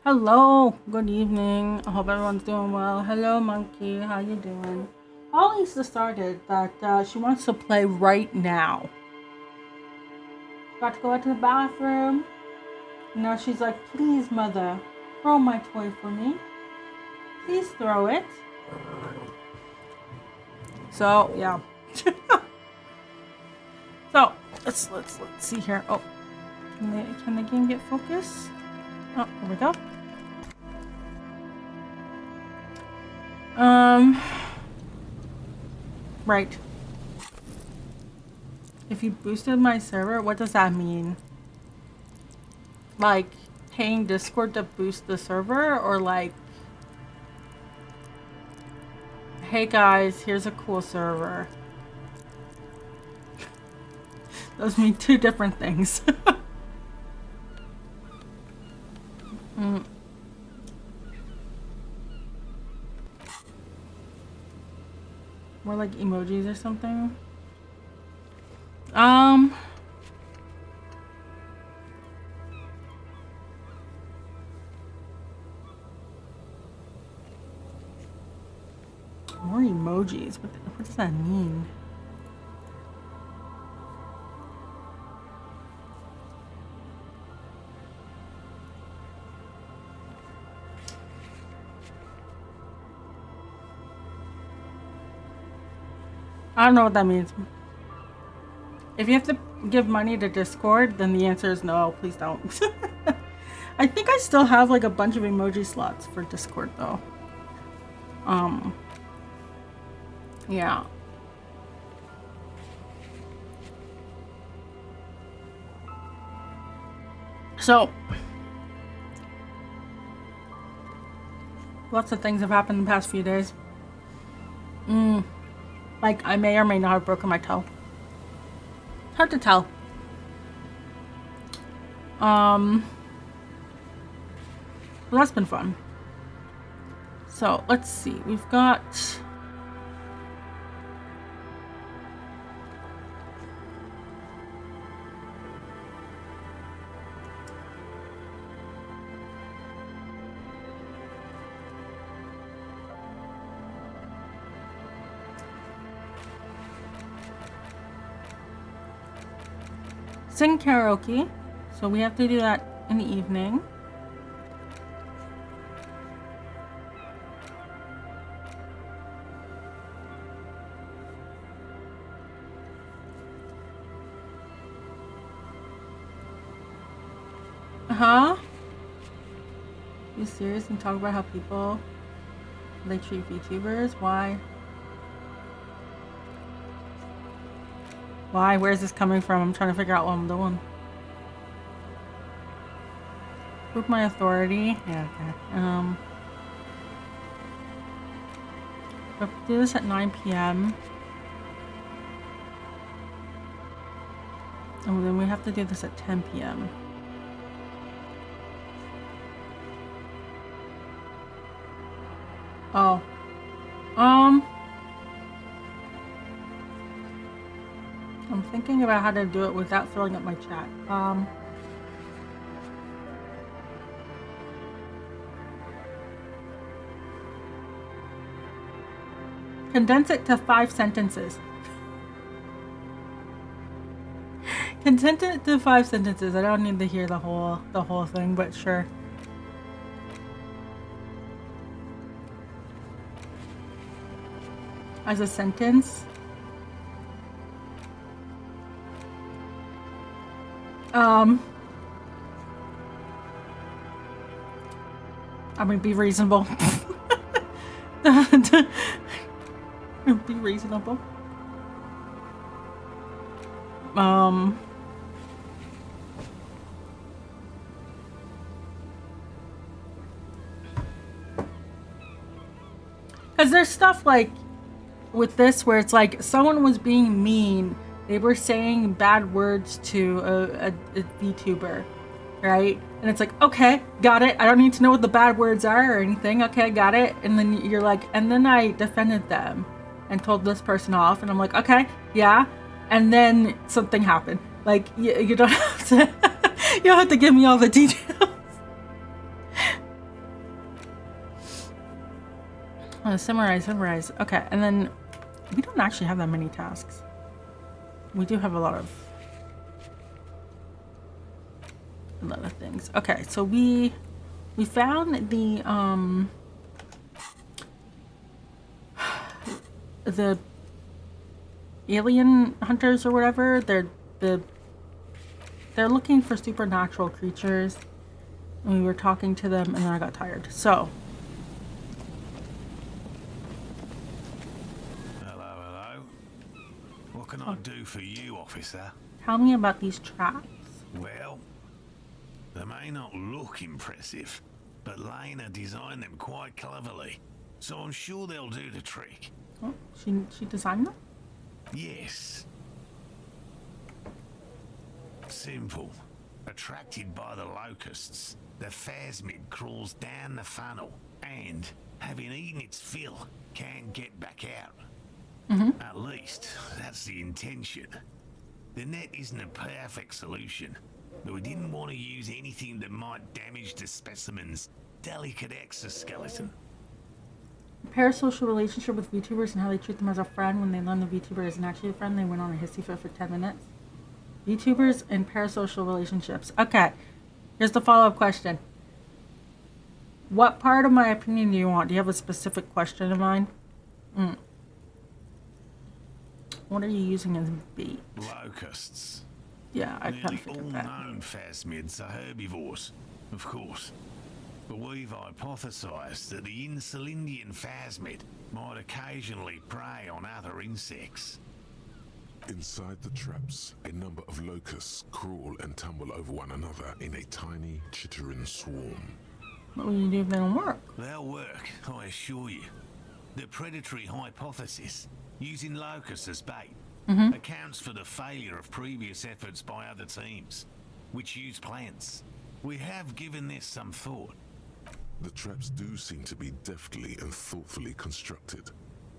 Hello, good evening. I hope everyone's doing well. Hello, monkey. How you doing? Ollie's decided that she wants to play right now. Got to go out to the bathroom. Now she's like, please, mother, throw my toy for me. Please throw it. So yeah. So let's see here. Oh, can the game get focus? Oh, there we go. Right. If you boosted my server, what does that mean? Like paying Discord to boost the server, or like, hey guys, here's a cool server? Those mean two different things. More like emojis or something. More emojis. What does that mean? I don't know what that means. If you have to give money to Discord, then the answer is no, please don't. I think I still have like a bunch of emoji slots for Discord though. Yeah. So, lots of things have happened in the past few days. Like, I may or may not have broken my toe. Hard to tell. Well, that's been fun. So, let's see. We've got... sing karaoke. So we have to do that in the evening. Huh? You serious and talk about how people they treat VTubers? Why? Why? Where's this coming from? I'm trying to figure out what I'm doing. Prove my authority. Yeah, okay. We'll do this at 9 p.m. And then we have to do this at 10 p.m. Oh. I'm thinking about how to do it without filling up my chat. Condense it to 5 sentences. Condense it to 5 sentences. I don't need to hear the whole thing, but sure. As a sentence. I mean, be reasonable. Be reasonable. Because there's stuff like with this where it's like someone was being mean. They were saying bad words to a VTuber, right? And it's like, okay, got it. I don't need to know what the bad words are or anything. Okay, got it. And then you're like, and then I defended them and told this person off. And I'm like, okay, yeah. And then something happened. Like, you don't have to, you don't have to give me all the details. Summarize. Okay, and then we don't actually have that many tasks. We do have a lot of things. Okay, so we found the alien hunters or whatever. They're looking for supernatural creatures, and we were talking to them, and then I got tired. So hello. What can I do for you, officer? tell me about these traps. Well, they may not look impressive, but Lena designed them quite cleverly, so I'm sure they'll do the trick. Oh, she designed them? Yes. Simple. Attracted by the locusts, the phasmid crawls down the funnel and, having eaten its fill, can't get back out. At least, that's the intention. The net isn't a perfect solution, but we didn't want to use anything that might damage the specimen's delicate exoskeleton. Parasocial relationship with VTubers and how they treat them as a friend. When they learn the VTuber isn't actually a friend, they went on a hissy fit for 10 minutes. VTubers and parasocial relationships. Okay, here's the follow-up question. What part of my opinion do you want? Do you have a specific question in mind? What are you using as bait? Locusts. Yeah, I kind of Nearly all figured that. known phasmids are herbivores, of course. But we've hypothesized that the Insulindian phasmid might occasionally prey on other insects. Inside the traps, a number of locusts crawl and tumble over one another in a tiny, chittering swarm. What will you do if they don't work? They'll work, I assure you. The predatory hypothesis, using locusts as bait, accounts for the failure of previous efforts by other teams, which use plants. We have given this some thought. The traps do seem to be deftly and thoughtfully constructed.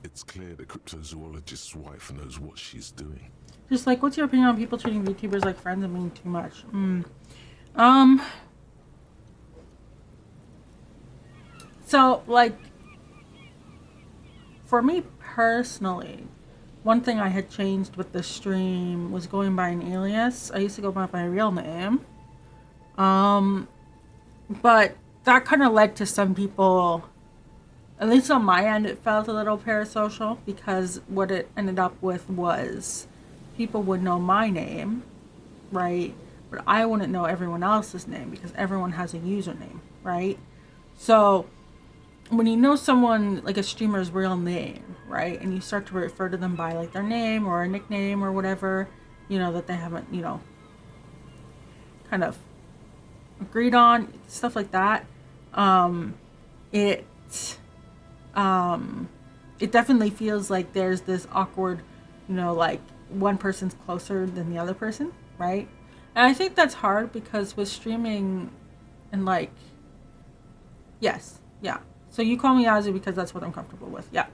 It's clear the cryptozoologist's wife knows what she's doing. Just like, what's your opinion on people treating VTubers like friends and being too much? So, like, for me personally, one thing I had changed with the stream was going by an alias. I used to go by my real name. But that kind of led to some people, at least on my end, it felt a little parasocial, because what it ended up with was people would know my name, right? But I wouldn't know everyone else's name because everyone has a username, right? So when you know someone, like a streamer's real name, right, and you start to refer to them by like their name or a nickname or whatever, you know, that they haven't, you know, kind of agreed on, stuff like that, it definitely feels like there's this awkward, you know, like one person's closer than the other person, right? And I think that's hard because with streaming and like, yes, yeah. So you call me Yazoo because that's what I'm comfortable with, yeah.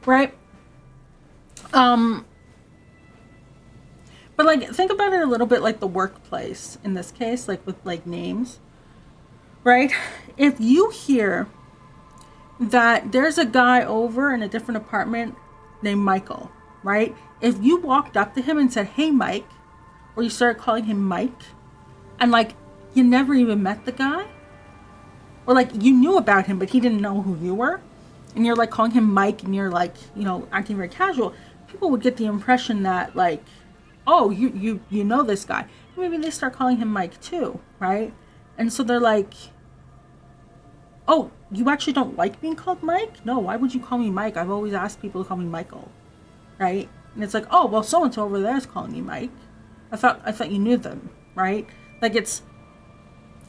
Right? But like, think about it a little bit like the workplace in this case, like with like names, right? If you hear that there's a guy over in a different apartment named Michael, right? If you walked up to him and said, "Hey, Mike," or you started calling him Mike, and like you never even met the guy, or like you knew about him but he didn't know who you were, and you're like calling him Mike and you're like, you know, acting very casual, people would get the impression that like, oh, you know this guy. Maybe they start calling him Mike too, right? And so they're like, oh, you actually don't like being called Mike? No, why would you call me Mike? I've always asked people to call me Michael, right? And it's like, oh, well, so-and-so over there is calling you Mike. I thought you knew them, right? Like, it's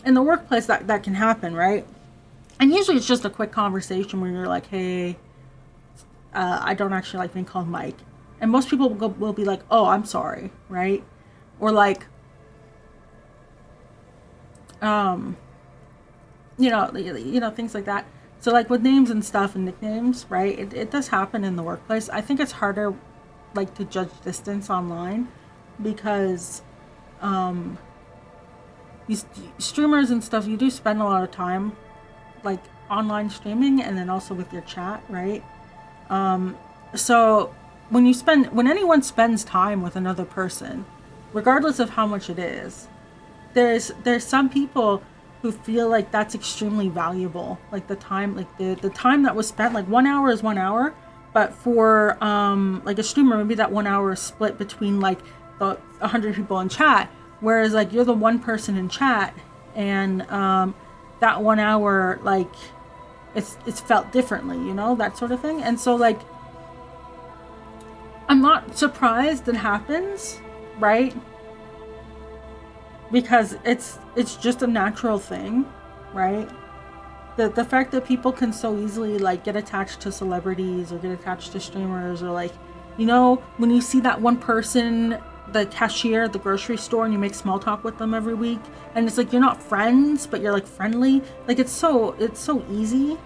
in the workplace that can happen, right? And usually it's just a quick conversation where you're like, hey, I don't actually like being called Mike. And most people will be like, oh, I'm sorry, right? Or like, you know, things like that. So like with names and stuff and nicknames, right? It does happen in the workplace. I think it's harder, like, to judge distance online because, these streamers and stuff, you do spend a lot of time, like, online streaming and then also with your chat, right? So when anyone spends time with another person, regardless of how much it is, there's some people who feel like that's extremely valuable. Like the time, like the time that was spent, like 1 hour is 1 hour, but for like a streamer, maybe that 1 hour is split between like the 100 people in chat, whereas like you're the one person in chat, and that 1 hour, like it's felt differently, you know, that sort of thing. And so like I'm not surprised it happens, right? Because it's just a natural thing, right? The fact that people can so easily like get attached to celebrities or get attached to streamers, or like, you know, when you see that one person, the cashier at the grocery store, and you make small talk with them every week, and it's like you're not friends but you're like friendly, like it's so easy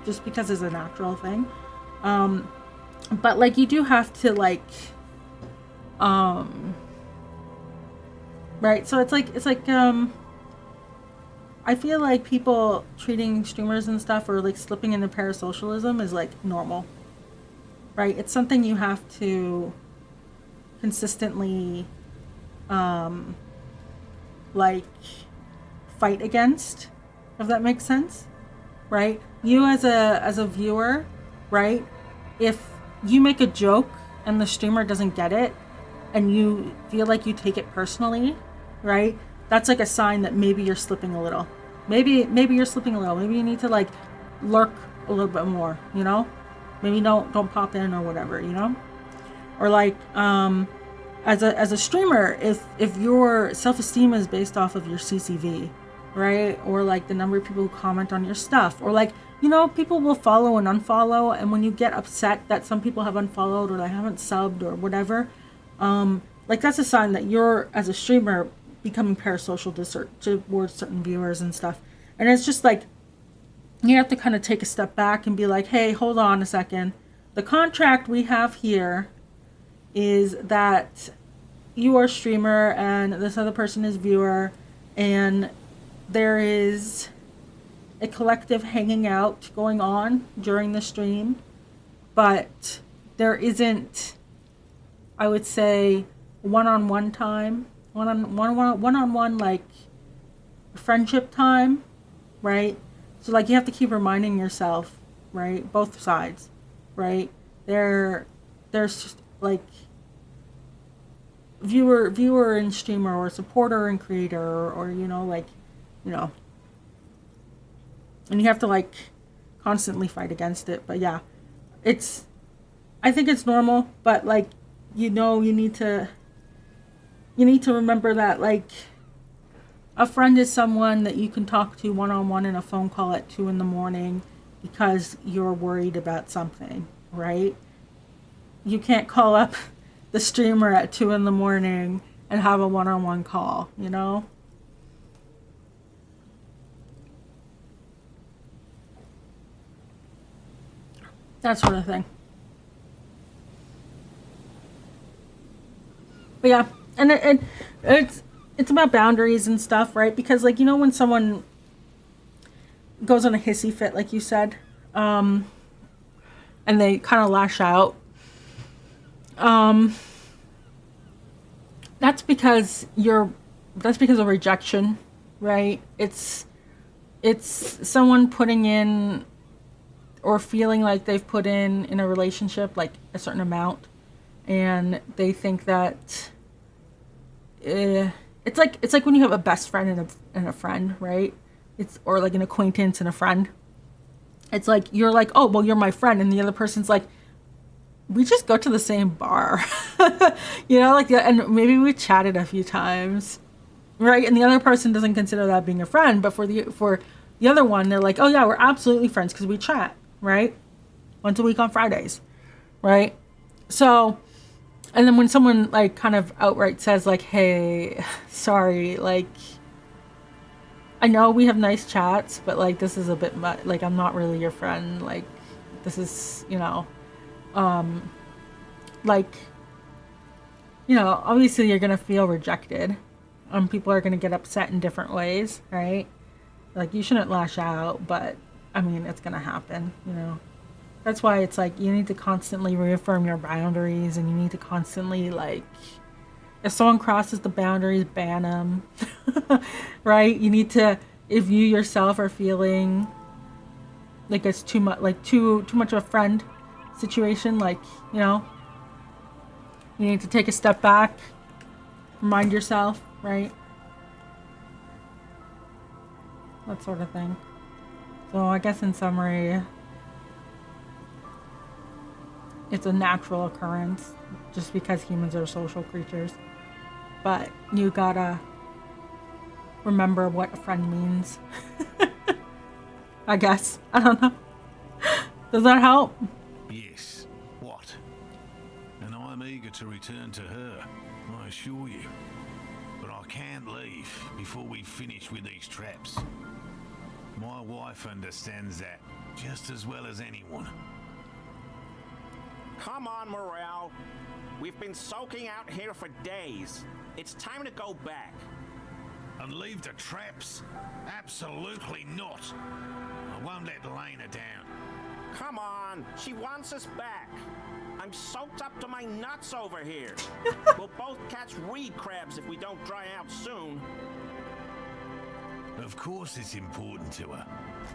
just because it's a natural thing. But like you do have to like right, so it's like I feel like people treating streamers and stuff, or like slipping into parasocialism, is like normal, right? It's something you have to consistently like fight against, if that makes sense, right? You as a viewer, right? If you make a joke and the streamer doesn't get it, and you feel like you take it personally, right? That's like a sign that maybe you're slipping a little. Maybe you're slipping a little. Maybe you need to like lurk a little bit more, you know? Maybe don't pop in or whatever, you know? Or like as a streamer, if your self-esteem is based off of your CCV, right? Or like the number of people who comment on your stuff, or like, you know, people will follow and unfollow, and when you get upset that some people have unfollowed or they haven't subbed or whatever, like that's a sign that you're, as a streamer, becoming parasocial towards certain viewers and stuff. And it's just like you have to kind of take a step back and be like, hey, hold on a second. The contract we have here is that you are a streamer and this other person is viewer, and there is a collective hanging out going on during the stream, but there isn't, I would say, one-on-one time, one-on-one like friendship time, right? So like you have to keep reminding yourself, right? Both sides, right? There's like viewer and streamer, or supporter and creator, or you know, like, you know, and you have to like constantly fight against it. But yeah, I think it's normal, but like, you know, you need to remember that like a friend is someone that you can talk to one-on-one in a phone call at 2 a.m. because you're worried about something, right? You can't call up the streamer at 2 a.m. and have a one-on-one call, you know? That sort of thing. But yeah, and it's about boundaries and stuff, right? Because like, you know, when someone goes on a hissy fit, like you said, and they kind of lash out, that's because of rejection, right? It's someone putting in, or feeling like they've put in a relationship like a certain amount, and they think that it's like when you have a best friend and a friend, right? Or like an acquaintance and a friend. It's like you're like, oh well, you're my friend, and the other person's like, we just go to the same bar, you know, like, and maybe we chatted a few times, right? And the other person doesn't consider that being a friend, but for the other one, they're like, oh yeah, we're absolutely friends because we chat, right? Once a week on Fridays, right? So, and then when someone like kind of outright says like, hey, sorry, like, I know we have nice chats, but like this is a bit much, like I'm not really your friend, like this is, you know, like, you know, obviously you're gonna feel rejected. People are gonna get upset in different ways, right? Like you shouldn't lash out, but I mean, it's gonna happen, you know. That's why it's like you need to constantly reaffirm your boundaries, and you need to constantly, like, if someone crosses the boundaries, ban them. Right? You need to, if you yourself are feeling like it's too much, like too much of a friend situation, like, you know, you need to take a step back, remind yourself, right? That sort of thing. So I guess in summary, it's a natural occurrence just because humans are social creatures. But you gotta remember what a friend means. I guess. I don't know. Does that help? Yes. What? And I'm eager to return to her, I assure you. But I can't leave before we finish with these traps. My wife understands that just as well as anyone. Come on, Morel. We've been soaking out here for days. It's time to go back. And leave the traps? Absolutely not. I won't let Lena down. Come on, she wants us back. I'm soaked up to my nuts over here. We'll both catch reed crabs if we don't dry out soon. Of course it's important to her.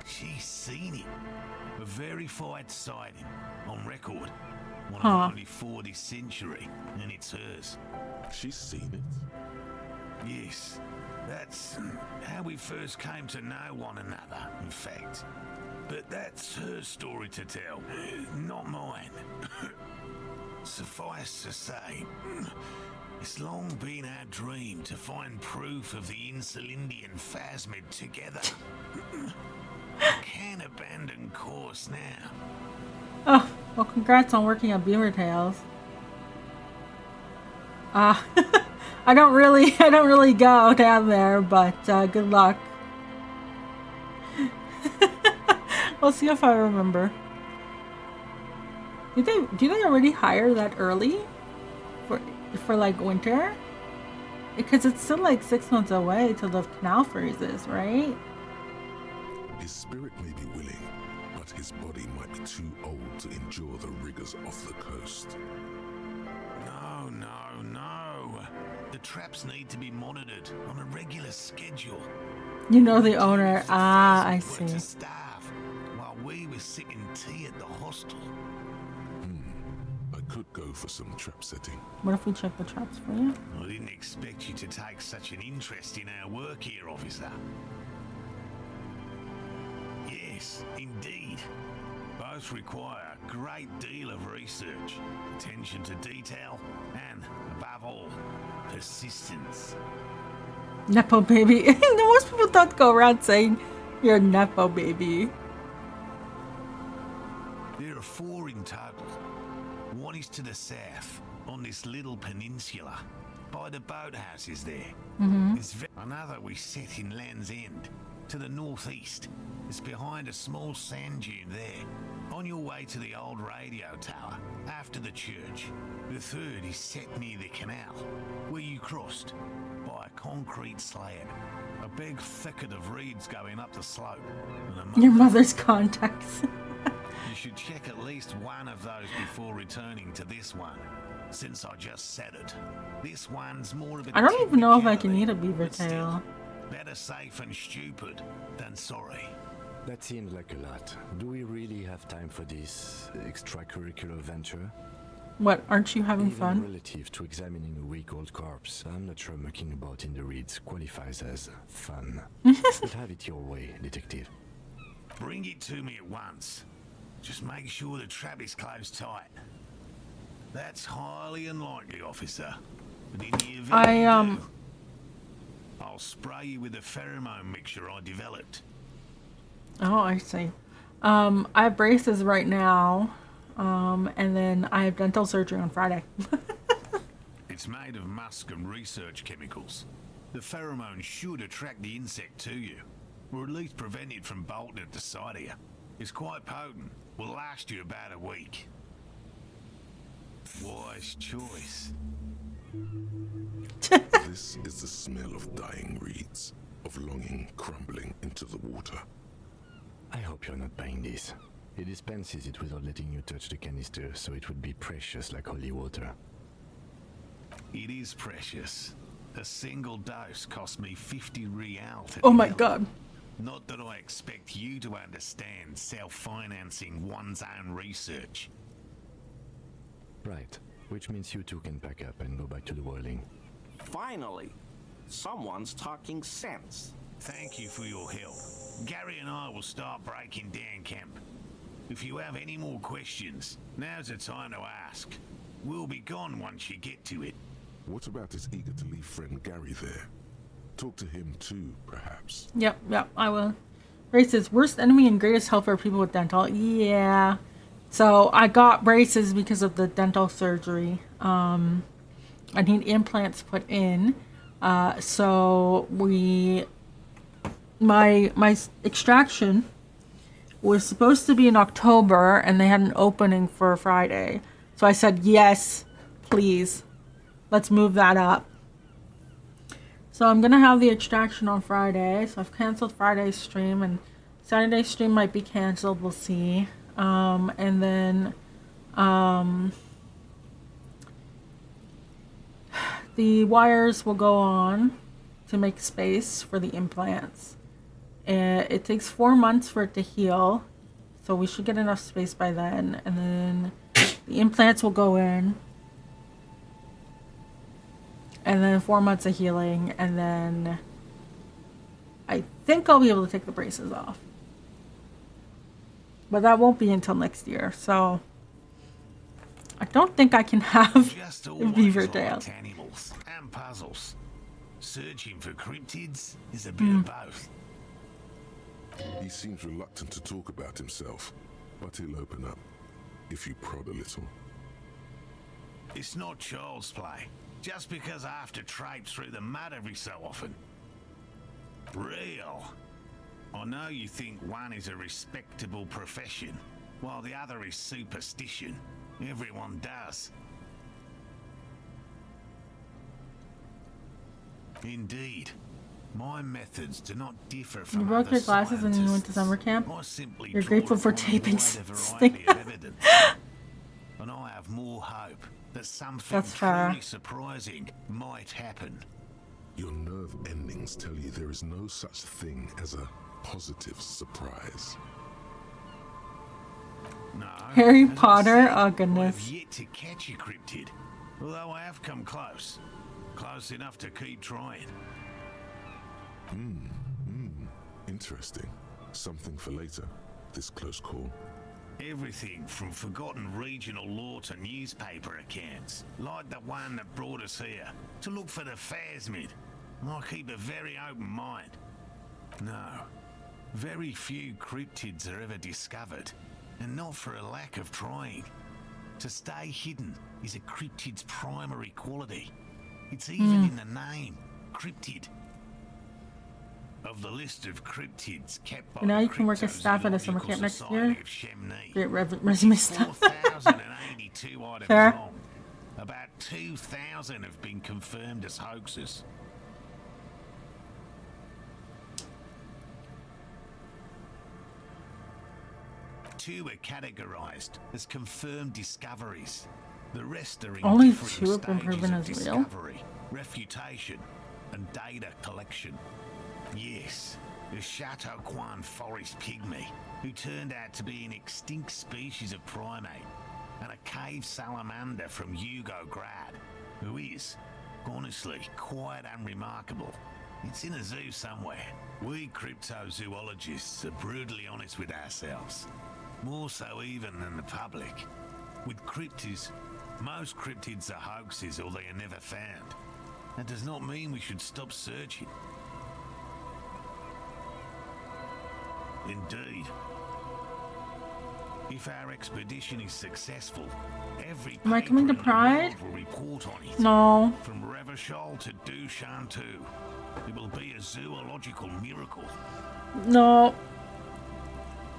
She's seen it. A verified sighting, on record. One of only 4 this century, and it's hers. She's seen it? Yes. That's how we first came to know one another, in fact. But that's her story to tell, not mine. Suffice to say, it's long been our dream to find proof of the Insulindian phasmid together. Can't abandon course now. Oh, well, congrats on working on Beaver Tails. I don't really go down there, but good luck. We'll see if I remember. Do they already hire that early for like winter? Because it's still like 6 months away till the canal freezes, right? His spirit may be willing, but his body might be too old to endure the rigors of the coast. No. The traps need to be monitored on a regular schedule. You know the owner. I see. To staff while we were sipping tea at the hostel. I could go for some trap setting. What if we check the traps for you? I didn't expect you to take such an interest in our work here, officer. Yes, indeed. Both require a great deal of research, attention to detail, and, above all, persistence. Nepo baby. Most people don't go around saying you're a Nepo baby. There are 4 in total. One is to the south, on this little peninsula, by the boathouses there. Another we set in Land's End, to the northeast. It's behind a small sand dune there, on your way to the old radio tower, after the church. The third is set near the canal, where you crossed, by a concrete slab. A big thicket of reeds going up the slope. And Your mother's contacts. You should check at least one of those before returning to this one, since I just said it. This one's more of a I don't even know if I can technicality, eat a beaver but still, tail. better safe and stupid than sorry. That seems like a lot. Do we really have time for this extracurricular venture? What, aren't you having Even fun? relative to examining a week-old corpse, I'm not sure mucking about in the reeds qualifies as fun. But have it your way, detective. Bring it to me at once. Just make sure the trap is closed tight. That's highly unlikely, officer. But in the event you do, I'll spray you with a pheromone mixture I developed. Oh, I see. I have braces right now, and then I have dental surgery on Friday. It's made of musk and research chemicals. The pheromone should attract the insect to you, or at least prevent it from bolting at the sight of you. It's quite potent. Will last you about a week. Wise choice. This is the smell of dying reeds, of longing crumbling into the water. I hope you're not buying this. It dispenses it without letting you touch the canister, so it would be precious like holy water. It is precious. A single dose cost me 50 real to Oh my develop. god. Not that I expect you to understand self-financing one's own research. Right, which means you two can pack up and go back to the whirling. Finally, someone's talking sense. Thank you for your help. Gary and I will start breaking down camp. If you have any more questions, now's the time to ask. We'll be gone once you get to it. What about his eager-to-leave friend Gary there? Talk to him too, perhaps. Yep, I will. Braces, worst enemy and greatest help for people with dental. Yeah. So I got braces because of the dental surgery. I need implants put in. So my extraction was supposed to be in October, and they had an opening for Friday. So I said, yes, please. Let's move that up. So I'm going to have the extraction on Friday. So I've canceled Friday's stream, and Saturday's stream might be canceled. We'll see. And then the wires will go on to make space for the implants. It takes 4 months for it to heal, so we should get enough space by then. And then the implants will go in, and then 4 months of healing, and then I think I'll be able to take the braces off. But that won't be until next year, so I don't think I can have Just a always beaver tail. liked animals and puzzles. Searching for cryptids is a bit of both. He seems reluctant to talk about himself, but he'll open up if you prod a little. It's not child's play, just because I have to traipse through the mud every so often. Real. I know you think one is a respectable profession, while the other is superstition. Everyone does. Indeed. My methods do not differ from You broke other your glasses and you went to scientists. summer camp? I simply You're draw grateful for upon a taping wider Sting. variety of evidence. And I have more hope that something That's fair. truly surprising might happen. Your nerve endings tell you there is no such thing as a positive surprise. No. Harry as I Potter? said, Oh, goodness. I have yet to catch a cryptid, although I have come close. Close enough to keep trying. Interesting. Something for later, this close call. Everything from forgotten regional lore to newspaper accounts, like the one that brought us here, to look for the phasmid. I keep a very open mind. No, very few cryptids are ever discovered, and not for a lack of trying. To stay hidden is a cryptid's primary quality. It's even in the name, cryptid. Of the list of cryptids kept by Now the you can work as staff at a summer camp Cryptozoological next Society year. of Chemney. Great resume stuff. 4,082 items Fair. long. About 2,000 have been confirmed as hoaxes. Two are categorized as confirmed discoveries. The rest are in Only different 2 have been stages proven of as real? discovery, refutation, and data collection. Yes, the Chateau Quan forest pygmy, who turned out to be an extinct species of primate, and a cave salamander from Yugograd, who is, honestly, quite unremarkable. It's in a zoo somewhere. We cryptozoologists are brutally honest with ourselves, more so even than the public. With cryptids, most cryptids are hoaxes or they are never found. That does not mean we should stop searching. Indeed. If our expedition is successful, every Am I paper coming to in the Pride? world will report on it. No. From Revachol to Dushantu, it will be a zoological miracle. No.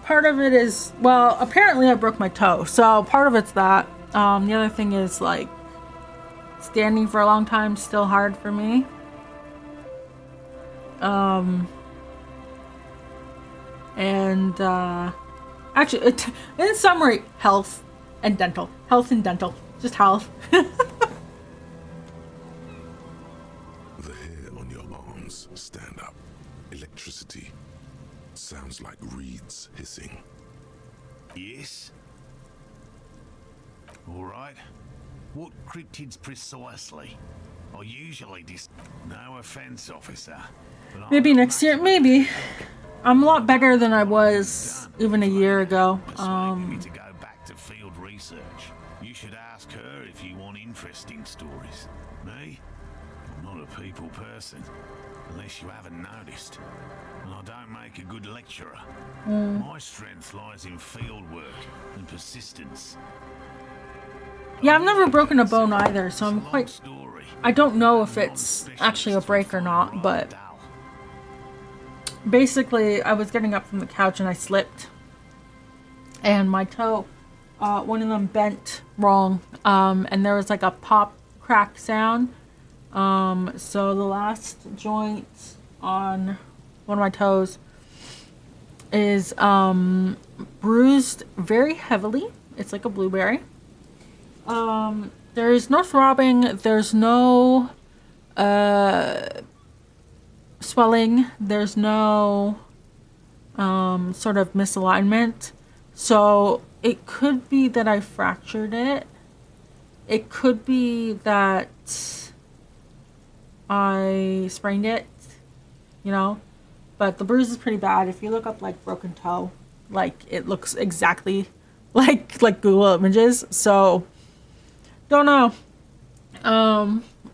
Part of it is, well, apparently I broke my toe, so part of it's that. The other thing is, like, standing for a long time is still hard for me. And actually, in summary, health and dental. Health and dental. Just health. The hair on your arms stand up. Electricity. Sounds like reeds hissing. Yes? All right. What cryptids precisely? I usually no offense, officer. But I'm Maybe not next year. much of a Maybe. I'm a lot better than I was even a year ago. persuading me to go back to field research. You should ask her if you want interesting stories. Me? I'm not a people person, unless you haven't noticed. And I don't make a good lecturer. My strength lies in field work and persistence. Yeah, I've never broken a bone either, so I'm It's a long quite... story. I don't know if I'm not a it's actually a specialist break or in not, fine but dull. basically I was getting up from the couch and I slipped. And my toe, one of them bent wrong. And there was like a pop crack sound. So the last joint on one of my toes is bruised very heavily. It's like a blueberry. There's no throbbing, there's no swelling, there's no sort of misalignment. So it could be that I fractured it. It could be that I sprained it, you know. But the bruise is pretty bad. If you look up like broken toe, like it looks exactly like Google Images. So don't know.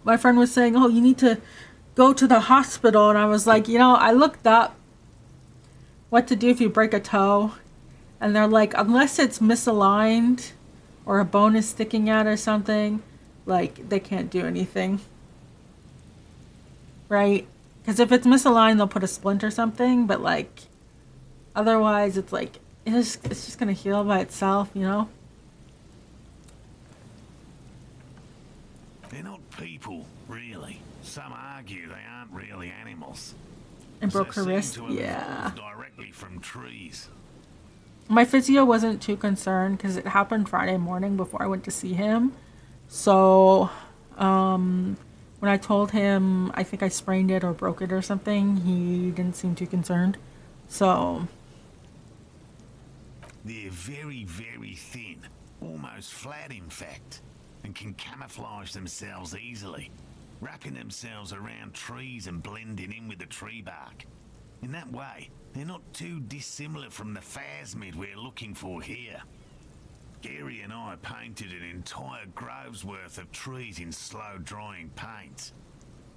My friend was saying, "Oh, you need to go to the hospital," and I was like, you know, I looked up what to do if you break a toe, and they're like, unless it's misaligned or a bone is sticking out or something, like they can't do anything, right? Because if it's misaligned, they'll put a splint or something, but like otherwise, it's like it's just gonna heal by itself, you know. They're not people, really. Some argue they aren't really animals. And broke her They seem wrist. to have Yeah. evolved directly from trees. My physio wasn't too concerned because it happened Friday morning before I went to see him. So, when I told him I think I sprained it or broke it or something, he didn't seem too concerned. So, They're very, very thin, almost flat in fact, and can camouflage themselves easily, wrapping themselves around trees and blending in with the tree bark. In that way, they're not too dissimilar from the phasmid we're looking for here. Gary and I painted an entire grove's worth of trees in slow-drying paints.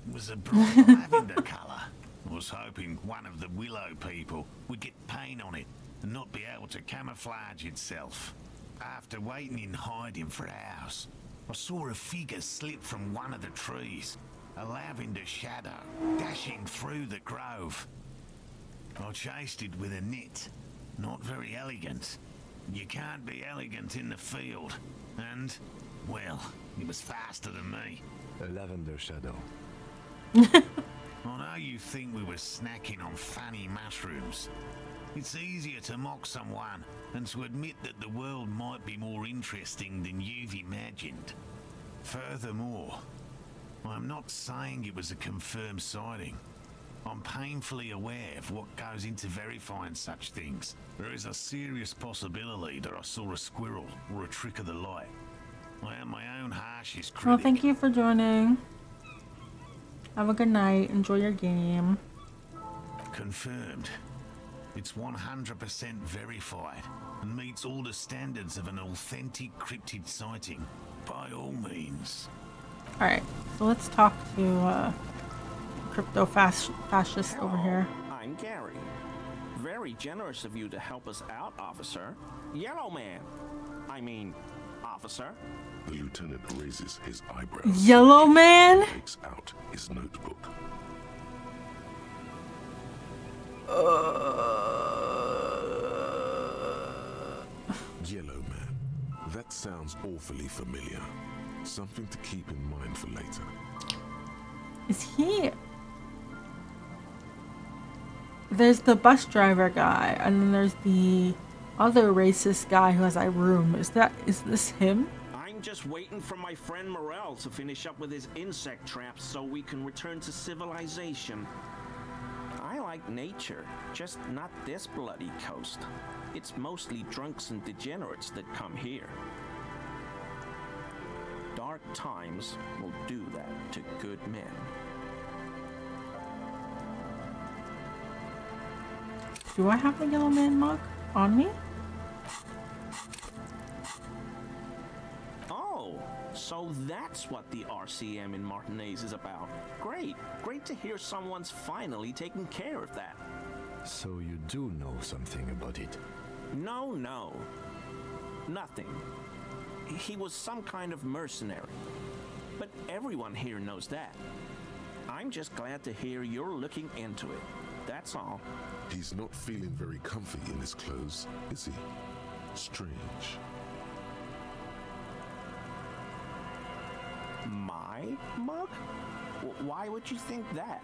It was a bright lavender colour. I was hoping one of the willow people would get paint on it and not be able to camouflage itself. After waiting in hiding for hours, I saw a figure slip from one of the trees, a lavender shadow, dashing through the grove. I chased it with a net. Not very elegant. You can't be elegant in the field. And, well, it was faster than me. A lavender shadow. I know you think we were snacking on funny mushrooms. It's easier to mock someone than to admit that the world might be more interesting than you've imagined. Furthermore, I'm not saying it was a confirmed sighting. I'm painfully aware of what goes into verifying such things. There is a serious possibility that I saw a squirrel or a trick of the light. I am my own harshest critic. well, thank you for joining. Have a good night. Enjoy your game. Confirmed. It's 100% verified and meets all the standards of an authentic cryptid sighting. By all means. All right, so let's talk to crypto fascist over here. I'm Gary. Very generous of you to help us out, officer. Yellow man. I mean, officer. The lieutenant raises his eyebrows. Yellow man? Takes out his notebook. Yellow man. That sounds awfully familiar. Something to keep in mind for later. Is he there's the bus driver guy, and then there's the other racist guy who has a room. Is this him? I'm just waiting for my friend Morel to finish up with his insect traps so we can return to civilization. I like nature, just not this bloody coast. It's mostly drunks and degenerates that come here. Dark times will do that to good men. Do I have the yellow man mug on me? Oh, so that's what the RCM in Martinez is about. Great to hear someone's finally taking care of that. So you do know something about it? No, nothing. He was some kind of mercenary. But everyone here knows that. I'm just glad to hear you're looking into it. That's all. He's not feeling very comfy in his clothes, is he? Strange. My mug? Why would you think that?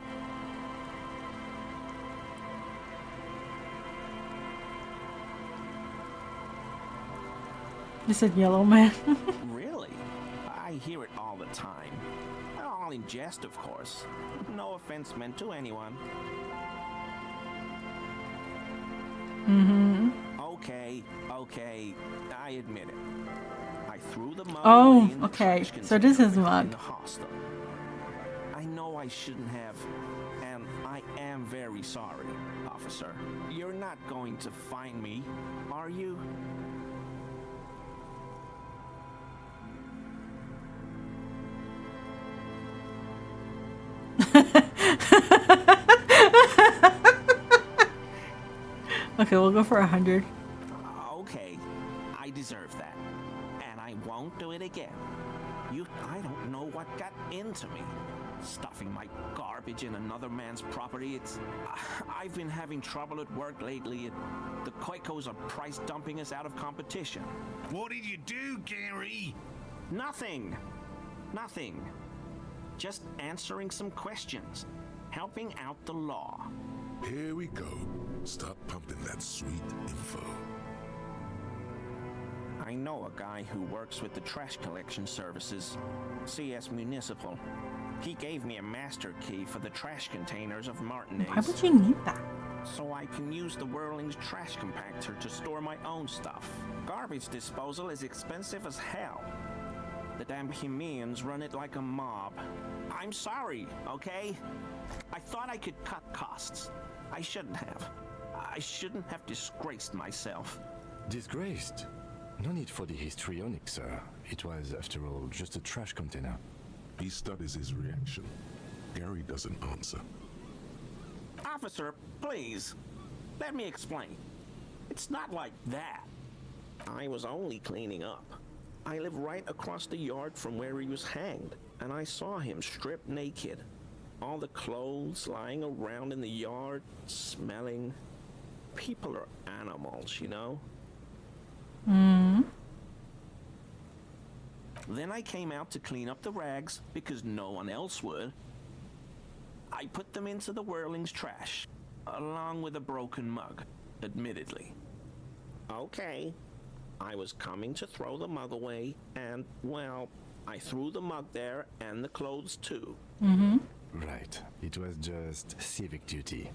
You said yellow man. Really? I hear it all the time. All in jest, of course. No offense meant to anyone. Okay, I admit it. I threw the mug away in the okay. trash So this is container mug. in the hostel. I know I shouldn't have, and I am very sorry, officer. You're not going to find me, are you? Okay, we'll go for 100. Okay, I deserve that. And I won't do it again. I don't know what got into me. Stuffing my garbage in another man's property, I've been having trouble at work lately. The Koikos are price dumping us out of competition. What did you do, Gary? Nothing. Just answering some questions. Helping out the law. Here we go. Start pumping that sweet info. I know a guy who works with the trash collection services, CS Municipal. He gave me a master key for the trash containers of Martinez. Why would you need that? So I can use the Whirling's trash compactor to store my own stuff. Garbage disposal is expensive as hell. The damn Bohemians run it like a mob. I'm sorry, okay? I thought I could cut costs. I shouldn't have. I shouldn't have disgraced myself. Disgraced? No need for the histrionic, sir. It was, after all, just a trash container. He studies his reaction. Gary doesn't answer. Officer, please. Let me explain. It's not like that. I was only cleaning up. I live right across the yard from where he was hanged, and I saw him stripped naked. All the clothes lying around in the yard, smelling. People are animals, you know? Then I came out to clean up the rags because no one else would. I put them into the Whirling's trash, along with a broken mug, admittedly. Okay, I was coming to throw the mug away, and, well, I threw the mug there and the clothes too. Right. It was just civic duty.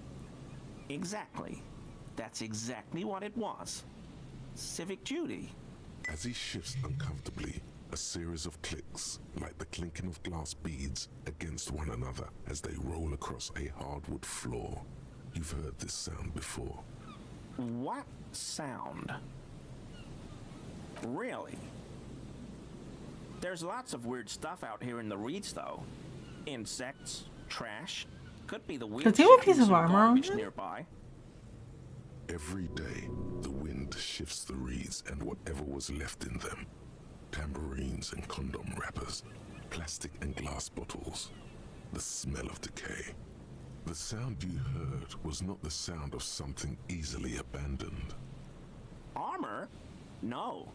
Exactly. That's exactly what it was. Civic duty. As he shifts uncomfortably, a series of clicks, like the clinking of glass beads against one another as they roll across a hardwood floor. You've heard this sound before. What sound? Really? There's lots of weird stuff out here in the reeds, though. Insects, trash. Could be the wind Does he have a shifting piece of some armor on garbage him? nearby. Every day, the wind shifts the reeds and whatever was left in them. Tambourines and condom wrappers, plastic and glass bottles, the smell of decay. The sound you heard was not the sound of something easily abandoned. Armor? No.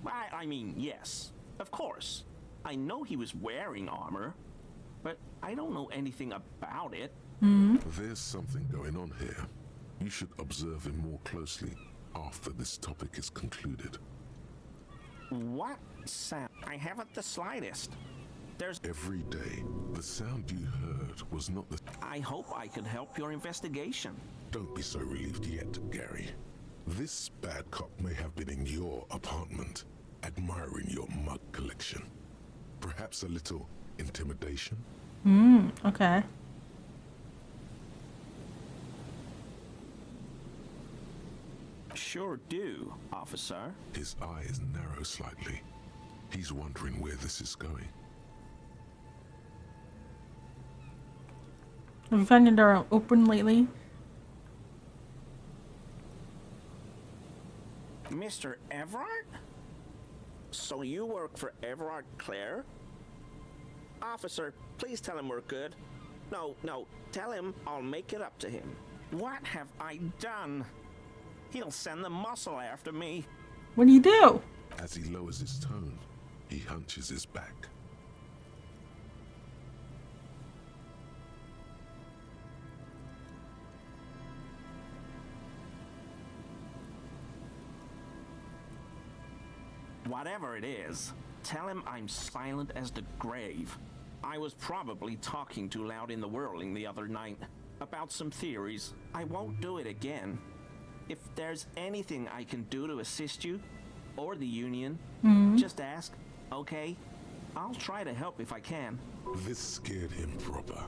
I mean, yes. Of course. I know he was wearing armor, but I don't know anything about it. There's something going on here. You should observe him more closely after this topic is concluded. What sound? I haven't the slightest. There's... Every day, the sound you heard was not the... I hope I can help your investigation. Don't be so relieved yet, Gary. This bad cop may have been in your apartment, admiring your mug collection. Perhaps a little intimidation? Okay. Sure do, officer. His eyes narrow slightly. He's wondering where this is going. Have you found your door open lately? Mr. Everard? So you work for Everard Clare? Officer, please tell him we're good. No, tell him I'll make it up to him. What have I done? He'll send the muscle after me. What do you do? As he lowers his tone, he hunches his back. Whatever it is, tell him I'm silent as the grave. I was probably talking too loud in the whirling the other night about some theories. I won't do it again. If there's anything I can do to assist you, or the Union, just ask, okay? I'll try to help if I can. This scared him proper.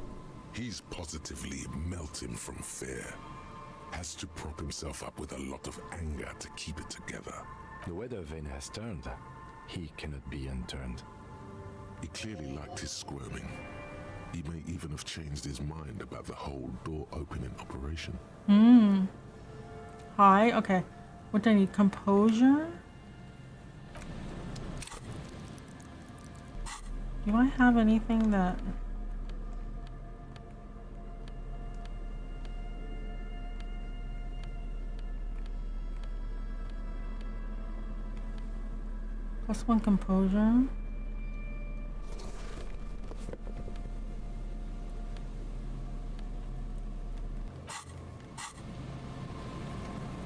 He's positively melting from fear. Has to prop himself up with a lot of anger to keep it together. The weather vane has turned. He cannot be unturned. He clearly liked his squirming. He may even have changed his mind about the whole door opening operation. Hi. Okay. What do I need? Composure? Do I have anything that... +1 composure?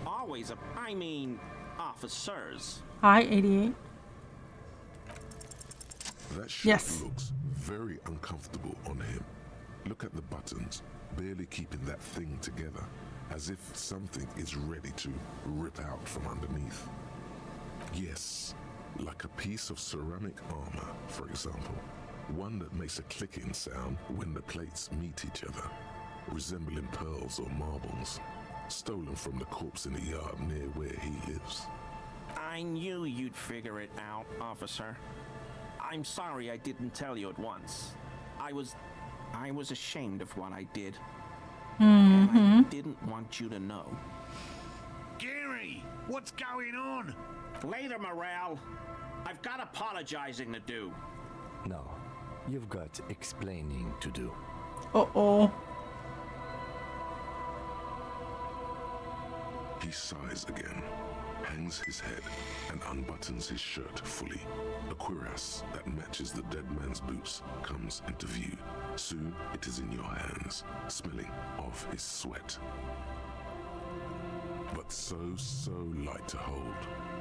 Always officers. Hi, 88. That shirt Yes. looks very uncomfortable on him. Look at the buttons, barely keeping that thing together, as if something is ready to rip out from underneath. Yes, like a piece of ceramic armor, for example. One that makes a clicking sound when the plates meet each other, resembling pearls or marbles, stolen from the corpse in the yard near where he lives. I knew you'd figure it out, officer. I'm sorry I didn't tell you at once. I was ashamed of what I did. And I didn't want you to know. Gary, what's going on? Later, Morale. I've got apologizing to do. No, you've got explaining to do. Uh-oh. He sighs again, hangs his head, and unbuttons his shirt fully. A cuirass that matches the dead man's boots comes into view. Soon it is in your hands, smelling of his sweat. But so light to hold,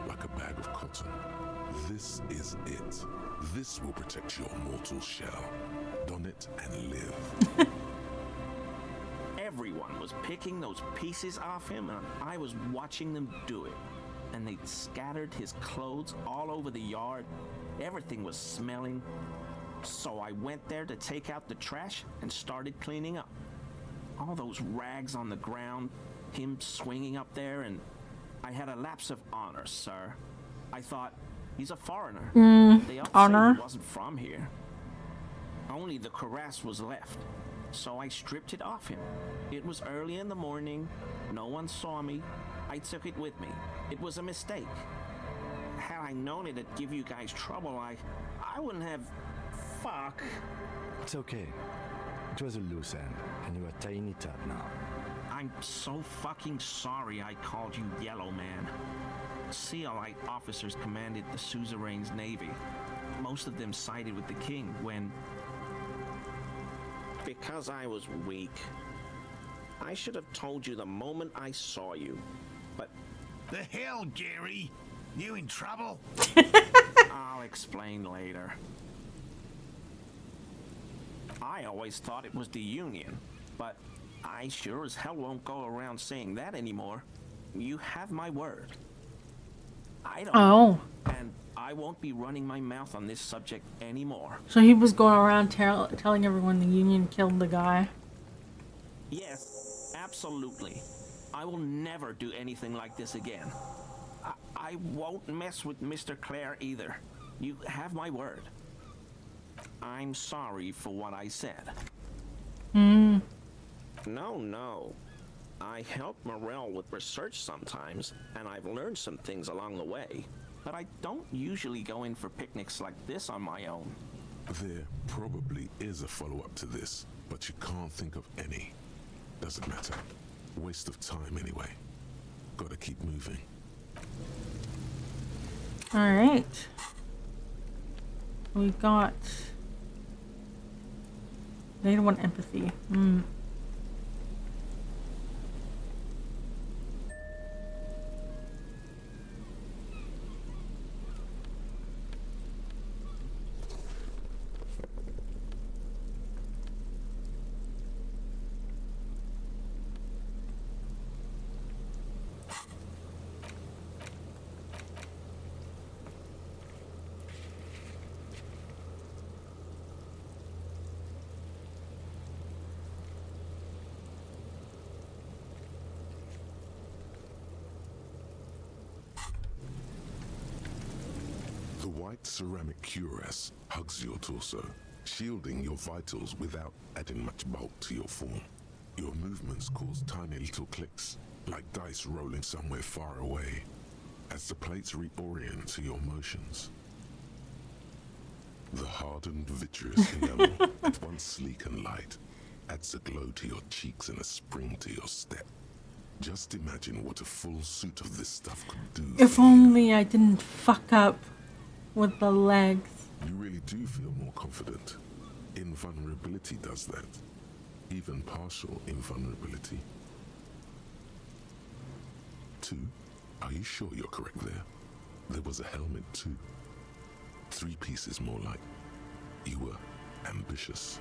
like a bag of cotton. This is it. This will protect your mortal shell. Don it and live. Everyone was picking those pieces off him, and I was watching them do it. And they'd scattered his clothes all over the yard. Everything was smelling. So I went there to take out the trash and started cleaning up. All those rags on the ground, him swinging up there, and I had a lapse of honor, sir. I thought, he's a foreigner. They all honor? say he wasn't from here. Only the cuirass was left. So I stripped it off him. It was early in the morning. No one saw me. I took it with me. It was a mistake. Had I known it'd give you guys trouble, I wouldn't have... Fuck. It's okay. It was a loose end, and you are tying it up now. I'm so fucking sorry I called you Yellow Man. CLI officers commanded the suzerain's navy. Most of them sided with the king when... Because I was weak. I should have told you the moment I saw you. But The hell, Gary? You in trouble? I'll explain later. I always thought it was the Union, but I sure as hell won't go around saying that anymore. You have my word. I don't know, and I won't be running my mouth on this subject anymore. So he was going around telling everyone the Union killed the guy. Yes, absolutely. I will never do anything like this again. I won't mess with Mr. Clare either. You have my word. I'm sorry for what I said. No. I help Morel with research sometimes, and I've learned some things along the way. But I don't usually go in for picnics like this on my own. There probably is a follow-up to this, but you can't think of any. Doesn't matter. Waste of time anyway. Gotta keep moving. Alright. We got... -1 empathy. The white ceramic cuirass hugs your torso, shielding your vitals without adding much bulk to your form. Your movements cause tiny little clicks, like dice rolling somewhere far away, as the plates reorient to your motions. The hardened vitreous enamel, at once sleek and light, adds a glow to your cheeks and a spring to your step. Just imagine what a full suit of this stuff could do. If only I didn't fuck up with the legs. You really do feel more confident. Invulnerability does that. Even partial invulnerability. 2. Are you sure you're correct there? There was a helmet too. 3 pieces more like. You were ambitious.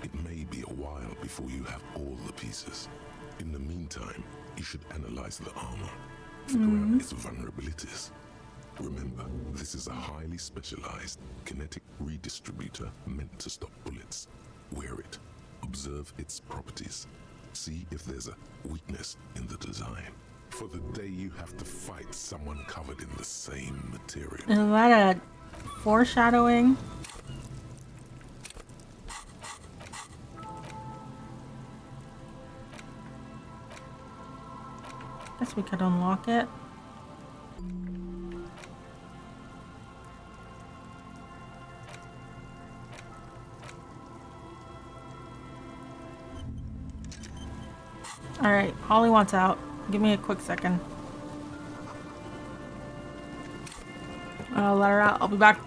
It may be a while before you have all the pieces. In the meantime, you should analyze the armor. Figure out its vulnerabilities. Remember, this is a highly specialized kinetic redistributor meant to stop bullets. Wear it. Observe its properties. See if there's a weakness in the design. For the day you have to fight someone covered in the same material. Is that a foreshadowing? Guess we could unlock it. Alright, Holly wants out. Give me a quick second. I'll let her out. I'll be back.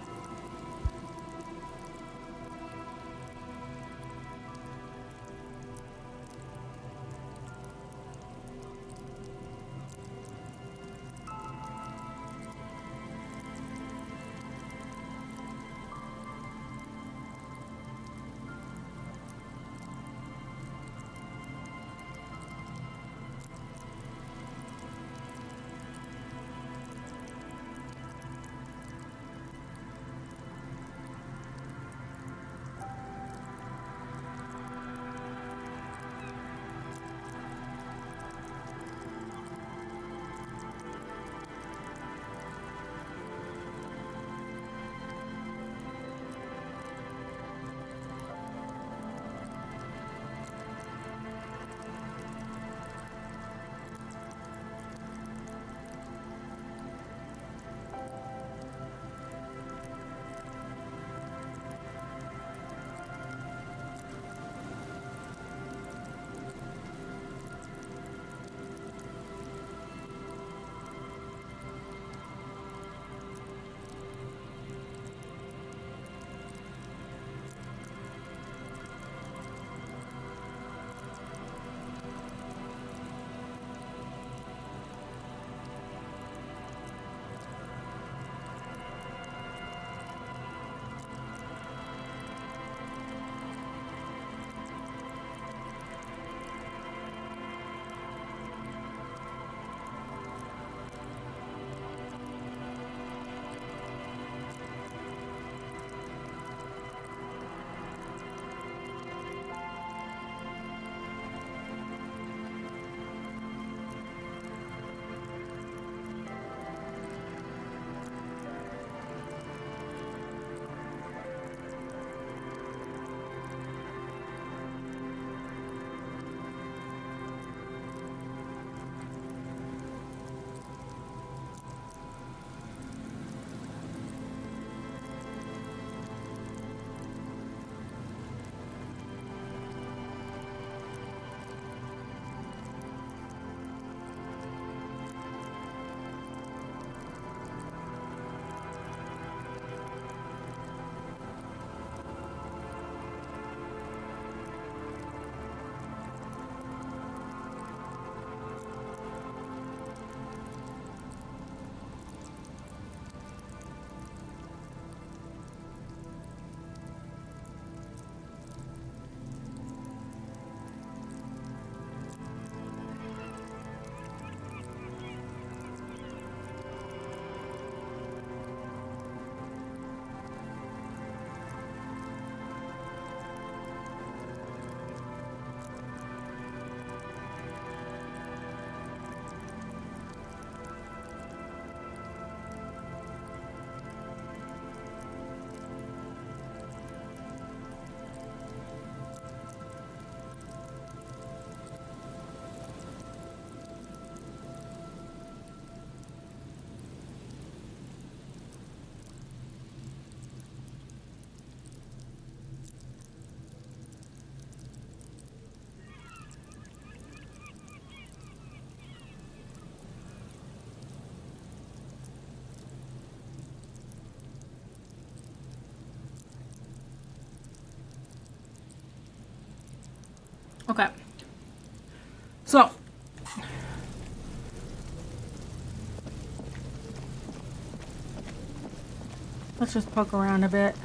Let's just poke around a bit.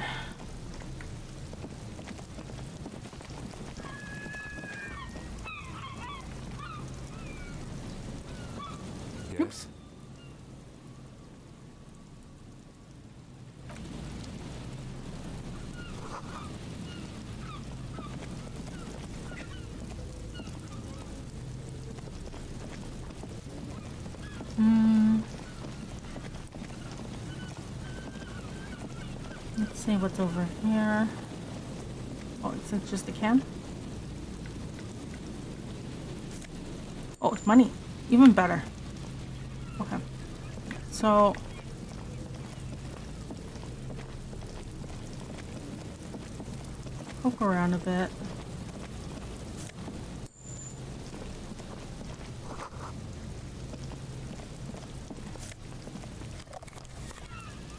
Yes. Let's see what's over here. Oh, it's just a can? Oh, it's money. Even better. Okay. So... poke around a bit.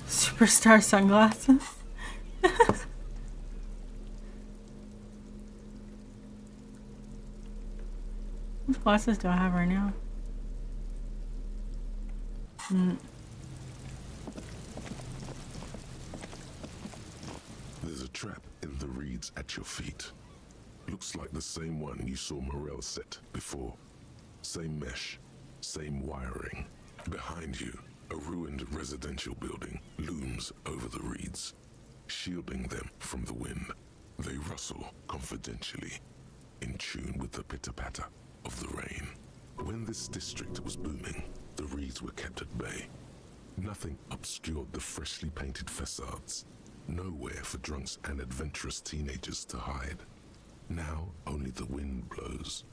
Superstar sunglasses. What glasses do I have right now? There's a trap in the reeds at your feet. Looks like the same one you saw Morel set before. Same mesh, same wiring. Behind you, a ruined residential building looms over the reeds, shielding them from the wind. They rustle confidentially, in tune with the pitter-patter of the rain. When this district was booming, the reeds were kept at bay. Nothing obscured the freshly painted facades. Nowhere for drunks and adventurous teenagers to hide. Now only the wind blows.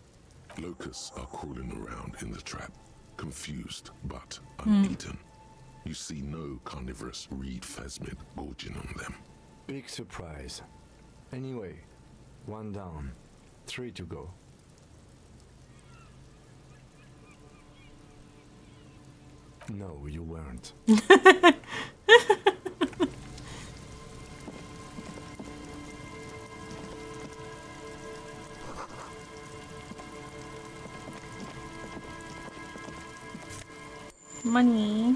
Locusts are crawling around in the trap, confused but uneaten. You see no carnivorous reed phasmid gorging on them. Big surprise. Anyway, 1 down, 3 to go. No, you weren't. Money.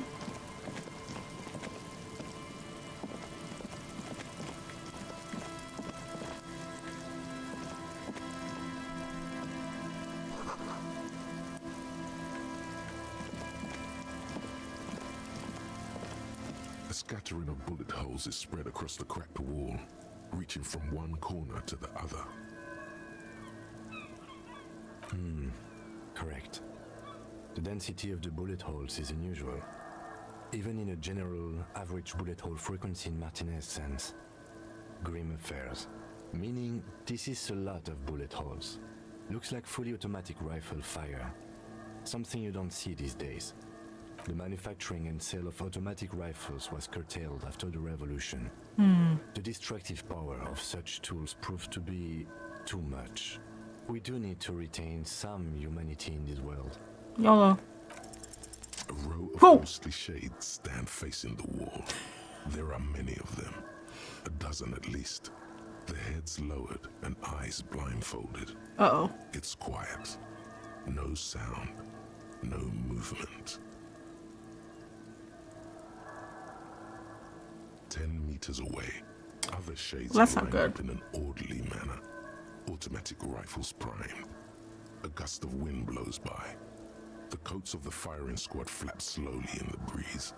A scattering of bullet holes is spread across the cracked wall, reaching from one corner to the other. Correct. The density of the bullet holes is unusual. Even in a general average bullet hole frequency in Martinez sense. Grim affairs. Meaning this is a lot of bullet holes. Looks like fully automatic rifle fire. Something you don't see these days. The manufacturing and sale of automatic rifles was curtailed after the revolution. The destructive power of such tools proved to be too much. We do need to retain some humanity in this world. YOLO. A row of Whoa. ghostly shades stand facing the wall. There are many of them, a dozen at least. Their heads lowered and eyes blindfolded. Uh-oh. It's quiet. No sound. No movement. 10 meters away, other shades Well, that's are not lined good. up in an orderly manner. Automatic rifles primed. A gust of wind blows by. The coats of the firing squad flap slowly in the breeze.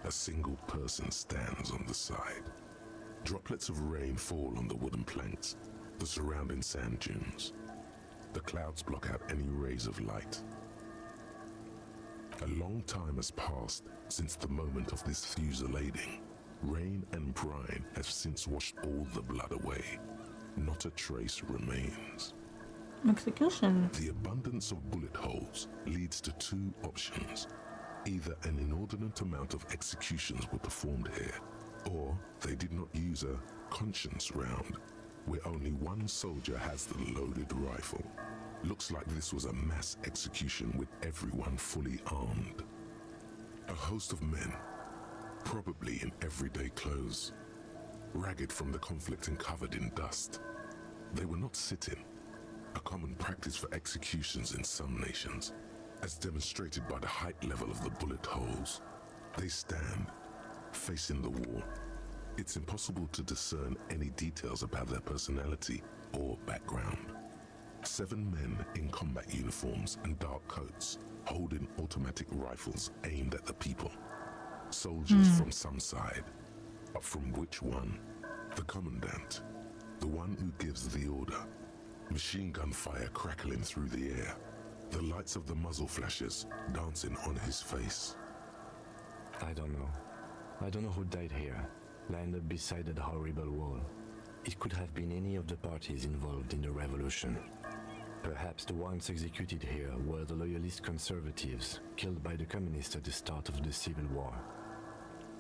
A single person stands on the side. Droplets of rain fall on the wooden planks, the surrounding sand dunes. The clouds block out any rays of light. A long time has passed since the moment of this fusillading. Rain and brine have since washed all the blood away. Not a trace remains. Execution. The abundance of bullet holes leads to two options. Either an inordinate amount of executions were performed here, or they did not use a conscience round, where only one soldier has the loaded rifle. Looks like this was a mass execution with everyone fully armed. A host of men, probably in everyday clothes, ragged from the conflict and covered in dust. They were not sitting, a common practice for executions in some nations, as demonstrated by the height level of the bullet holes. They stand, facing the wall. It's impossible to discern any details about their personality or background. 7 men in combat uniforms and dark coats, holding automatic rifles aimed at the people. Soldiers from some side, but from which one? The commandant, the one who gives the order. Machine gun fire crackling through the air, the lights of the muzzle flashes dancing on his face. I don't know. I don't know who died here, lined up beside that horrible wall. It could have been any of the parties involved in the revolution. Perhaps the ones executed here were the loyalist conservatives killed by the communists at the start of the Civil War.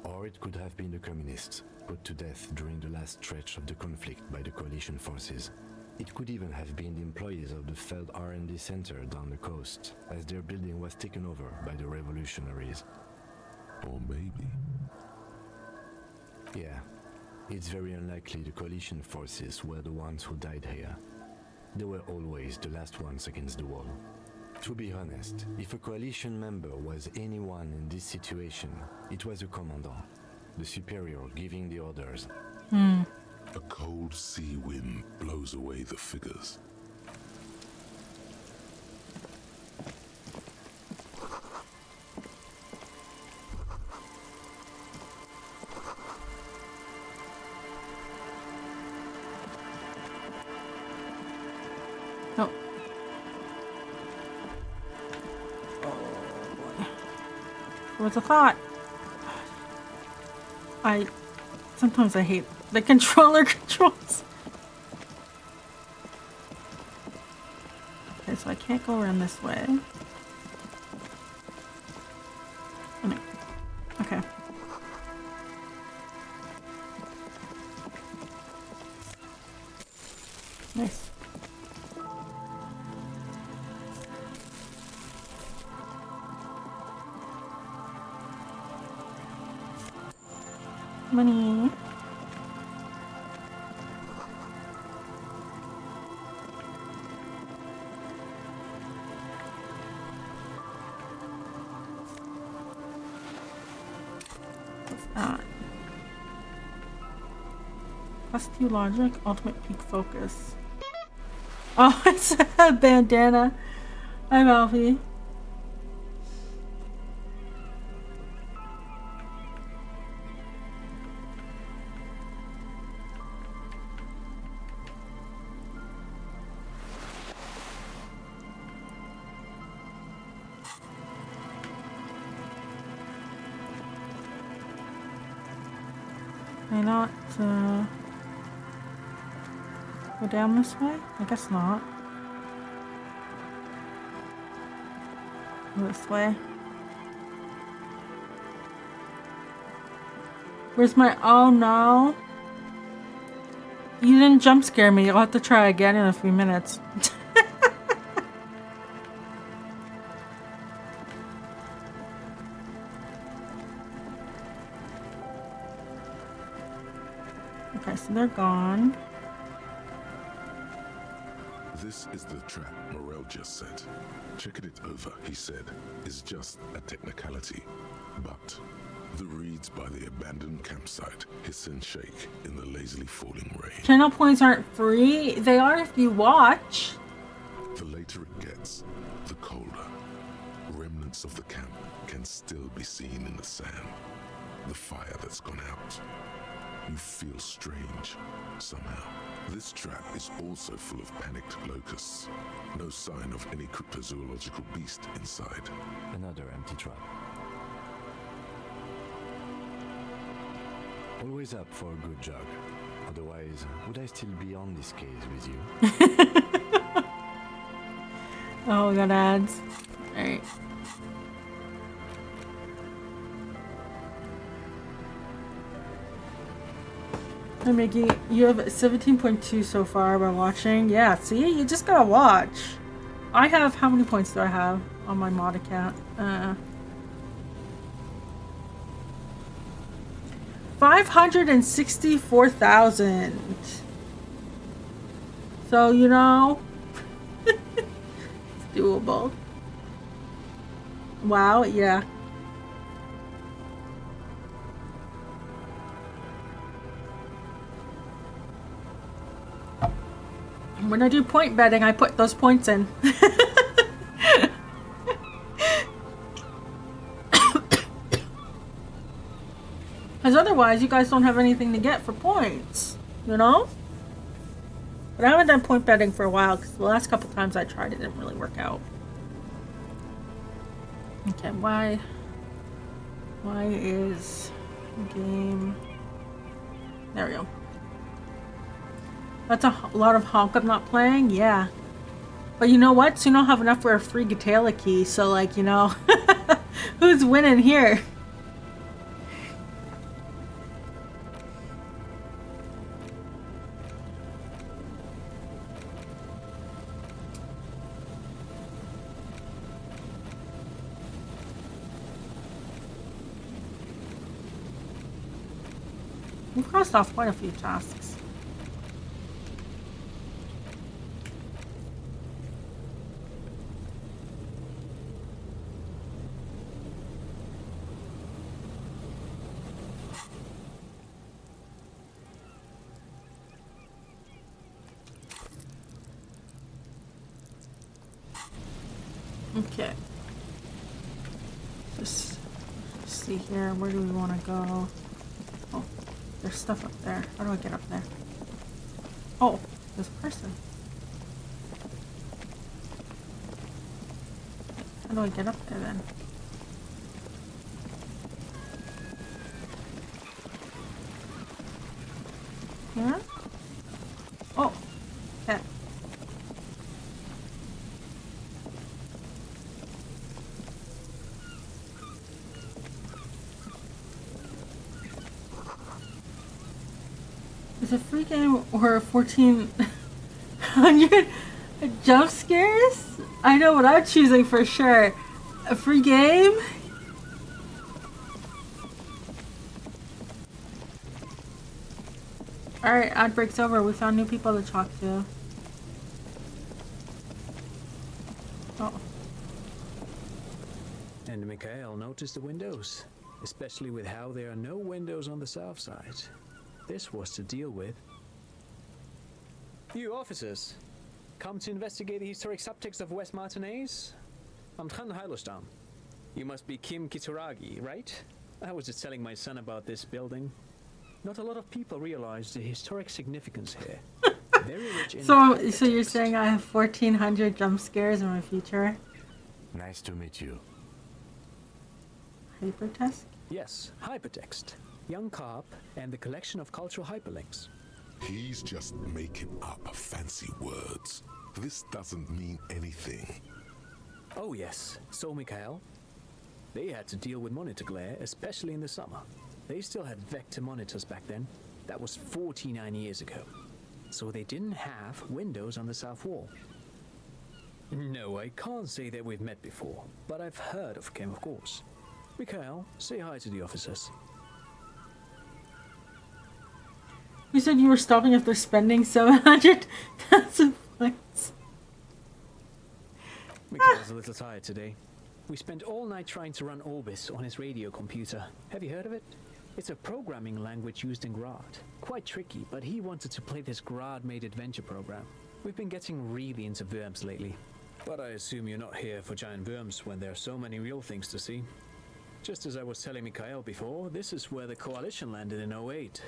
Or it could have been the communists put to death during the last stretch of the conflict by the coalition forces. It could even have been the employees of the failed R&D center down the coast, as their building was taken over by the revolutionaries. Or maybe... Yeah, it's very unlikely the coalition forces were the ones who died here. They were always the last ones against the wall. To be honest, if a coalition member was anyone in this situation, it was a commandant, the superior giving the orders. A cold sea wind blows away the figures. Oh. What's a thought? Sometimes I hate the controller controls. Okay, so I can't go around this way. Oh, no. Okay. Nice. Money. What's that? +2 logic, ultimate peak focus. Oh, it's a bandana. I'm Alfie. Can I not go down this way? I guess not. Go this way. Where's my... Oh no. You didn't jump scare me. You'll have to try again in a few minutes. Okay, so they're gone. This is the trap Morel just set. Checking it over, he said, is just a technicality. But the reeds by the abandoned campsite hiss and shake in the lazily falling rain. Channel points aren't free. They are if you watch. The later it gets, the colder. Remnants of the camp can still be seen in the sand. The fire that's gone out. You feel strange, somehow. This trap is also full of panicked locusts. No sign of any cryptozoological beast inside. Another empty trap. Always up for a good jog. Otherwise, would I still be on this case with you? Oh, we got ads. Alright. Hi Mickey, you have 17.2 so far by watching. Yeah, see? You just gotta watch. I have, how many points do I have on my mod account? 564,000. So, you know, it's doable. Wow, yeah. When I do point betting, I put those points in. Because otherwise, you guys don't have anything to get for points, you know? But I haven't done point betting for a while because the last couple times I tried, it didn't really work out. Okay, why is game... There we go. That's a lot of honk I'm not playing, yeah. But you know what? Soon I'll have enough for a free Gatala key, so like, you know, who's winning here? We've crossed off quite a few tasks. Okay. Just see here. Where do we want to go? Oh, there's stuff up there. How do I get up there? Oh, there's a person. How do I get up there then? Here? Oh, okay. Is it a free game or 1400 jump scares? I know what I'm choosing for sure. A free game? Alright, ad break's over. We found new people to talk to. Oh. And Mikhail noticed the windows, especially with how there are no windows on the south side. This was to deal with. You officers, come to investigate the historic subtext of West Martinez? I'm Tran Heilostam. You must be Kim Kitaragi, right? I was just telling my son about this building. Not a lot of people realize the historic significance here. Very rich in So you're saying I have 1400 jump scares in my future? Nice to meet you. Hypertext? Yes, hypertext. Young Carp and the collection of cultural hyperlinks. He's just making up fancy words. This doesn't mean anything. Oh yes, so Mikhail. They had to deal with monitor glare, especially in the summer. They still had vector monitors back then. That was 49 years ago. So they didn't have windows on the south wall. No, I can't say that we've met before, but I've heard of Kim, of course. Mikhail, say hi to the officers. You said you were stopping after spending 700,000 points. Mikhail's a little tired today. We spent all night trying to run Orbis on his radio computer. Have you heard of it? It's a programming language used in Grad. Quite tricky, but he wanted to play this Grad-made adventure program. We've been getting really into worms lately. But I assume you're not here for giant worms when there are so many real things to see. Just as I was telling Mikhail before, this is where the Coalition landed in 08.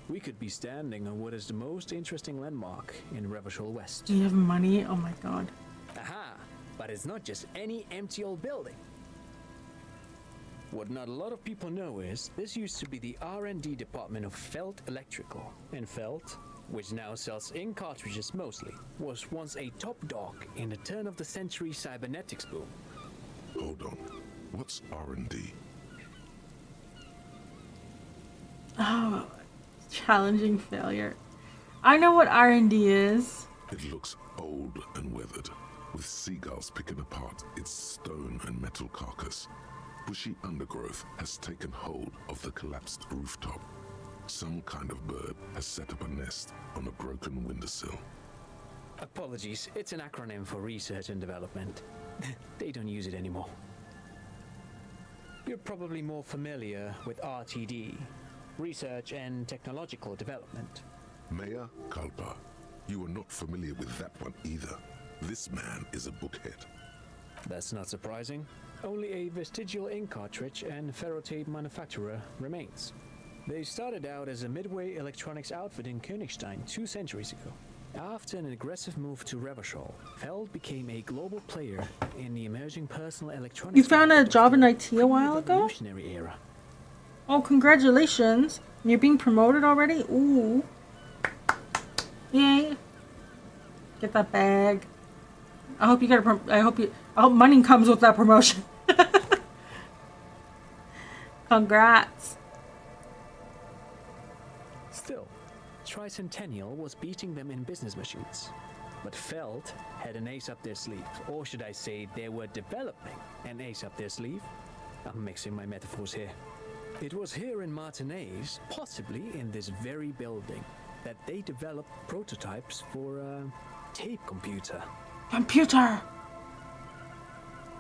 We could be standing on what is the most interesting landmark in Revachol West. Do you have money? Oh my god. Aha! But it's not just any empty old building. What not a lot of people know is this used to be the R&D department of Felt Electrical. And Felt, which now sells ink cartridges mostly, was once a top dog in the turn-of-the-century cybernetics boom. Hold on. What's R&D? Oh, challenging failure. I know what R&D is. It looks old and weathered, with seagulls picking apart its stone and metal carcass. Bushy undergrowth has taken hold of the collapsed rooftop. Some kind of bird has set up a nest on a broken windowsill. Apologies, it's an acronym for research and development. They don't use it anymore. You're probably more familiar with RTD, Research and Technological Development. Mea culpa. You are not familiar with that one either. This man is a bookhead. That's not surprising. Only a vestigial ink cartridge and ferrotape manufacturer remains. They started out as a midway electronics outfit in Königstein 2 centuries ago. After an aggressive move to Revachol, Feld became a global player in the emerging personal electronics. You found a market job of in the IT a while ago? Revolutionary era. Oh, congratulations. You're being promoted already? Ooh. Yay. Get that bag. I hope you get I hope money comes with that promotion. Congrats. Still, Tricentennial was beating them in business machines. But Feld had an ace up their sleeve, or should I say they were developing an ace up their sleeve? I'm mixing my metaphors here. It was here in Martinez, possibly in this very building, that they developed prototypes for a tape computer. Computer!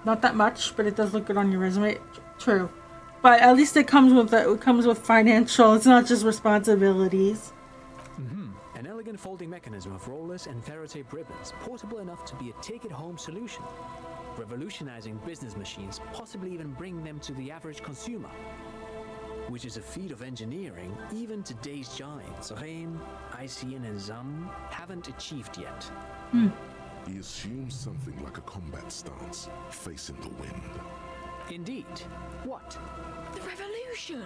Not that much, but it does look good on your resume. True. But at least it comes with financial, it's not just responsibilities. An elegant folding mechanism of rollers and ferrotape ribbons, portable enough to be a take-it-home solution. Revolutionizing business machines, possibly even bring them to the average consumer. Which is a feat of engineering even today's giants, Rehm, ICN and ZAM, haven't achieved yet. He assumes something like a combat stance, facing the wind. Indeed. What? The revolution!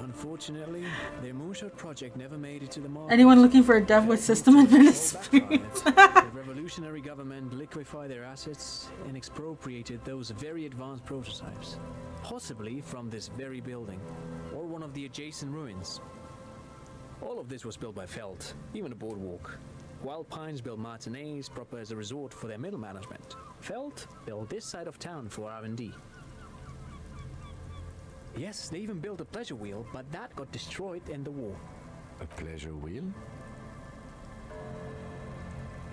Unfortunately, their moonshot project never made it to the market. Anyone looking for a dev with system admin experience? The revolutionary government liquefied their assets and expropriated those very advanced prototypes. Possibly from this very building, or one of the adjacent ruins. All of this was built by Feld, even the boardwalk. Wild Pines built Martinez proper as a resort for their middle management. Feld built this side of town for R&D. Yes, they even built a pleasure wheel, but that got destroyed in the war. A pleasure wheel?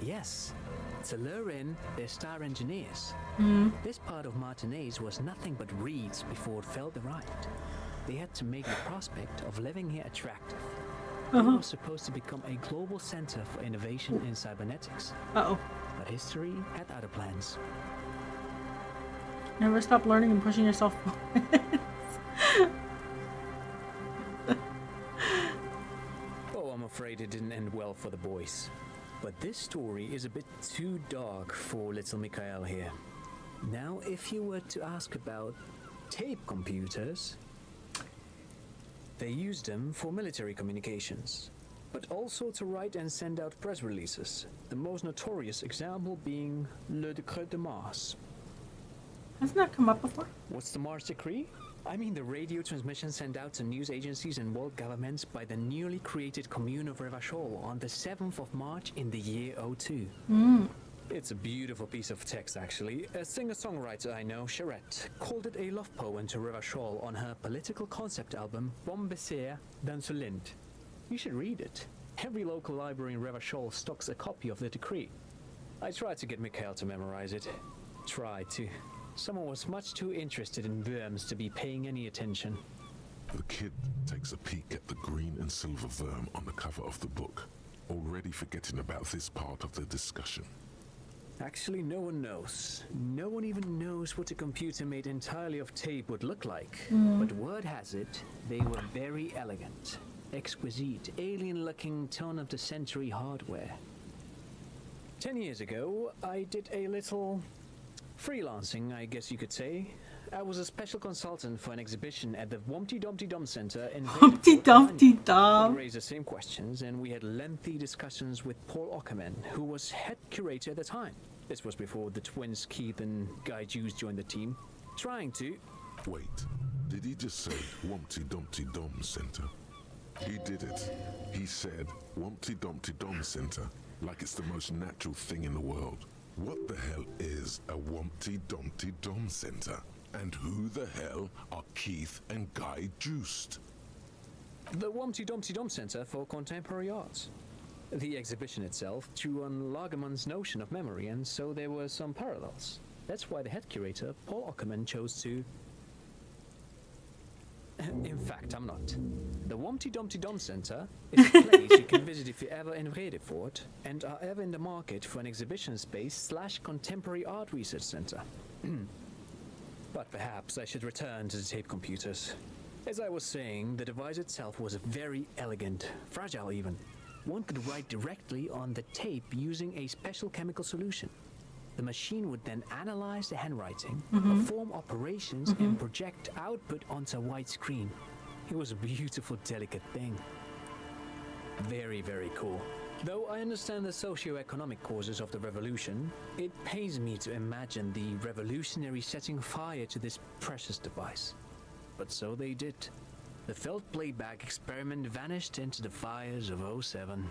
Yes, to lure in their star engineers. This part of Martinez was nothing but reeds before Feld arrived. They had to make the prospect of living here attractive. It was supposed to become a global center for innovation in cybernetics. Uh-oh. But history had other plans. Never stop learning and pushing yourself forward. Oh, I'm afraid it didn't end well for the boys. But this story is a bit too dark for little Mikhail here. Now, if you were to ask about tape computers, they used them for military communications, but also to write and send out press releases, the most notorious example being Le Décret de Mars. Hasn't that come up before? What's the Mars Decree? I mean the radio transmission sent out to news agencies and world governments by the newly created commune of Revachol on the 7th of March in the year 02. It's a beautiful piece of text, actually. A singer-songwriter I know, Charette, called it a love poem to Revachol on her political concept album, Bon Baiser dans le Lind. You should read it. Every local library in Revachol stocks a copy of the decree. I tried to get Mikhail to memorize it. Tried to. Someone was much too interested in worms to be paying any attention. The kid takes a peek at the green and silver worm on the cover of the book, already forgetting about this part of the discussion. Actually, no one knows. No one even knows what a computer made entirely of tape would look like. But word has it, they were very elegant. Exquisite, alien-looking turn-of-the-century hardware. 10 years ago, I did a little freelancing, I guess you could say. I was a special consultant for an exhibition at the Humpty Dumpty Dum Center in Humpty Dumpty It Dum. raised the same questions, and we had lengthy discussions with Paul Ockerman, who was head curator at the time. This was before the twins Keith and Guy Juice joined the team, trying to... Wait, did he just say Wumpty Dumpty Dum Center? He did it. He said Wumpty Dumpty Dum Center, like it's the most natural thing in the world. What the hell is a Wumpty Dumpty Dum Center? And who the hell are Keith and Guy Juiced? The Humpty Dumpty Dum Center for Contemporary Arts. The exhibition itself drew on Lagerman's notion of memory, and so there were some parallels. That's why the head curator, Paul Ockerman, chose to... In fact, I'm not. The Wompty Dumpty Dum Center is a place you can visit if you're ever in Redefort and are ever in the market for an exhibition space / contemporary art research center. But perhaps I should return to the tape computers. As I was saying, the device itself was very elegant, fragile even. One could write directly on the tape using a special chemical solution. The machine would then analyze the handwriting, perform operations, and project output onto a white screen. It was a beautiful, delicate thing. Very, very cool. Though I understand the socio-economic causes of the revolution, it pains me to imagine the revolutionaries setting fire to this precious device. But so they did. The felt playback experiment vanished into the fires of '07.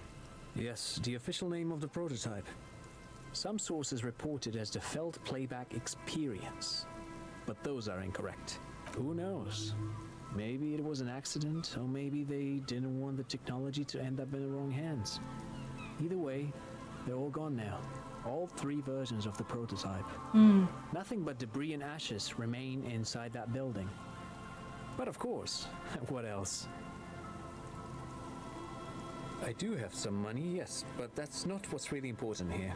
Yes, the official name of the prototype. Some sources report it as the felt playback experience, but those are incorrect. Who knows? Maybe it was an accident, or maybe they didn't want the technology to end up in the wrong hands. Either way, they're all gone now. All 3 versions of the prototype. Nothing but debris and ashes remain inside that building. But of course, what else? I do have some money, yes, but that's not what's really important here.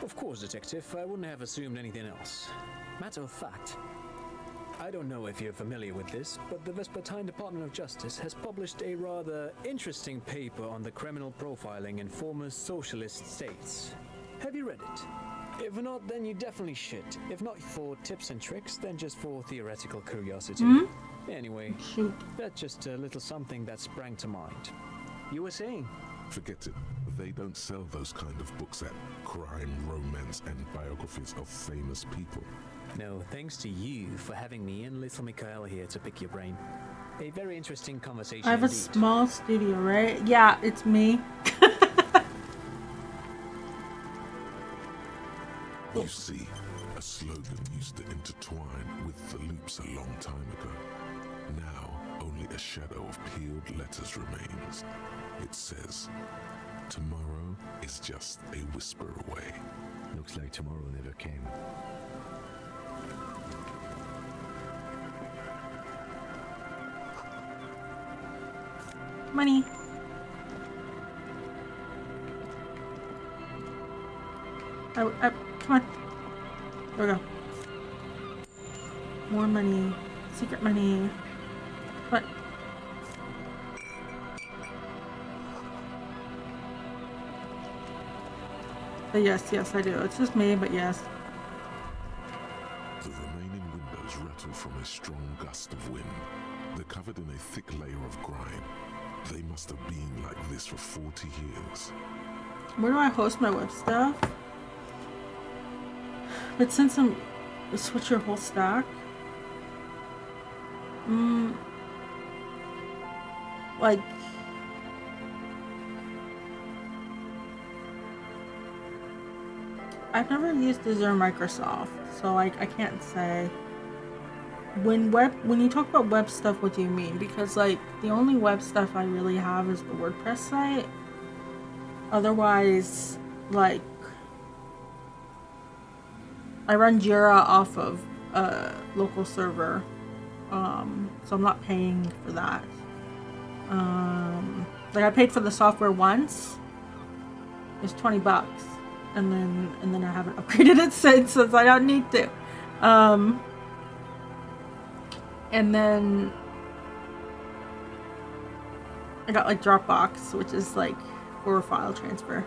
Of course, Detective, I wouldn't have assumed anything else. Matter of fact, I don't know if you're familiar with this, but the Vespertine Department of Justice has published a rather interesting paper on the criminal profiling in former socialist states. Have you read it? If not, then you definitely should. If not for tips and tricks, then just for theoretical curiosity. Anyway, that's just a little something that sprang to mind. You were saying? Forget it. They don't sell those kind of books at crime, romance, and biographies of famous people. No, thanks to you for having me and little Mikael here to pick your brain. A very interesting conversation I have indeed. a small studio, right? Yeah, it's me. You see, a slogan used to intertwine with the loops a long time ago. Now, only a shadow of peeled letters remains. It says, tomorrow is just a whisper away. Looks like tomorrow never came. Money. Come on. There we go. More money. Secret money. What? Yes, I do. It's just me, but yes. The remaining windows rattle from a strong gust of wind. They're covered in a thick layer of grime. They must have been like this for 40 years. Where do I host my web stuff? But since I'm switch your whole stack. Like I've never used Azure Microsoft, so like I can't say. When you talk about web stuff, what do you mean? Because like the only web stuff I really have is the WordPress site. Otherwise, like I run Jira off of a local server, so I'm not paying for that. Like I paid for the software once. It's $20, and then I haven't upgraded it since I don't need to. And then I got like Dropbox, which is like for file transfer.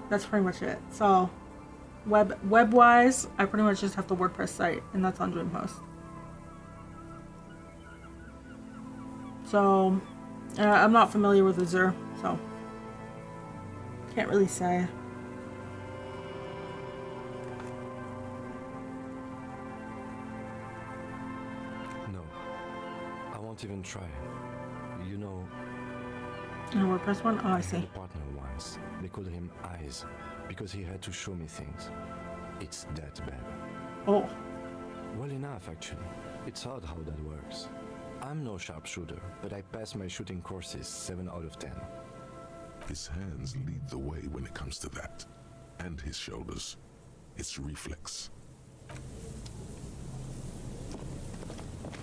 That's pretty much it. So web wise, I pretty much just have the WordPress site, and that's on DreamHost. So I'm not familiar with Azure, so can't really say. No, I won't even try. You know, A WordPress one? Oh, I I see. had a partner once. They called him Eyes because he had to show me things. It's that bad. Oh, Well enough, actually. It's odd how that works. I'm no sharpshooter, but I passed my shooting courses 7 out of 10. His hands lead the way when it comes to that. And his shoulders. It's reflex.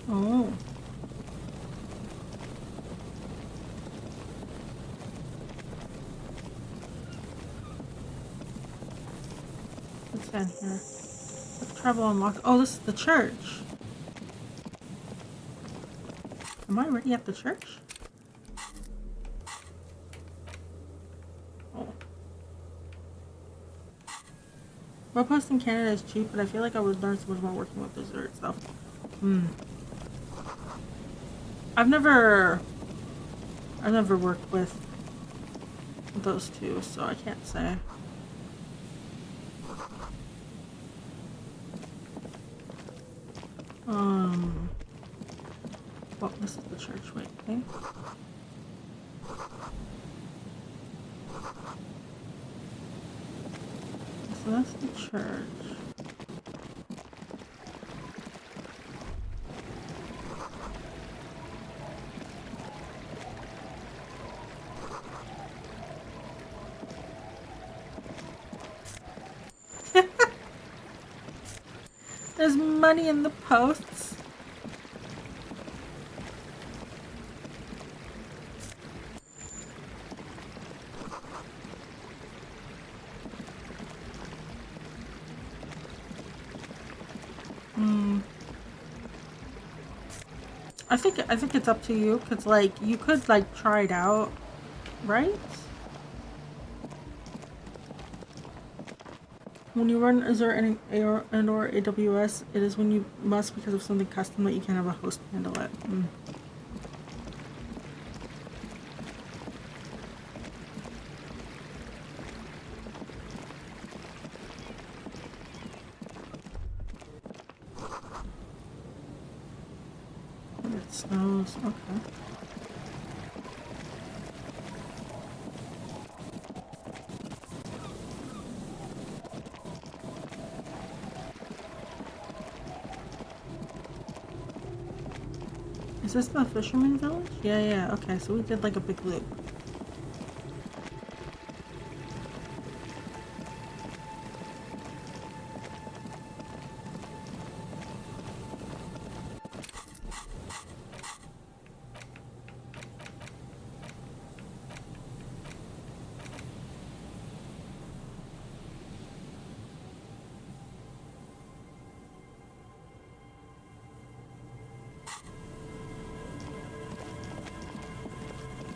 Oh. What's down here? Travel unlocked. Oh, this is the church. Am I already at the church? Oh. Web post in Canada is cheap, but I feel like I would learn so much more working with dessert stuff. I've never worked with those two, so I can't say. Well, this is the church. Wait, okay. So that's the church. There's money in the posts. I think it's up to you, cause like you could like try it out, right? When you run Azure and or AWS, it is when you must because of something custom that you can't have a host handle it. It snows. Okay. Is this the fisherman village? Yeah, okay, so we did like a big loop.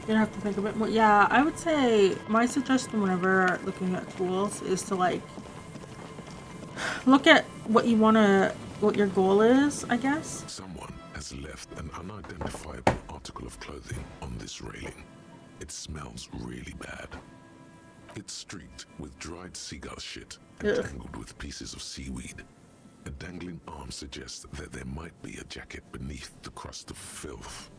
You'd have to think a bit more. Yeah, I would say my suggestion whenever looking at tools is to like look at what your goal is, I guess. Someone has left an unidentifiable article of clothing on this railing. It smells really bad. It's streaked with dried seagull shit and tangled with pieces of seaweed. A dangling arm suggests that there might be a jacket beneath the crust of filth.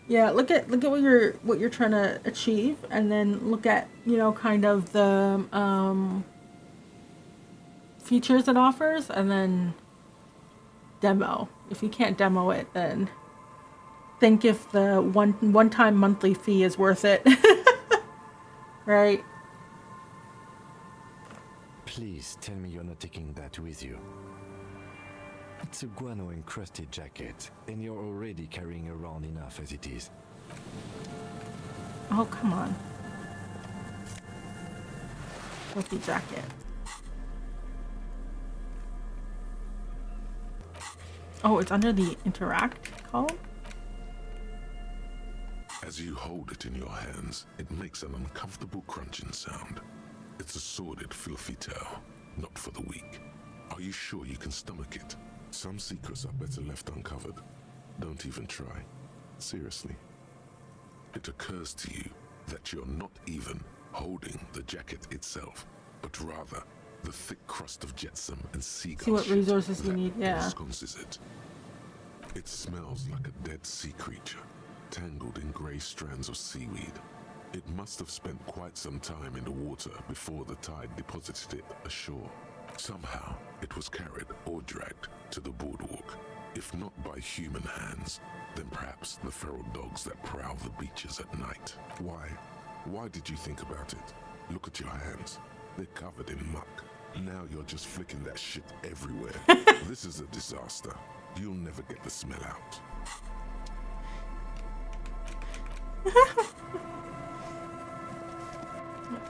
Yeah, look at what you're trying to achieve, and then look at kind of the features it offers, and then demo. If you can't demo it, then think if the one-time monthly fee is worth it. Right? Please tell me you're not taking that with you. It's a guano-encrusted jacket, and you're already carrying around enough as it is. Oh, come on. Filthy jacket. Oh, it's under the interact column? As you hold it in your hands, it makes an uncomfortable crunching sound. It's a sordid, filthy tale, not for the weak. Are you sure you can stomach it? Some secrets are better left uncovered. Don't even try. Seriously. It occurs to you that you're not even holding the jacket itself, but rather the thick crust of jetsam and seagull See what shit resources you that need, yeah. ensconces it. It smells like a dead sea creature, tangled in grey strands of seaweed. It must have spent quite some time in the water before the tide deposited it ashore. Somehow, it was carried or dragged to the boardwalk. If not by human hands, then perhaps the feral dogs that prowl the beaches at night. Why? Why did you think about it? Look at your hands. They're covered in muck. Now you're just flicking that shit everywhere. This is a disaster. You'll never get the smell out.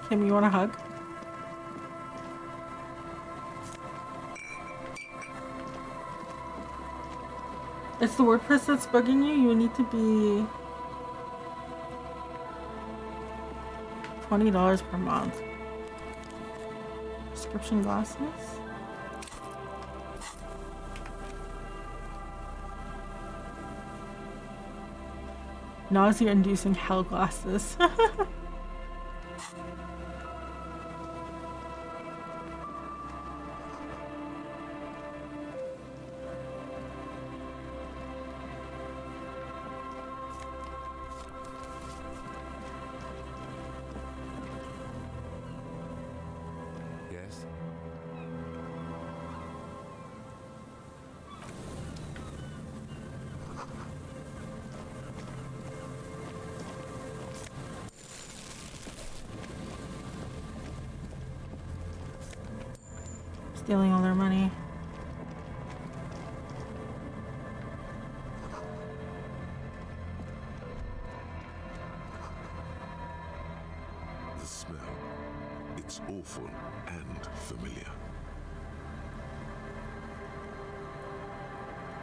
Kim, you want a hug? It's the WordPress that's bugging you. You need to be $20 per month. Prescription glasses. Nausea-inducing hell glasses. Yes? Stealing all their money. The smell. It's awful and familiar.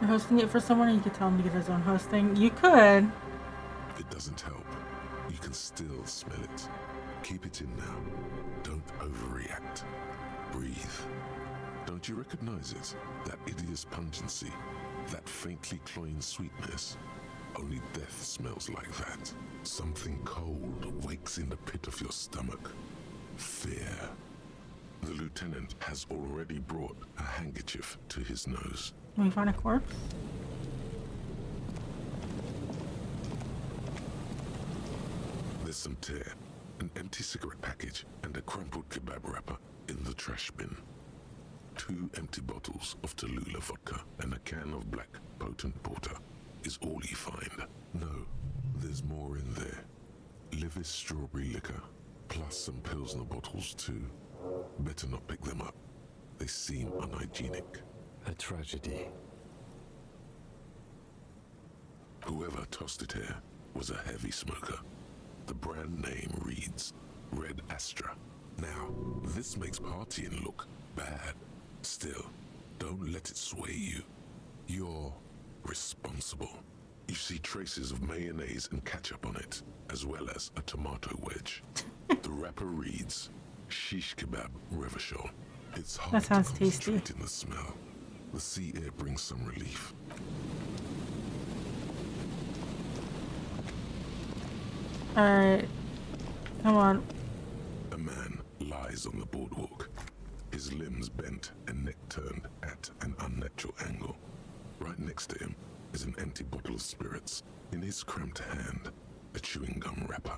You're hosting it for someone, or you could tell him to get his own hosting. You could. It doesn't help. You can still smell it. Keep it in now. Don't overreact. Breathe. Don't you recognize it? That hideous pungency, that faintly cloying sweetness. Only death smells like that. Something cold wakes in the pit of your stomach. Fear. The lieutenant has already brought a handkerchief to his nose. Can we find a corpse? There's some tear, an empty cigarette package, and a crumpled kebab wrapper in the trash bin. 2 empty bottles of Tallulah vodka and a can of black potent porter is all you find. No, there's more in there. Livis strawberry liquor, plus some Pilsner bottles too. Better not pick them up. They seem unhygienic. A tragedy. Whoever tossed it here was a heavy smoker. The brand name reads Red Astra. Now, this makes partying look bad. Still, don't let it sway you. You're responsible. You see traces of mayonnaise and ketchup on it, as well as a tomato wedge. The wrapper reads Shish Kebab Revachol. It's hard That sounds to tasty. concentrate in the smell. The sea air brings some relief. Alright. Come on. A man lies on the boardwalk, his limbs bent and neck turned at an unnatural angle. Right next to him is an empty bottle of spirits. In his cramped hand, a chewing gum wrapper.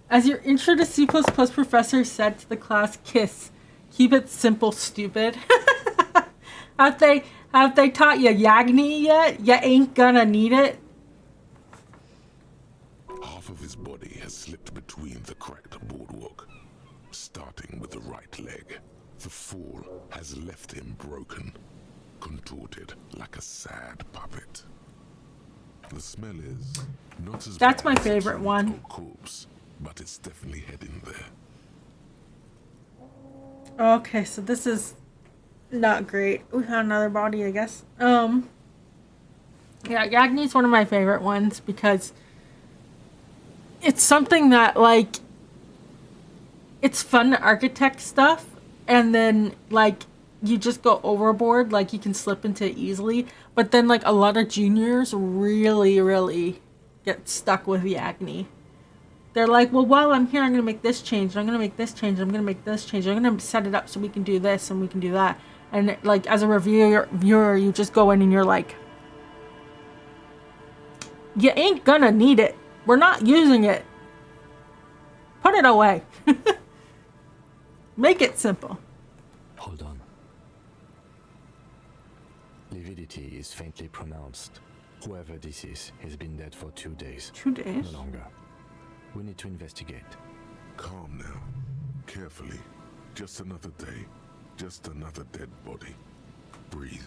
As your intro to C++ professor said to the class, KISS. Keep it simple, stupid. Have they taught you Yagni yet? You ain't gonna need it. Half of his body has slipped between the cracked boardwalk, starting with the right leg. The fall has left him broken, contorted like a sad puppet. The smell is not as That's bad my as a favorite one. tomato corpse, but it's definitely heading there. Okay, so this is not great. We found another body, I guess. Yeah, Yagni's one of my favorite ones because it's something that, like, it's fun to architect stuff, and then, like, you just go overboard, like, you can slip into it easily, but then, like, a lot of juniors really get stuck with Yagni. They're like, well, while I'm here, I'm going to make this change, I'm going to make this change, I'm going to make this change, I'm going to set it up so we can do this and we can do that. And, like, as a viewer, you just go in and you're like, you ain't gonna need it. We're not using it. Put it away. Make it simple. Hold on. Lividity is faintly pronounced. Whoever this is has been dead for 2 days. 2 days? No longer. We need to investigate. Calm now. Carefully. Just another day. Just another dead body. Breathe.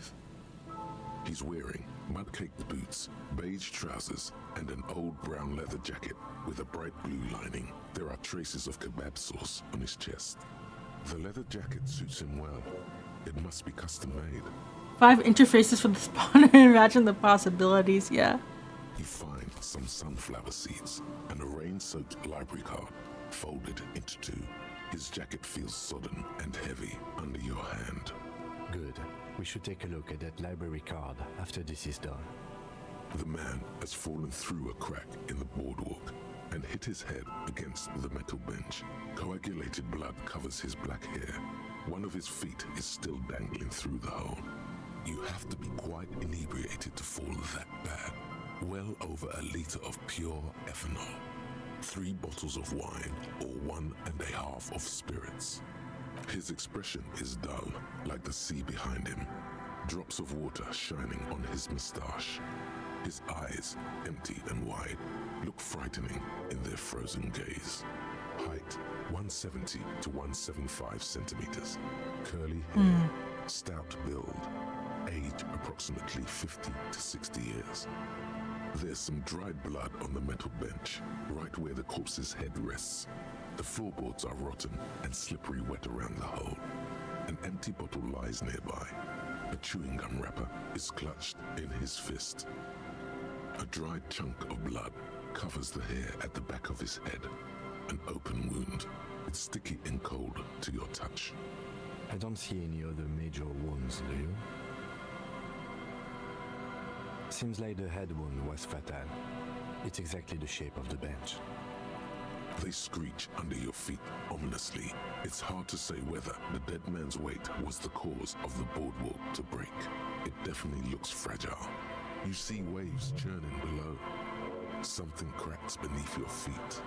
He's wearing mud-caked boots, beige trousers, and an old brown leather jacket with a bright blue lining. There are traces of kebab sauce on his chest. The leather jacket suits him well. It must be custom-made. 5 interfaces for the spawner. Imagine the possibilities, yeah. You find some sunflower seeds and a rain-soaked library card folded into 2. His jacket feels sodden and heavy under your hand. Good. We should take a look at that library card after this is done. The man has fallen through a crack in the boardwalk and hit his head against the metal bench. Coagulated blood covers his black hair. One of his feet is still dangling through the hole. You have to be quite inebriated to fall that bad. Well over a liter of pure ethanol. 3 bottles of wine or 1.5 of spirits. His expression is dull, like the sea behind him. Drops of water shining on his moustache. His eyes, empty and wide, look frightening in their frozen gaze. Height, 170 to 175 centimeters. Curly hair, stout build. Age, approximately 50 to 60 years. There's some dried blood on the metal bench, right where the corpse's head rests. The floorboards are rotten and slippery wet around the hole. An empty bottle lies nearby. A chewing gum wrapper is clutched in his fist. A dried chunk of blood covers the hair at the back of his head. An open wound. It's sticky and cold to your touch. I don't see any other major wounds, do you? Seems like the head wound was fatal. It's exactly the shape of the bench. They screech under your feet ominously. It's hard to say whether the dead man's weight was the cause of the boardwalk to break. It definitely looks fragile. You see waves churning below. Something cracks beneath your feet.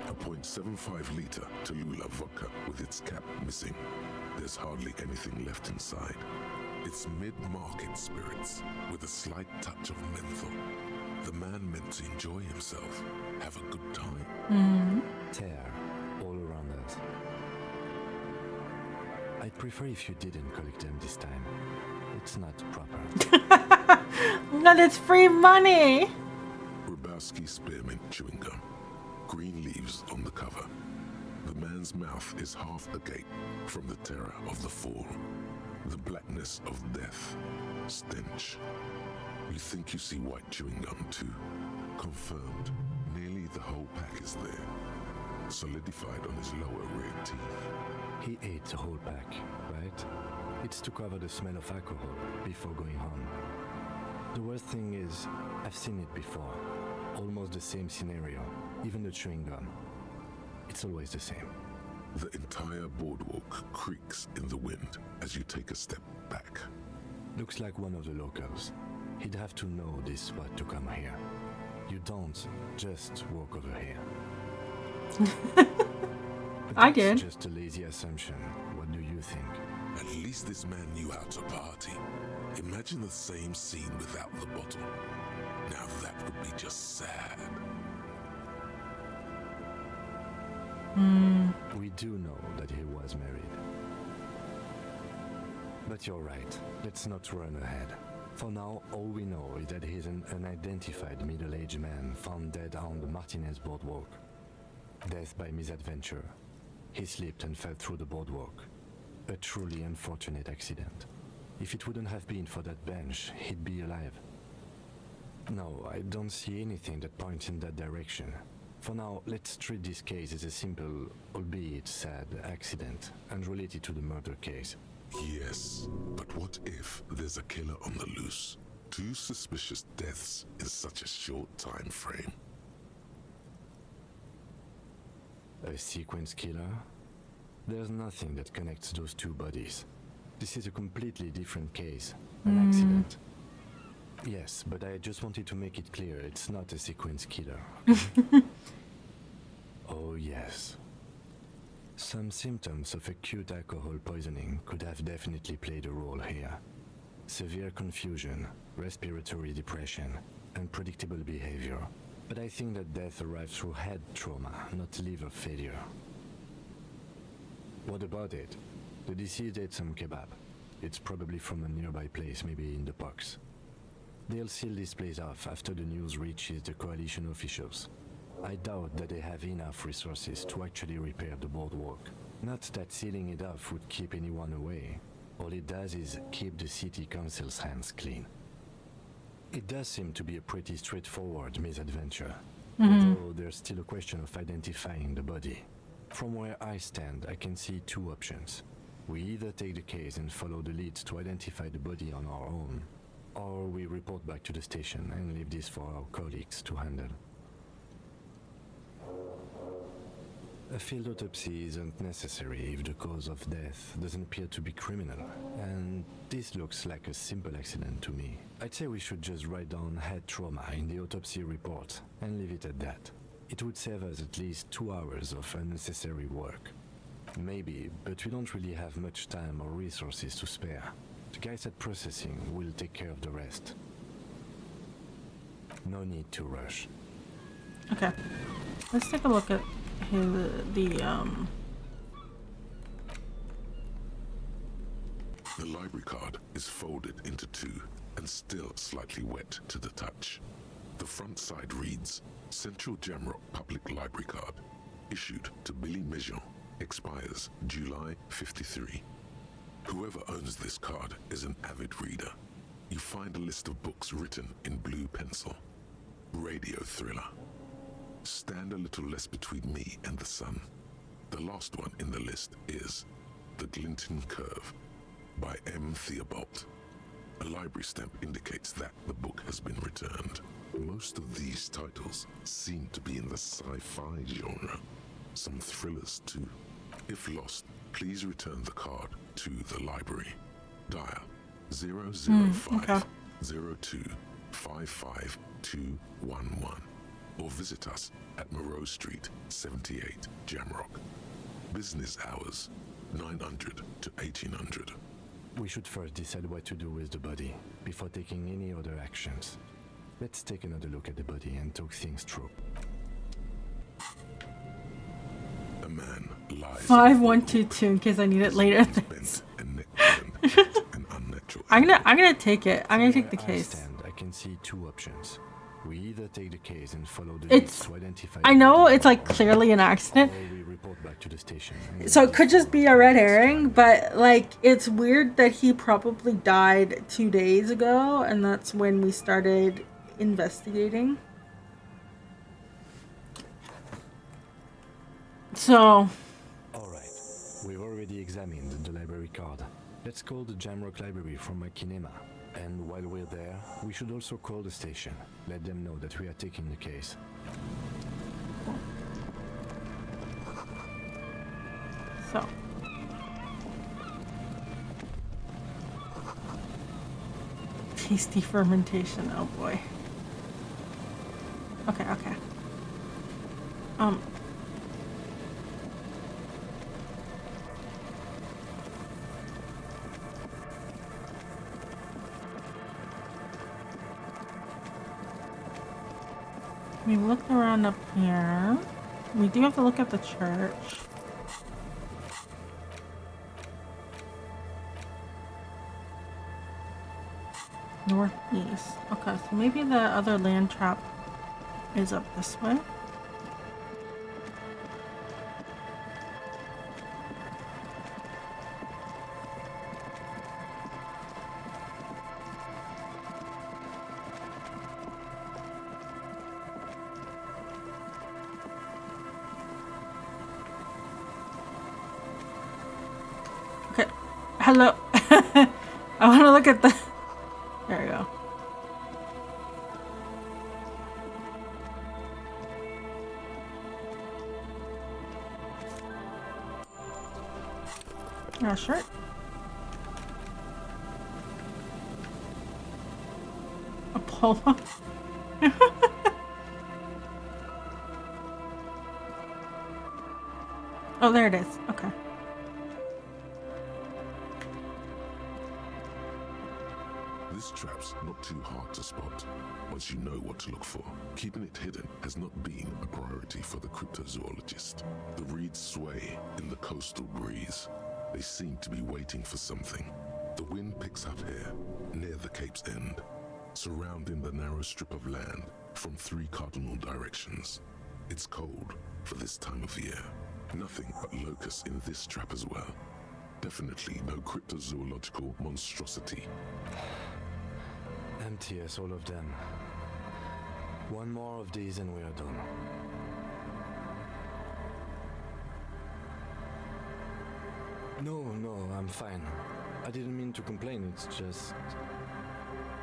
A .75 liter Tallulah vodka with its cap missing. There's hardly anything left inside. It's mid-market spirits with a slight touch of menthol. The man meant to enjoy himself, have a good time. Tear all around us. I'd prefer if you didn't collect them this time. It's not proper. But it's free money! Rubowski spearmint chewing gum. Green leaves on the cover. The man's mouth is half agape from the terror of the fall. The blackness of death. Stench. You think you see white chewing gum too. Confirmed. Nearly the whole pack is there. Solidified on his lower rear teeth. He ate the whole pack, right? It's to cover the smell of alcohol before going home. The worst thing is, I've seen it before. Almost the same scenario, even the chewing gum. It's always the same. The entire boardwalk creaks in the wind as you take a step back. Looks like one of the locals. He'd have to know this spot to come here. You don't just walk over here. But I that's did. Just a lazy assumption. What do you think? At least this man knew how to party. Imagine the same scene without the bottle. Now that would be just sad. We do know that he was married. But you're right. Let's not run ahead. For now, all we know is that he's an unidentified middle-aged man found dead on the Martinez boardwalk. Death by misadventure. He slipped and fell through the boardwalk. A truly unfortunate accident. If it wouldn't have been for that bench, he'd be alive. No, I don't see anything that points in that direction. For now, let's treat this case as a simple, albeit sad, accident, unrelated to the murder case. Yes, but what if there's a killer on the loose? 2 suspicious deaths in such a short time frame. A sequence killer? There's nothing that connects those 2 bodies. This is a completely different case. An accident. Yes, but I just wanted to make it clear it's not a sequence killer. Okay? Oh yes. Some symptoms of acute alcohol poisoning could have definitely played a role here. Severe confusion, respiratory depression, unpredictable behavior. But I think that death arrived through head trauma, not liver failure. What about it? The deceased ate some kebab. It's probably from a nearby place, maybe in the box. They'll seal this place off after the news reaches the coalition officials. I doubt that they have enough resources to actually repair the boardwalk. Not that sealing it off would keep anyone away. All it does is keep the city council's hands clean. It does seem to be a pretty straightforward misadventure, although there's still a question of identifying the body. From where I stand, I can see two options. We either take the case and follow the leads to identify the body on our own, or we report back to the station and leave this for our colleagues to handle. A field autopsy isn't necessary if the cause of death doesn't appear to be criminal, and this looks like a simple accident to me. I'd say we should just write down head trauma in the autopsy report and leave it at that. It would save us at least 2 hours of unnecessary work. Maybe, but we don't really have much time or resources to spare. The guys at processing will take care of the rest. No need to rush. Okay. Let's take a look at the library card is folded into two and still slightly wet to the touch. The front side reads, Central Jamrock Public Library Card, issued to Billy Mijon, expires July 53. Whoever owns this card is an avid reader. You find a list of books written in blue pencil. Radio thriller. Stand a little less between me and the sun. The last one in the list is The Glinton Curve by M. Theobald. A library stamp indicates that the book has been returned. Most of these titles seem to be in the sci-fi genre. Some thrillers too. If lost, please return the card to the library. Dial 005 02 55211 or visit us at Moreau Street, 78, Jamrock. Business hours, 900 to 1800. We should first decide what to do with the body before taking any other actions. Let's take another look at the body and talk things through. A man lies 5122 in case I need it later. bent and neck bent, an unnatural. I'm gonna take it. I'm gonna take the Where case. I stand, I can see two options. We either take the case and follow the It's- leads to identify. I know it's like clearly an accident, Or we report back to the station. and so it could just be a red herring, but like it's weird that he probably died 2 days ago, and that's when we started investigating. So, All right. We've already examined the library card. Let's call the Jamrock Library from my kinema. And while we're there, we should also call the station. Let them know that we are taking the case. so. Tasty fermentation, oh boy. Okay. We looked around up here. We do have to look at the church. Northeast. Okay, so maybe the other land trap is up this way. Okay. Hello. I want to look at the... There we go. Yeah, sure. A polo. Oh, there it is. Okay. This trap's not too hard to spot once you know what to look for. Keeping it hidden has not been a priority for the cryptozoologist. The reeds sway in the coastal breeze. They seem to be waiting for something. The wind picks up here, near the Cape's end, surrounding the narrow strip of land from 3 cardinal directions. It's cold for this time of year. Nothing but locusts in this trap as well. Definitely no cryptozoological monstrosity. Empty as all of them. One more of these and we are done. No, I'm fine. I didn't mean to complain, it's just...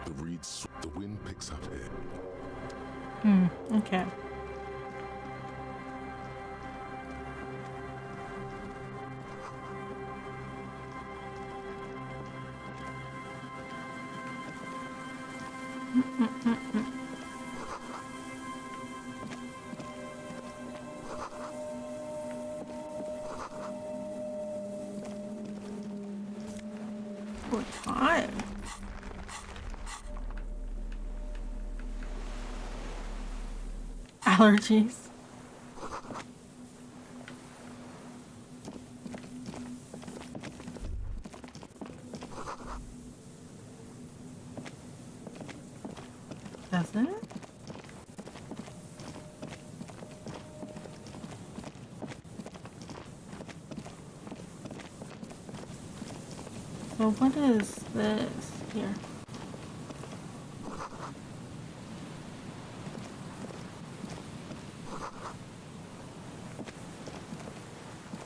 The wind picks up here. Okay. What time? Allergies. Does it? So what is this here?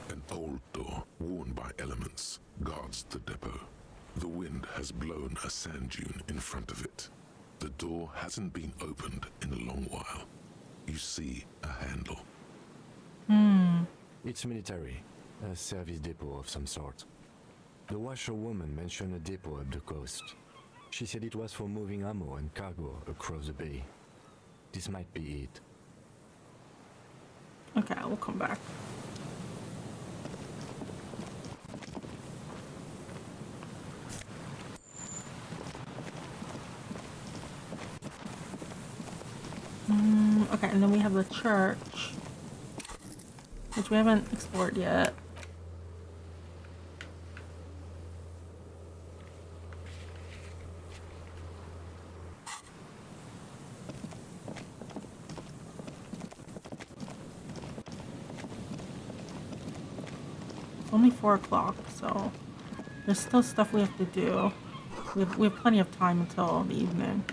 An old door, worn by elements, guards the depot. The wind has blown a sand dune in front of it. The door hasn't been opened in a long while. You see a handle. It's military, a service depot of some sort. The washerwoman mentioned a depot up the coast. She said it was for moving ammo and cargo across the bay. This might be it. Okay, we'll come back. Okay, and then we have the church, which we haven't explored yet. It's only 4 o'clock, so there's still stuff we have to do. We have plenty of time until the evening.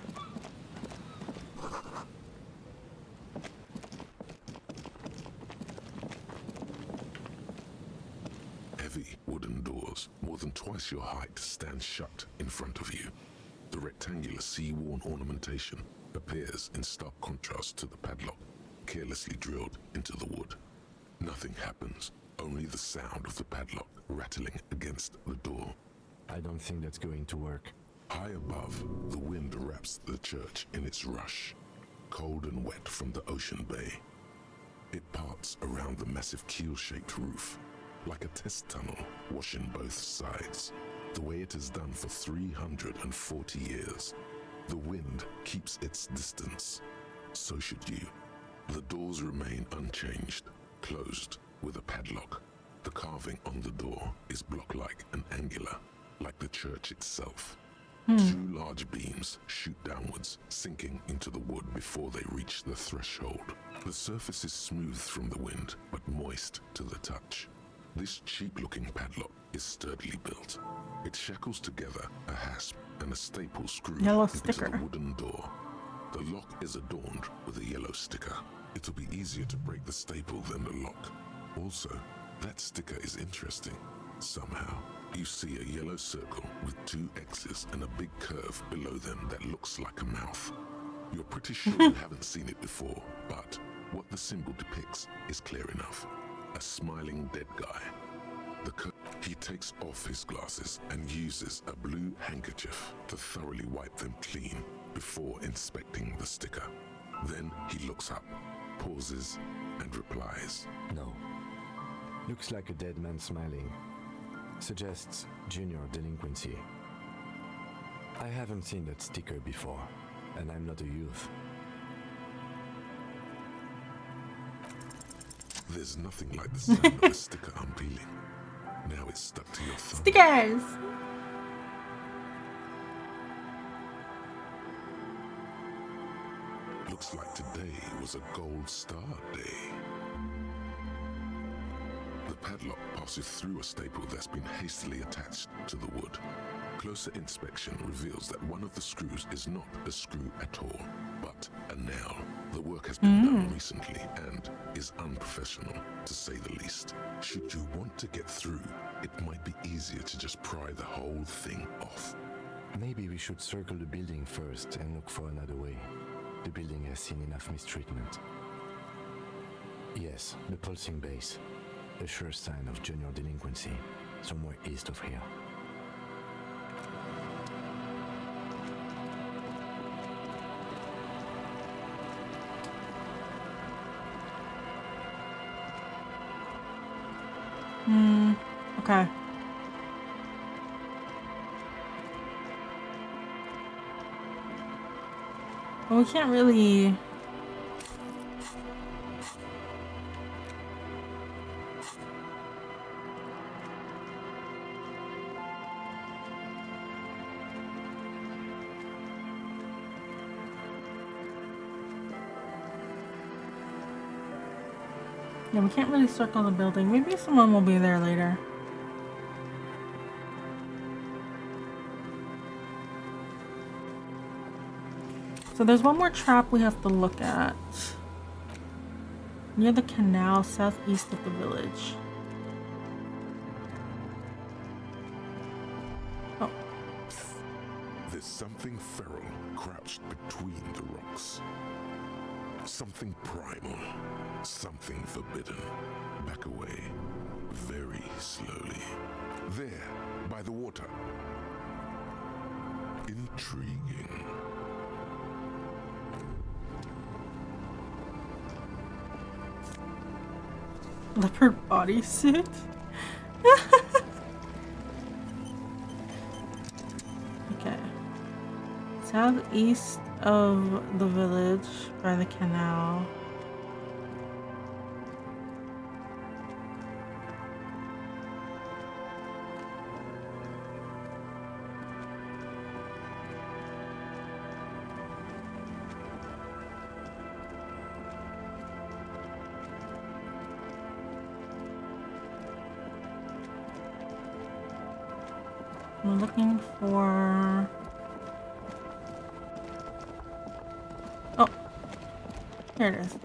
Heavy wooden doors, more than twice your height, stand shut in front of you. The rectangular sea-worn ornamentation appears in stark contrast to the padlock, carelessly drilled into the wood. Nothing happens, only the sound of the padlock rattling against the door. I don't think that's going to work. High above, the wind wraps the church in its rush, cold and wet from the ocean bay. It parts around the massive keel-shaped roof, like a test tunnel washing both sides, the way it has done for 340 years. The wind keeps its distance. So should you. The doors remain unchanged, closed with a padlock. The carving on the door is block-like and angular, like the church itself. 2 large beams shoot downwards, sinking into the wood before they reach the threshold. The surface is smooth from the wind, but moist to the touch. This cheap-looking padlock is sturdily built. It shackles together a hasp and a staple screw Yellow into sticker. the wooden door. The lock is adorned with a yellow sticker. It'll be easier to break the staple than the lock. Also, that sticker is interesting. Somehow, you see a yellow circle with 2 X's and a big curve below them that looks like a mouth. You're pretty sure you haven't seen it before, but what the symbol depicts is clear enough. A smiling dead guy. He takes off his glasses and uses a blue handkerchief to thoroughly wipe them clean before inspecting the sticker. Then he looks up, pauses, and replies. No. Looks like a dead man smiling. Suggests junior delinquency. I haven't seen that sticker before, and I'm not a youth. There's nothing like the sound of a sticker unpeeling. Now it's stuck to your thumb. Stickers! was a gold star day. The padlock passes through a staple that's been hastily attached to the wood. Closer inspection reveals that one of the screws is not a screw at all, but a nail. The work has been done recently and is unprofessional, to say the least. Should you want to get through, it might be easier to just pry the whole thing off. Maybe we should circle the building first and look for another way. The building has seen enough mistreatment. Yes, the pulsing base. A sure sign of junior delinquency, somewhere east of here. Okay. Well, we can't really... Yeah, we can't really circle the building. Maybe someone will be there later. So there's one more trap we have to look at. Near the canal, southeast of the village. Oh. There's something feral crouched between the rocks. Something primal. Something forbidden. Back away. Very slowly. There, by the water. Intriguing. Leopard bodysuit? Okay. Southeast of the village by the canal. I'm looking for... Oh, here it is.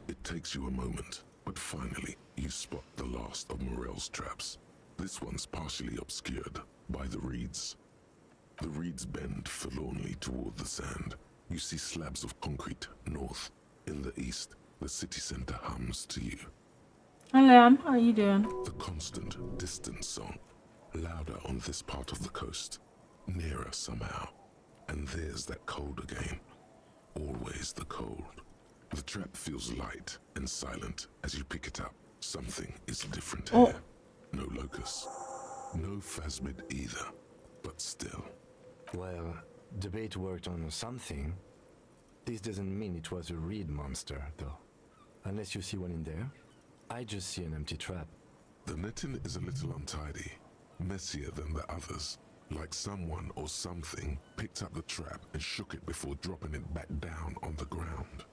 It takes you a moment, but finally you spot the last of Morel's traps. This one's partially obscured by the reeds. The reeds bend forlornly toward the sand. You see slabs of concrete north. In the east, the city center hums to you. Hi, Lamb. How are you doing? The constant, distant song, louder on this part of the coast, nearer somehow. And there's that cold again. Always the cold. The trap feels light and silent as you pick it up. Something is different here. No locust. No phasmid either. But still. Well, the bait worked on something. This doesn't mean it was a reed monster, though. Unless you see one in there. I just see an empty trap. The netting is a little untidy, messier than the others, like someone or something picked up the trap and shook it before dropping it back down on the ground.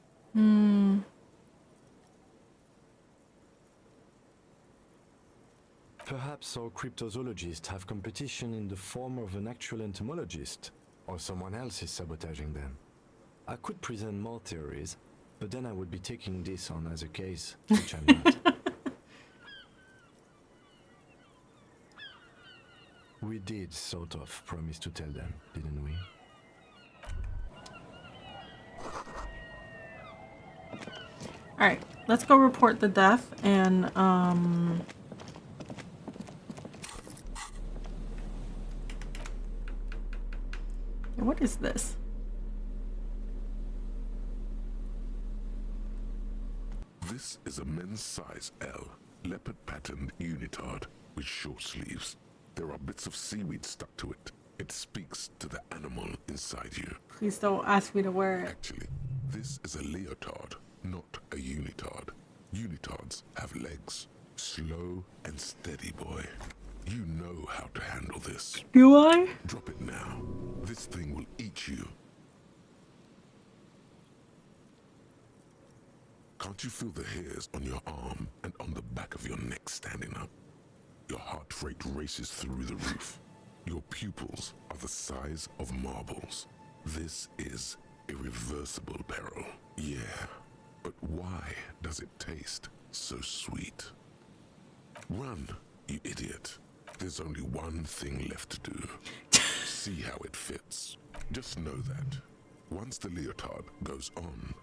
Perhaps our cryptozoologists have competition in the form of an actual entomologist, or someone else is sabotaging them. I could present more theories, but then I would be taking this on as a case, which I'm not. We did sort of promise to tell them, didn't we? Alright, let's go report the death and, what is this? This is a men's size L, leopard patterned unitard with short sleeves. There are bits of seaweed stuck to it. It speaks to the animal inside you. Please don't ask me to wear it. Actually, this is a leotard, not a unitard. Unitards have legs. Slow and steady, boy. You know how to handle this. Do I? Drop it now. This thing will eat you. Can't you feel the hairs on your arm and on the back of your neck standing up? Your heart rate races through the roof. Your pupils are the size of marbles. This is irreversible peril. Yeah, but why does it taste so sweet? Run, you idiot. There's only one thing left to do. See how it fits. Just know that once the leotard goes on,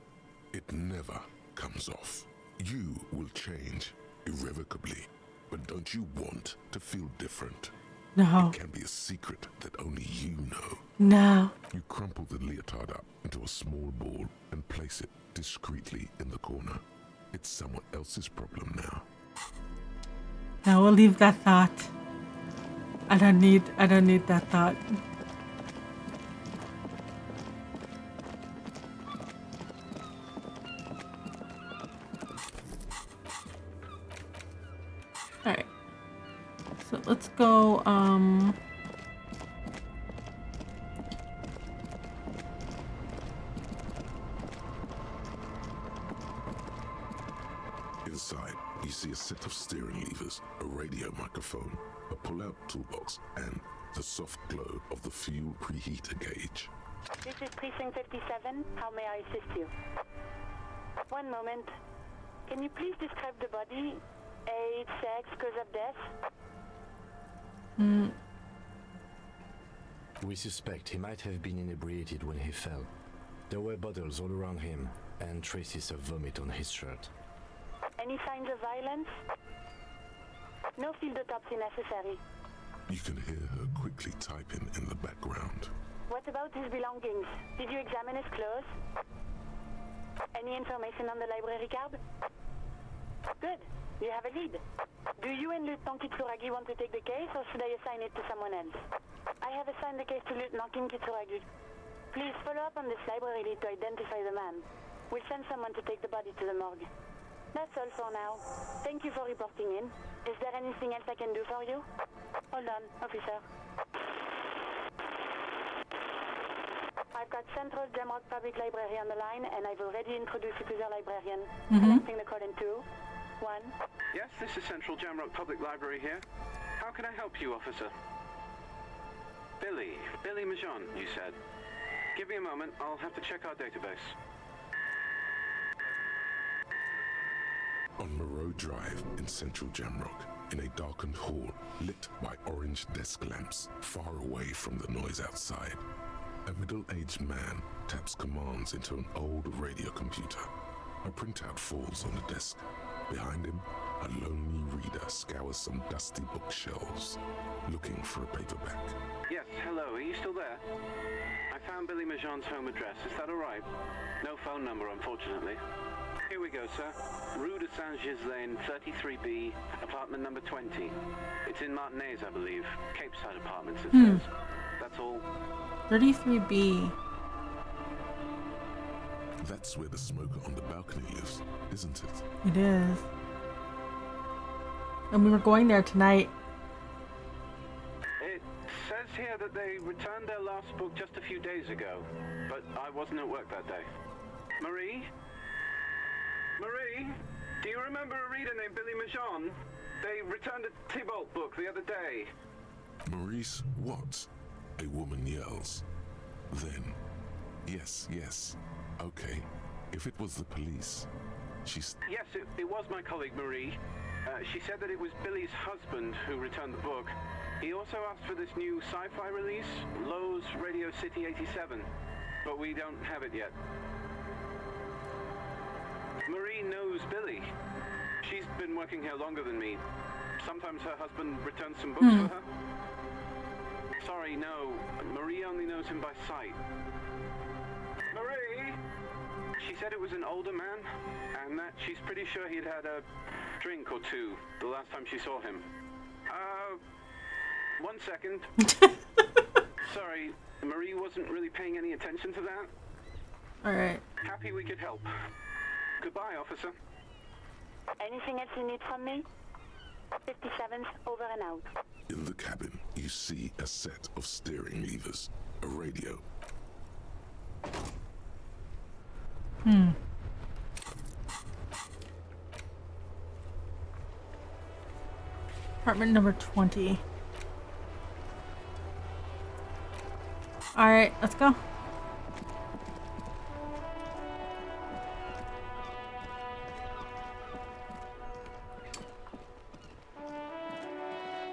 it never comes off. You will change irrevocably, but don't you want to feel different? No. It can be a secret that only you know. No. You crumple the leotard up into a small ball and place it discreetly in the corner. It's someone else's problem now. No, we'll leave that thought. I don't need that thought. Alright. So let's go, Inside, you see a set of steering levers, a radio microphone, a pull-out toolbox, and the soft glow of the fuel preheater gauge. This is Precinct 57. How may I assist you? One moment. Can you please describe the body? Age, sex, cause of death? We suspect he might have been inebriated when he fell. There were bottles all around him and traces of vomit on his shirt. Any signs of violence? No field autopsy necessary. You can hear her quickly typing in the background. What about his belongings? Did you examine his clothes? Any information on the library card? Good. You have a lead. Do you and Lieutenant Kitsuragi want to take the case, or should I assign it to someone else? I have assigned the case to Lieutenant Kim Kitsuragi. Please follow up on this library lead to identify the man. We'll send someone to take the body to the morgue. That's all for now. Thank you for reporting in. Is there anything else I can do for you? Hold on, officer. I've got Central Jamrock Public Library on the line, and I've already introduced you to their librarian. Connecting the call in 2, 1. Yes, this is Central Jamrock Public Library here. How can I help you, officer? Billy Majon, you said. Give me a moment, I'll have to check our database. On Moreau Drive in Central Jamrock, in a darkened hall lit by orange desk lamps far away from the noise outside, a middle-aged man taps commands into an old radio computer. A printout falls on the desk. Behind him, a lonely reader scours some dusty bookshelves, looking for a paperback. Yes, hello, are you still there? I found Billy Majon's home address, is that alright? No phone number, unfortunately. Here we go, sir. Rue de Saint-Ghislain, 33B, apartment number 20. It's in Martinez, I believe. Cape Side Apartments, it says. That's all. 33B. That's where the smoker on the balcony lives, isn't it? It is. And we were going there tonight. It says here that they returned their last book just a few days ago, but I wasn't at work that day. Marie? Marie? Do you remember a reader named Billy Majon? They returned a Tybalt book the other day. Maurice, what? A woman yells. Then, yes. Okay, if it was the police, she's... Yes, it was my colleague Marie. She said that it was Billy's husband who returned the book. He also asked for this new sci-fi release, Lowe's Radio City 87, but we don't have it yet. Marie knows Billy. She's been working here longer than me. Sometimes her husband returns some books for her. Sorry, no. Marie only knows him by sight. Marie! She said it was an older man, and that she's pretty sure he'd had a drink or two the last time she saw him. 1 second. Sorry, Marie wasn't really paying any attention to that. Alright. Happy we could help. Goodbye, officer. Anything else you need from me? 57's over and out. In the cabin, you see a set of steering levers, a radio. Apartment number 20. Alright, let's go.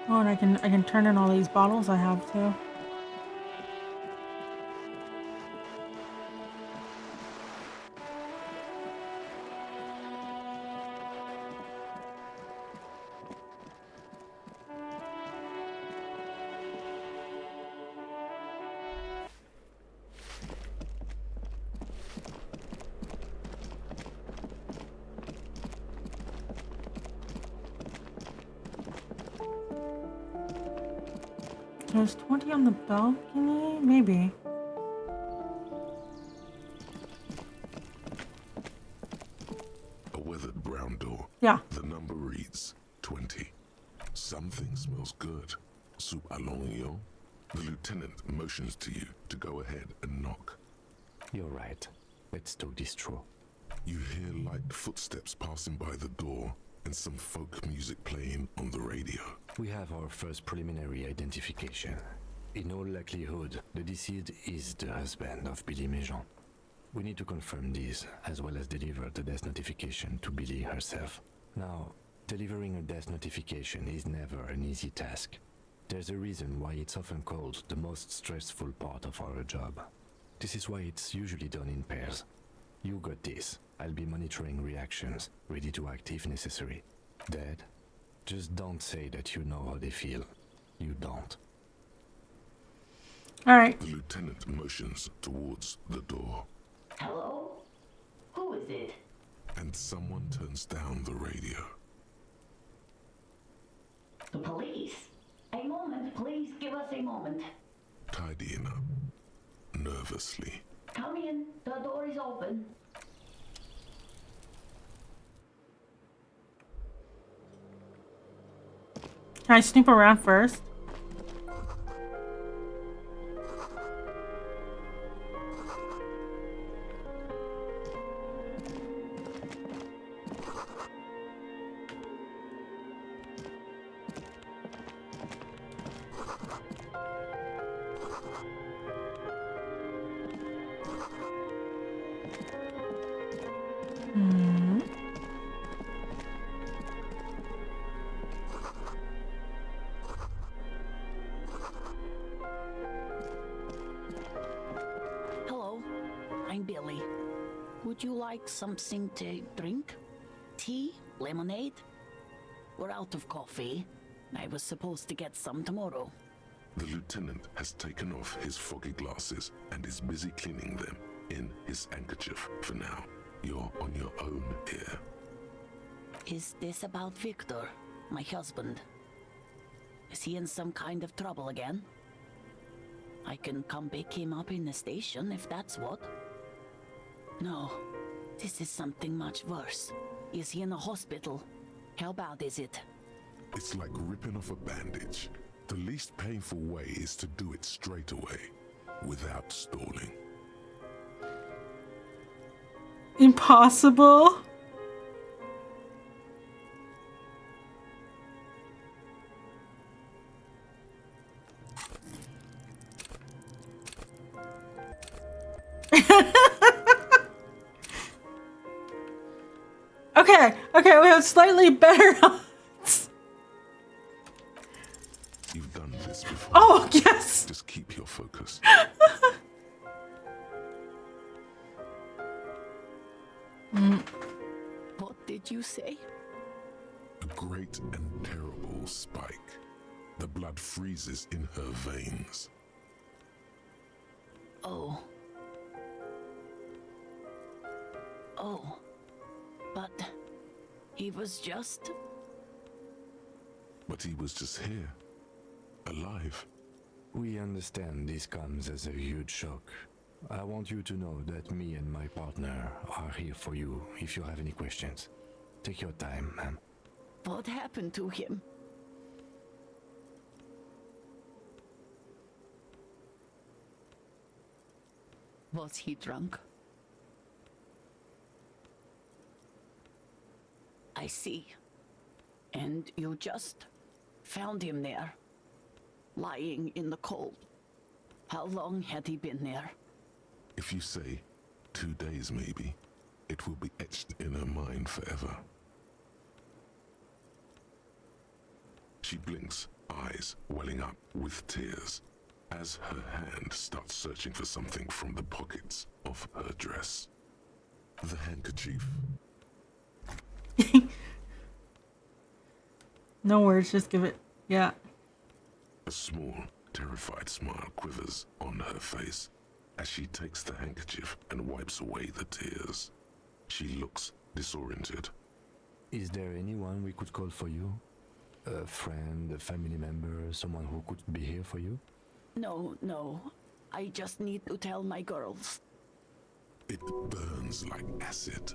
Oh, and I can turn in all these bottles I have too. There's 20 on the balcony? Maybe. A weathered brown door. Yeah. The number reads 20. Something smells good. Soup allongio. The lieutenant motions to you to go ahead and knock. You're right. Let's talk this through. You hear light footsteps passing by the door and some folk music playing on the radio. We have our first preliminary identification. In all likelihood, the deceased is the husband of Billy Mejean. We need to confirm this, as well as deliver the death notification to Billy herself. Now, delivering a death notification is never an easy task. There's a reason why it's often called the most stressful part of our job. This is why it's usually done in pairs. You got this. I'll be monitoring reactions, ready to act if necessary. Dead? Just don't say that you know how they feel. You don't. Alright. The lieutenant motions towards the door. Hello? Who is it? And someone turns down the radio. The police. A moment, please give us a moment. Tidying up, nervously. Come in, the door is open. Can I snoop around first? Hello, I'm Billy. Would you like something to drink? Tea? Lemonade? We're out of coffee. I was supposed to get some tomorrow. The lieutenant has taken off his foggy glasses and is busy cleaning them in his handkerchief for now. You're on your own here. Is this about Victor, my husband? Is he in some kind of trouble again? I can come pick him up in the station if that's what. No, this is something much worse. Is he in a hospital? How bad is it? It's like ripping off a bandage. The least painful way is to do it straight away, without stalling. Impossible. Okay, we have slightly better odds. You've done this before. Oh, yes. Just keep your focus. What did you say? A great and terrible spike. The blood freezes in her veins. Oh. Oh. But he was just... But he was just here. Alive. We understand this comes as a huge shock. I want you to know that me and my partner are here for you if you have any questions. Take your time, ma'am. What happened to him? Was he drunk? I see. And you just found him there, lying in the cold. How long had he been there? If you say 2 days maybe, it will be etched in her mind forever. She blinks, eyes welling up with tears, as her hand starts searching for something from the pockets of her dress. The handkerchief. No words, just give it. Yeah. A small, terrified smile quivers on her face as she takes the handkerchief and wipes away the tears. She looks disoriented. Is there anyone we could call for you? A friend, a family member, someone who could be here for you? No. I just need to tell my girls. It burns like acid.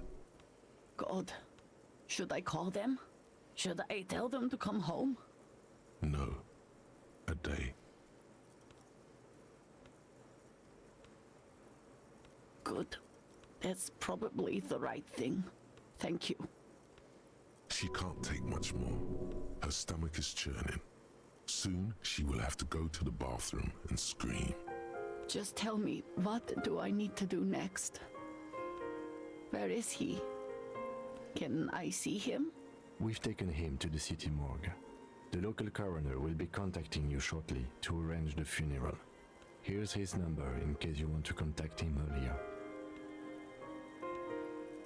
God, should I call them? Should I tell them to come home? No. A day. Good. That's probably the right thing. Thank you. She can't take much more. Her stomach is churning. Soon she will have to go to the bathroom and scream. Just tell me, what do I need to do next? Where is he? Can I see him? We've taken him to the city morgue. The local coroner will be contacting you shortly to arrange the funeral. Here's his number in case you want to contact him earlier.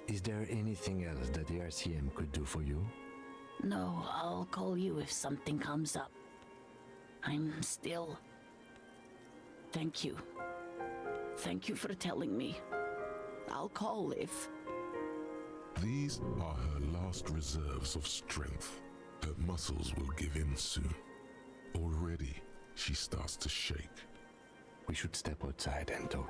Is there anything else that the RCM could do for you? No, I'll call you if something comes up. I'm still... Thank you. Thank you for telling me. I'll call if... These are her last reserves of strength. Her muscles will give in soon. Already, she starts to shake. We should step outside and talk.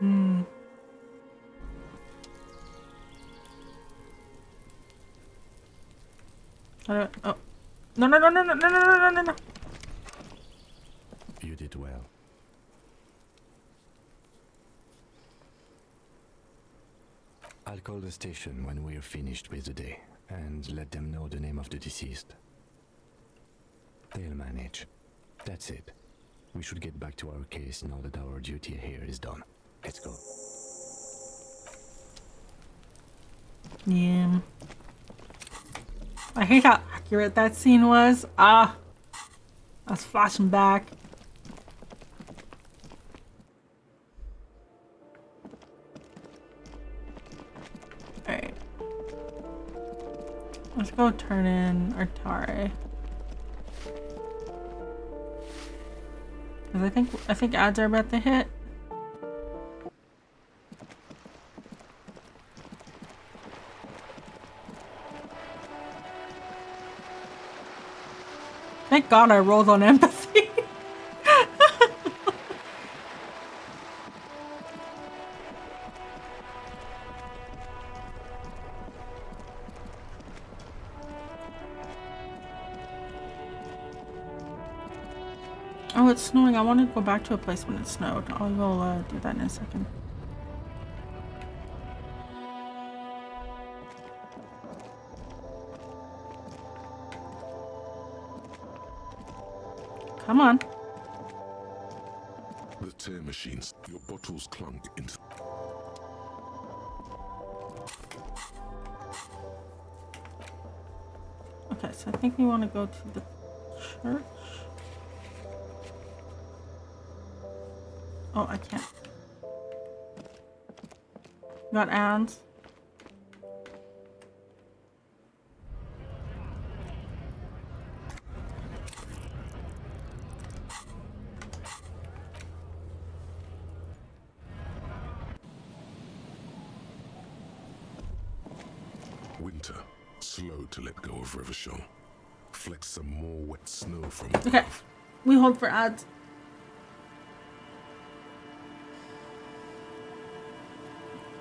Oh. No. You did well. I'll call the station when we're finished with the day and let them know the name of the deceased. They'll manage. That's it. We should get back to our case now that our duty here is done. Let's go. Yeah. I hate how accurate that scene was. I was flashing back. Alright. Let's go turn in Artare. Because I think ads are about to hit. Thank God I rolled on empathy. Oh, it's snowing. I want to go back to a place when it snowed. I will do that in a second. Come on. The tear machines, your bottles clunk into... Okay, so I think we want to go to the church. Oh, I can't. Got ads. Winter, slow to let go of Revachol. Flex some more wet snow from Okay, above. we hold for ads.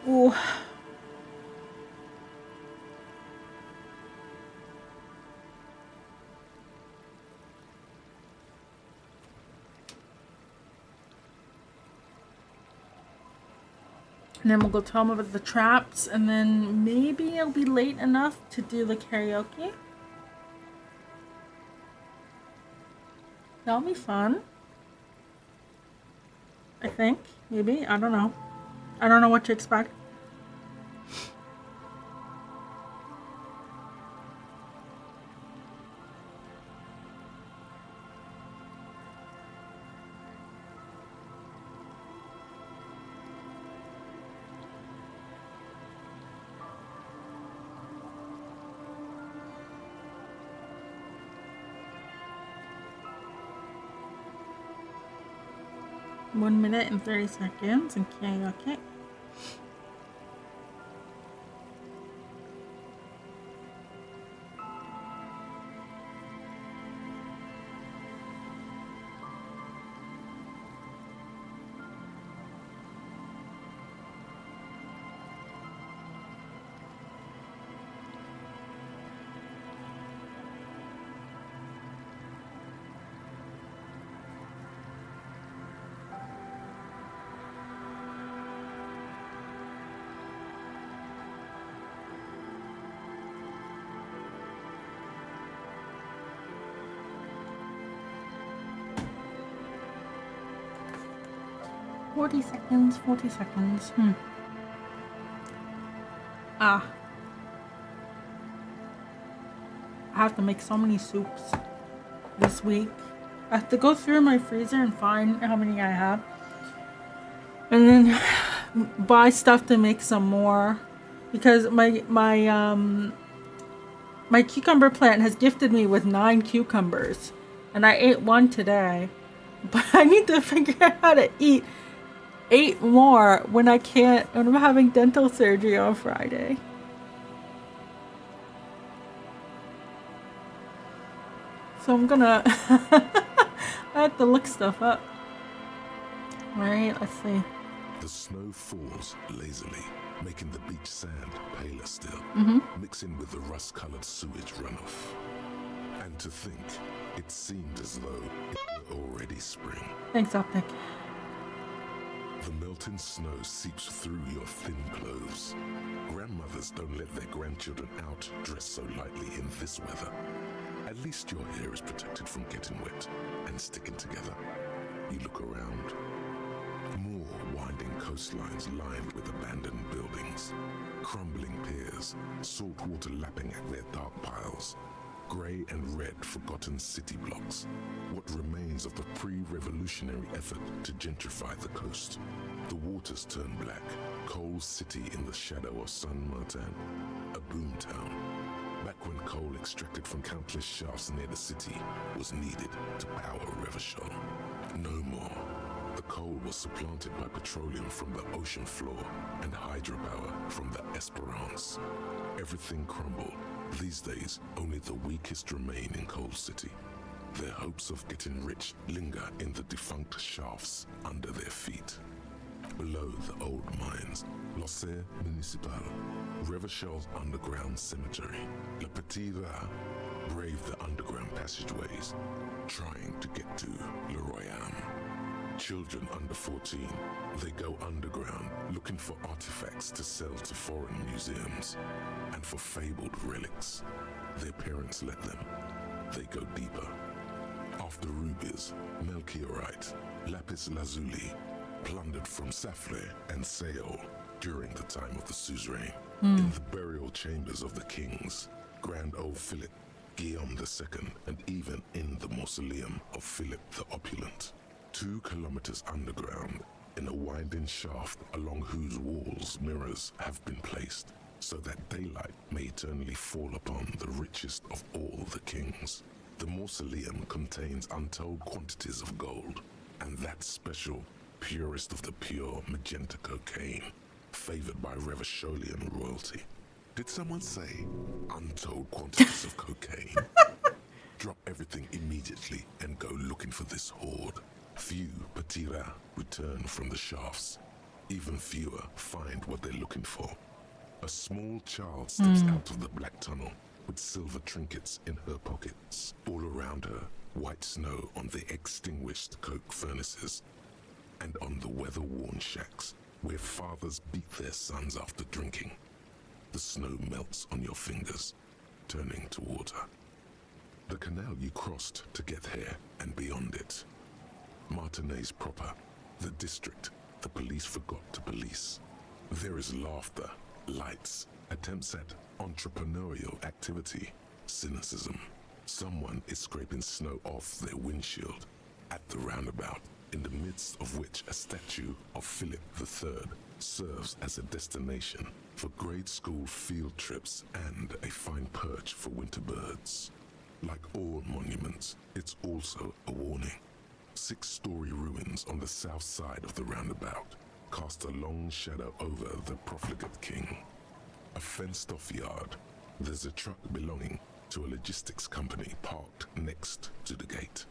Ooh. And then we'll go tell them about the traps, and then maybe it'll be late enough to do the karaoke. That'll be fun. I think. Maybe. I don't know. I don't know what to expect. One minute and 30 seconds. Okay. Forty seconds. I have to make so many soups this week. I have to go through my freezer and find how many I have. And then buy stuff to make some more. Because my cucumber plant has gifted me with 9 cucumbers. And I ate one today. But I need to figure out how to eat 8 more when I'm having dental surgery on Friday. So I'm gonna I have to look stuff up. Alright, let's see. The snow falls lazily, making the beach sand paler still, mixing with the rust-colored sewage runoff. And to think, it seemed as though it were already spring. Thanks, Optic. The melting snow seeps through your thin clothes. Grandmothers don't let their grandchildren out dressed so lightly in this weather. At least your hair is protected from getting wet and sticking together. You look around. More winding coastlines lined with abandoned buildings, crumbling piers, salt water lapping at their dark piles. Grey and red forgotten city blocks, what remains of the pre-revolutionary effort to gentrify the coast. The waters turn black, coal city in the shadow of San Martin, a boomtown. Back when coal extracted from countless shafts near the city was needed to power Revachol. No more. The coal was supplanted by petroleum from the ocean floor and hydropower from the Esperance. Everything crumbled. These days, only the weakest remain in Coal City. Their hopes of getting rich linger in the defunct shafts under their feet. Below the old mines, L'Océan Municipal, Revachol's underground cemetery, Le Petit Rat, brave the underground passageways, trying to get to Le Royaume. Children under 14, they go underground looking for artifacts to sell to foreign museums and for fabled relics. Their parents let them. They go deeper. After rubies, melchiorite, lapis lazuli, plundered from Safle and Seol during the time of the suzerain. In the burial chambers of the kings, Grand Old Philip, Guillaume II, and even in the mausoleum of Philip the Opulent. 2 kilometers underground, in a winding shaft along whose walls mirrors have been placed, so that daylight may eternally fall upon the richest of all the kings. The mausoleum contains untold quantities of gold, and that special, purest of the pure magenta cocaine, favored by Revacholian royalty. Did someone say untold quantities of cocaine? Drop everything immediately and go looking for this hoard. Few Petira return from the shafts. Even fewer find what they're looking for. A small child steps out of the black tunnel with silver trinkets in her pockets. All around her, white snow on the extinguished coke furnaces and on the weather-worn shacks where fathers beat their sons after drinking. The snow melts on your fingers, turning to water. The canal you crossed to get here and beyond it. Martinez proper, the district the police forgot to police. There is laughter, lights, attempts at entrepreneurial activity, cynicism. Someone is scraping snow off their windshield at the roundabout, in the midst of which a statue of Philip III serves as a destination for grade school field trips and a fine perch for winter birds. Like all monuments, it's also a warning. 6-story ruins on the south side of the roundabout cast a long shadow over the profligate king. A fenced-off yard. There's a truck belonging to a logistics company parked next to the gate.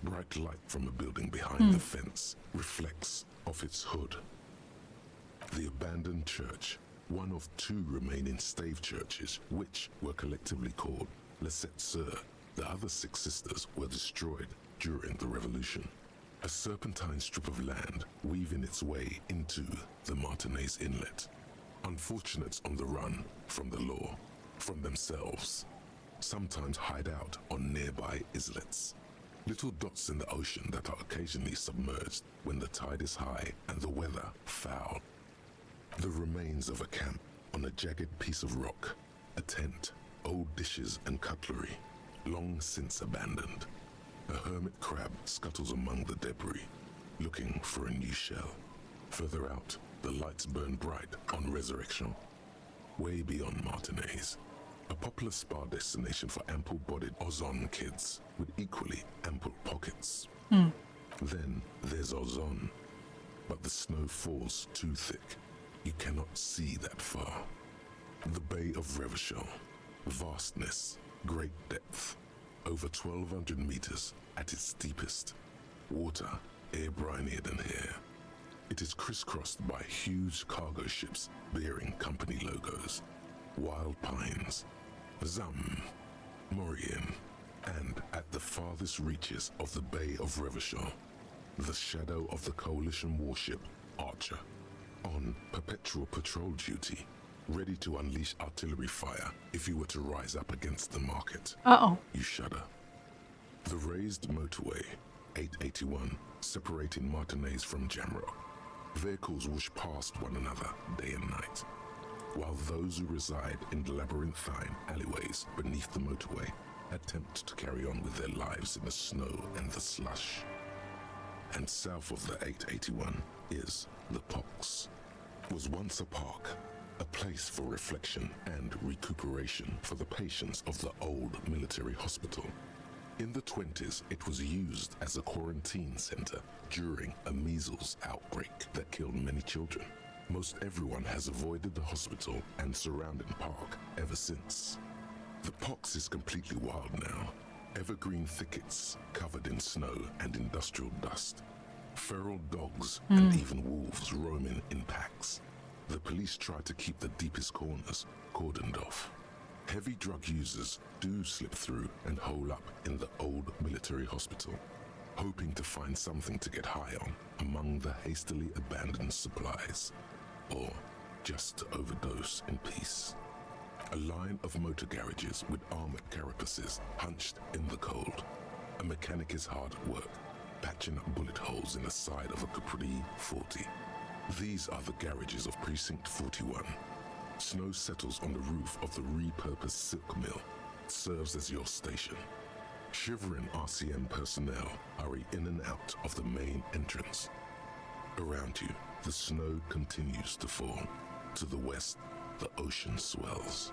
Bright light from a building behind the fence reflects off its hood. The abandoned church, one of 2 remaining stave churches, which were collectively called Les Sept Sœurs. The other 6 sisters were destroyed during the Revolution. A serpentine strip of land weaving its way into the Martinez Inlet. Unfortunates on the run from the law, from themselves, sometimes hide out on nearby islets. Little dots in the ocean that are occasionally submerged when the tide is high and the weather foul. The remains of a camp on a jagged piece of rock, a tent, old dishes and cutlery, long since abandoned. A hermit crab scuttles among the debris, looking for a new shell. Further out, the lights burn bright on Resurrection. Way beyond Martinez, a popular spa destination for ample-bodied Ozon kids with equally ample pockets. Then there's Ozon, but the snow falls too thick. You cannot see that far. The Bay of Revachol, vastness, great depth, over 1,200 meters at its deepest. Water air brinier than here. It is crisscrossed by huge cargo ships bearing company logos, wild pines, Zam, Mauryan, and at the farthest reaches of the Bay of Revachol, the shadow of the coalition warship Archer, on perpetual patrol duty, ready to unleash artillery fire if you were to rise up against the market. You shudder. The raised motorway, 881, separating Martinez from Jamrock. Vehicles whoosh past one another day and night, while those who reside in the labyrinthine alleyways beneath the motorway attempt to carry on with their lives in the snow and the slush. And south of the 881 is the Pox. Was once a park, a place for reflection and recuperation for the patients of the old military hospital. In the 20s, it was used as a quarantine center during a measles outbreak that killed many children. Most everyone has avoided the hospital and surrounding park ever since. The Pox is completely wild now. Evergreen thickets covered in snow and industrial dust. Feral dogs and even wolves roaming in packs. The police try to keep the deepest corners cordoned off. Heavy drug users do slip through and hole up in the old military hospital, hoping to find something to get high on among the hastily abandoned supplies, or just to overdose in peace. A line of motor garages with armored carapaces hunched in the cold. A mechanic is hard at work, patching up bullet holes in the side of a Capri 40. These are the garages of Precinct 41. Snow settles on the roof of the repurposed silk mill. It serves as your station. Shivering RCM personnel hurry in and out of the main entrance. Around you, the snow continues to fall. To the west, the ocean swells.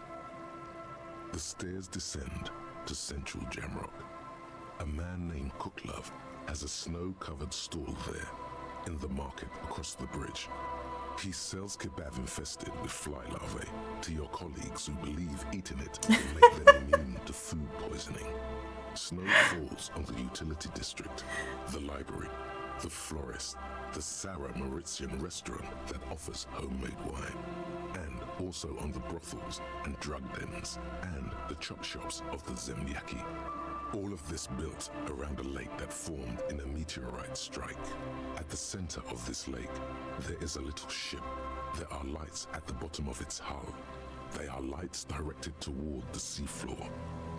The stairs descend to central Jamrock. A man named Cooklove has a snow-covered stall there, in the market across the bridge. He sells kebab infested with fly larvae to your colleagues who believe eating it will make them immune to food poisoning. Snow falls on the utility district, the library, the florist, the Sarah Mauritian restaurant that offers homemade wine, and also on the brothels and drug dens, and the chop shops of the Zemliaki. All of this built around a lake that formed in a meteorite strike. At the center of this lake, there is a little ship. There are lights at the bottom of its hull. They are lights directed toward the seafloor,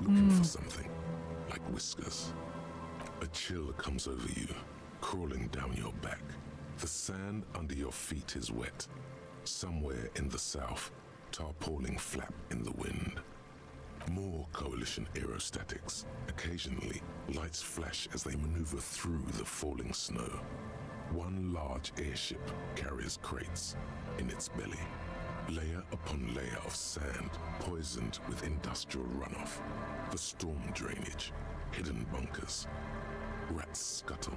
looking for something, like whiskers. A chill comes over you, crawling down your back. The sand under your feet is wet. Somewhere in the south, tarpaulin flap in the wind. More coalition aerostatics. Occasionally, lights flash as they maneuver through the falling snow. One large airship carries crates in its belly. Layer upon layer of sand, poisoned with industrial runoff. The storm drainage, hidden bunkers. Rats scuttle.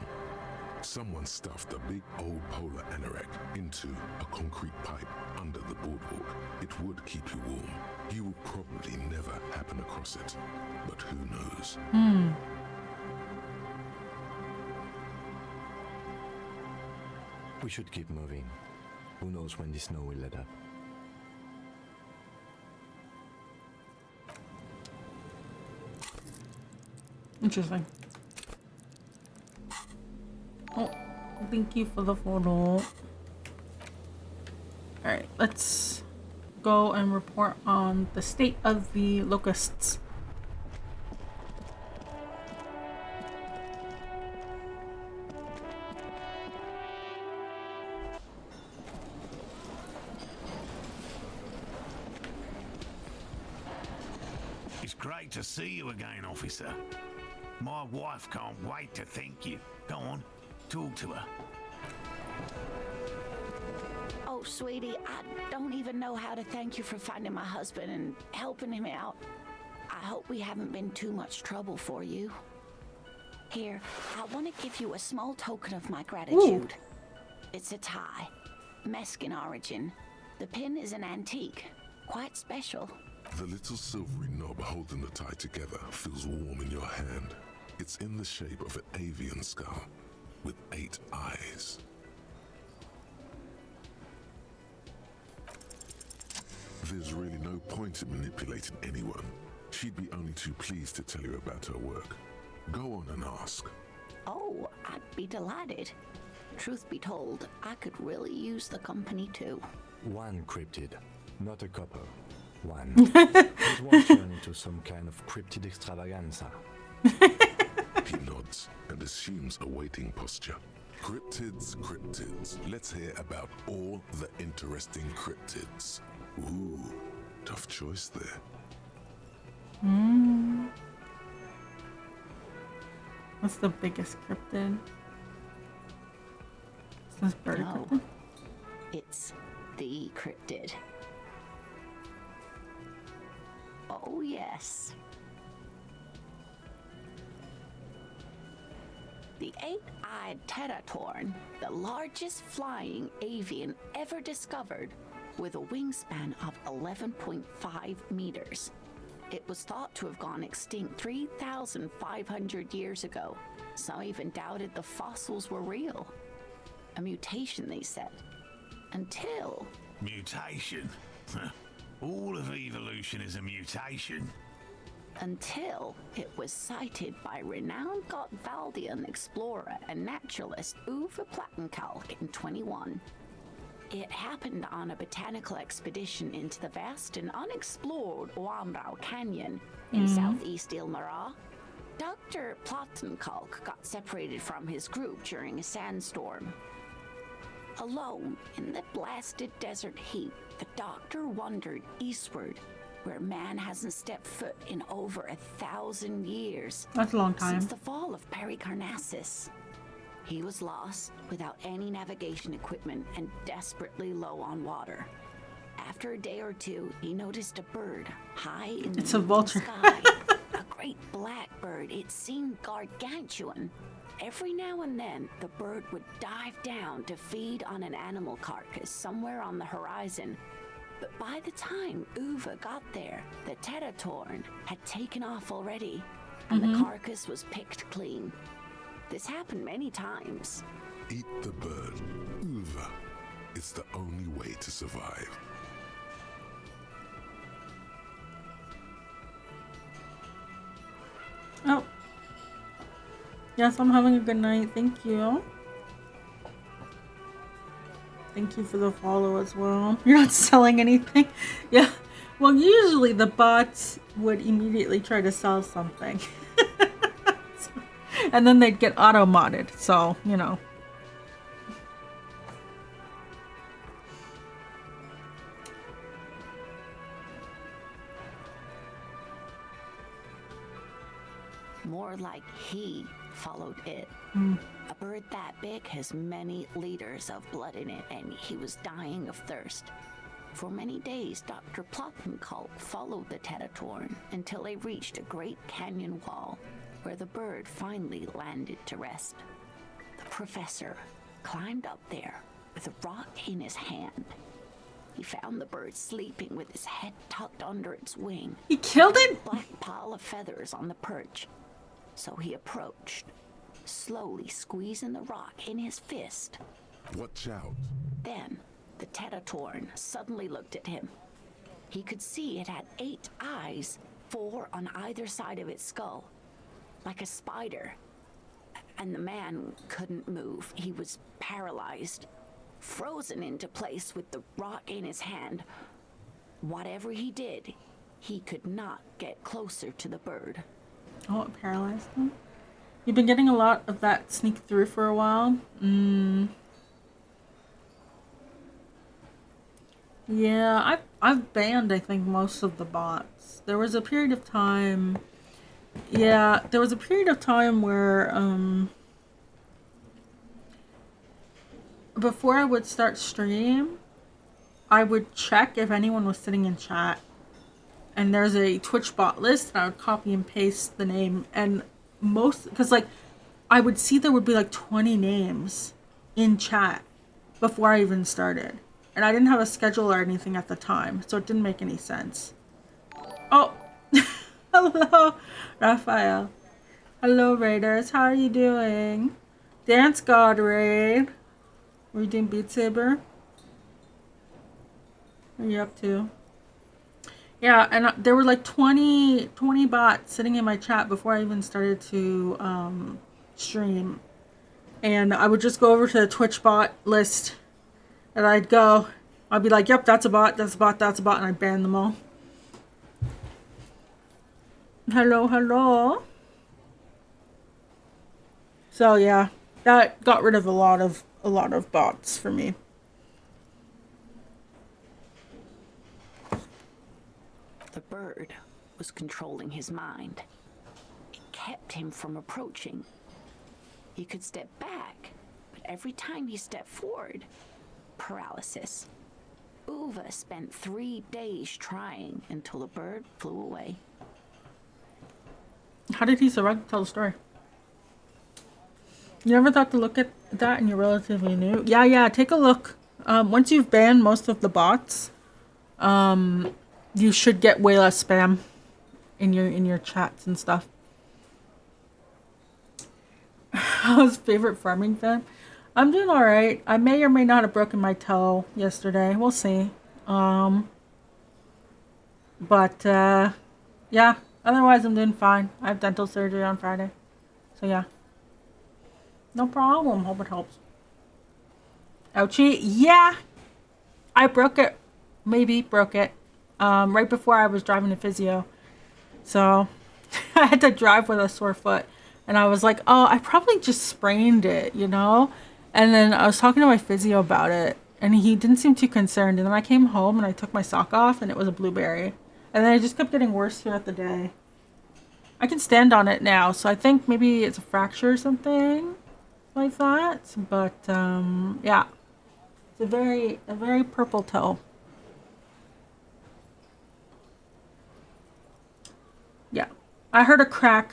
Someone stuffed a big old polar anorak into a concrete pipe under the boardwalk. It would keep you warm. You will probably never happen across it, but who knows? We should keep moving. Who knows when the snow will let up? Interesting. Oh, thank you for the photo. Alright, let's go and report on the state of the locusts. It's great to see you again, officer. My wife can't wait to thank you. Go on, talk to her. Oh, sweetie, I don't even know how to thank you for finding my husband and helping him out. I hope we haven't been too much trouble for you. Here, I want to give you a small token of my gratitude. It's a tie, Mexican origin. The pin is an antique, quite special. The little silvery knob holding the tie together feels warm in your hand. It's in the shape of an avian skull with 8 eyes. There's really no point in manipulating anyone. She'd be only too pleased to tell you about her work. Go on and ask. Oh, I'd be delighted. Truth be told, I could really use the company too. One cryptid, not a couple. One. It won't turn into some kind of cryptid extravaganza. He nods and assumes a waiting posture. Cryptids, cryptids. Let's hear about all the interesting cryptids. Ooh, tough choice there. What's the biggest cryptid? Is this bird No, cryptid? it's the cryptid. Oh, yes. The 8-eyed teratorn, the largest flying avian ever discovered, with a wingspan of 11.5 meters. It was thought to have gone extinct 3,500 years ago. Some even doubted the fossils were real. A mutation, they said. Until... Mutation? All of evolution is a mutation. Until it was sighted by renowned Gotvaldian explorer and naturalist Uwe Plattenkalk in 21. It happened on a botanical expedition into the vast and unexplored Oamrau Canyon in southeast Ilmara. Dr. Plattenkalk got separated from his group during a sandstorm. Alone in the blasted desert heat, the doctor wandered eastward, where man hasn't stepped foot in over 1,000 years. That's a long time. Since the fall of Pericarnassus. He was lost, without any navigation equipment, and desperately low on water. After a day or two, he noticed a bird high in the It's a vulture. sky. A great black bird. It seemed gargantuan. Every now and then, the bird would dive down to feed on an animal carcass somewhere on the horizon. But by the time Uwe got there, the teratorn had taken off already, and the carcass was picked clean. This happened many times. Eat the bird. Uva. It's the only way to survive. Oh. Yes, I'm having a good night. Thank you. Thank you for the follow as well. You're not selling anything? Yeah. Well, usually the bots would immediately try to sell something. And then they'd get auto-modded. So, you know. More like he followed it. A bird that big has many liters of blood in it, and he was dying of thirst. For many days, Dr. Plottenkalk followed the Tetatorn until they reached a great canyon wall, where the bird finally landed to rest. The professor climbed up there with a rock in his hand. He found the bird sleeping with his head tucked under its wing. He killed it? A black pile of feathers on the perch. So he approached, slowly squeezing the rock in his fist. Watch out. Then, the Tetatorn suddenly looked at him. He could see it had 8 eyes, 4 on either side of its skull, like a spider. And the man couldn't move. He was paralyzed, frozen into place with the rock in his hand. Whatever he did, he could not get closer to the bird. Oh, it paralyzed him? You've been getting a lot of that sneak through for a while? Yeah, I've banned, I think, most of the bots. There was a period of time... Yeah, there was a period of time where, before I would start stream, I would check if anyone was sitting in chat. And there's a Twitch bot list, and I would copy and paste the name. And because like, I would see there would be like 20 names in chat before I even started. And I didn't have a schedule or anything at the time, so it didn't make any sense. Oh, hello, Raphael. Hello, Raiders. How are you doing? Dance God Raid. Were you doing Beat Saber? What are you up to? Yeah, and there were like 20 bots sitting in my chat before I even started to stream. And I would just go over to the Twitch bot list, and I'd be like, yep, that's a bot, that's a bot, that's a bot, and I'd ban them all. Hello, hello. So yeah, that got rid of a lot of bots for me. The bird was controlling his mind. It kept him from approaching. He could step back, but every time he stepped forward, paralysis. Uva spent 3 days trying until the bird flew away. How did he survive? Tell the story. You never thought to look at that and you're relatively new? Yeah, take a look. Once you've banned most of the bots, you should get way less spam in your chats and stuff. How's favorite farming fan? I'm doing alright. I may or may not have broken my toe yesterday. We'll see. But yeah, otherwise I'm doing fine. I have dental surgery on Friday. So yeah. No problem. Hope it helps. Ouchie. Yeah. I broke it. Maybe broke it. Right before I was driving to physio. So I had to drive with a sore foot. And I was like, oh, I probably just sprained it, you know? And then I was talking to my physio about it. And he didn't seem too concerned. And then I came home and I took my sock off and it was a blueberry. And then it just kept getting worse throughout the day. I can stand on it now. So I think maybe it's a fracture or something like that. But yeah. It's a very purple toe. Yeah, I heard a crack.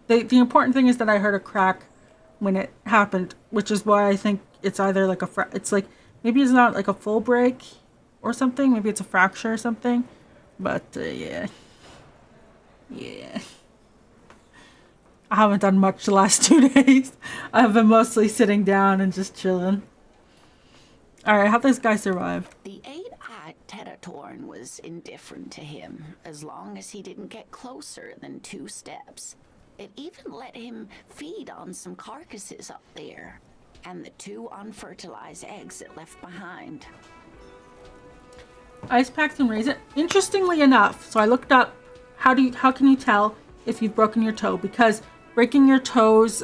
The important thing is that I heard a crack when it happened, which is why I think it's either like it's like, maybe it's not like a full break or something. Maybe it's a fracture or something. But yeah. I haven't done much the last 2 days. I've been mostly sitting down and just chilling. Alright, how'd this guy survive? The eight-eyed Teratorn was indifferent to him as long as he didn't get closer than 2 steps. It even let him feed on some carcasses up there and the 2 unfertilized eggs it left behind. Ice packs and raisin. Interestingly enough, so I looked up how can you tell if you've broken your toe, because breaking your toes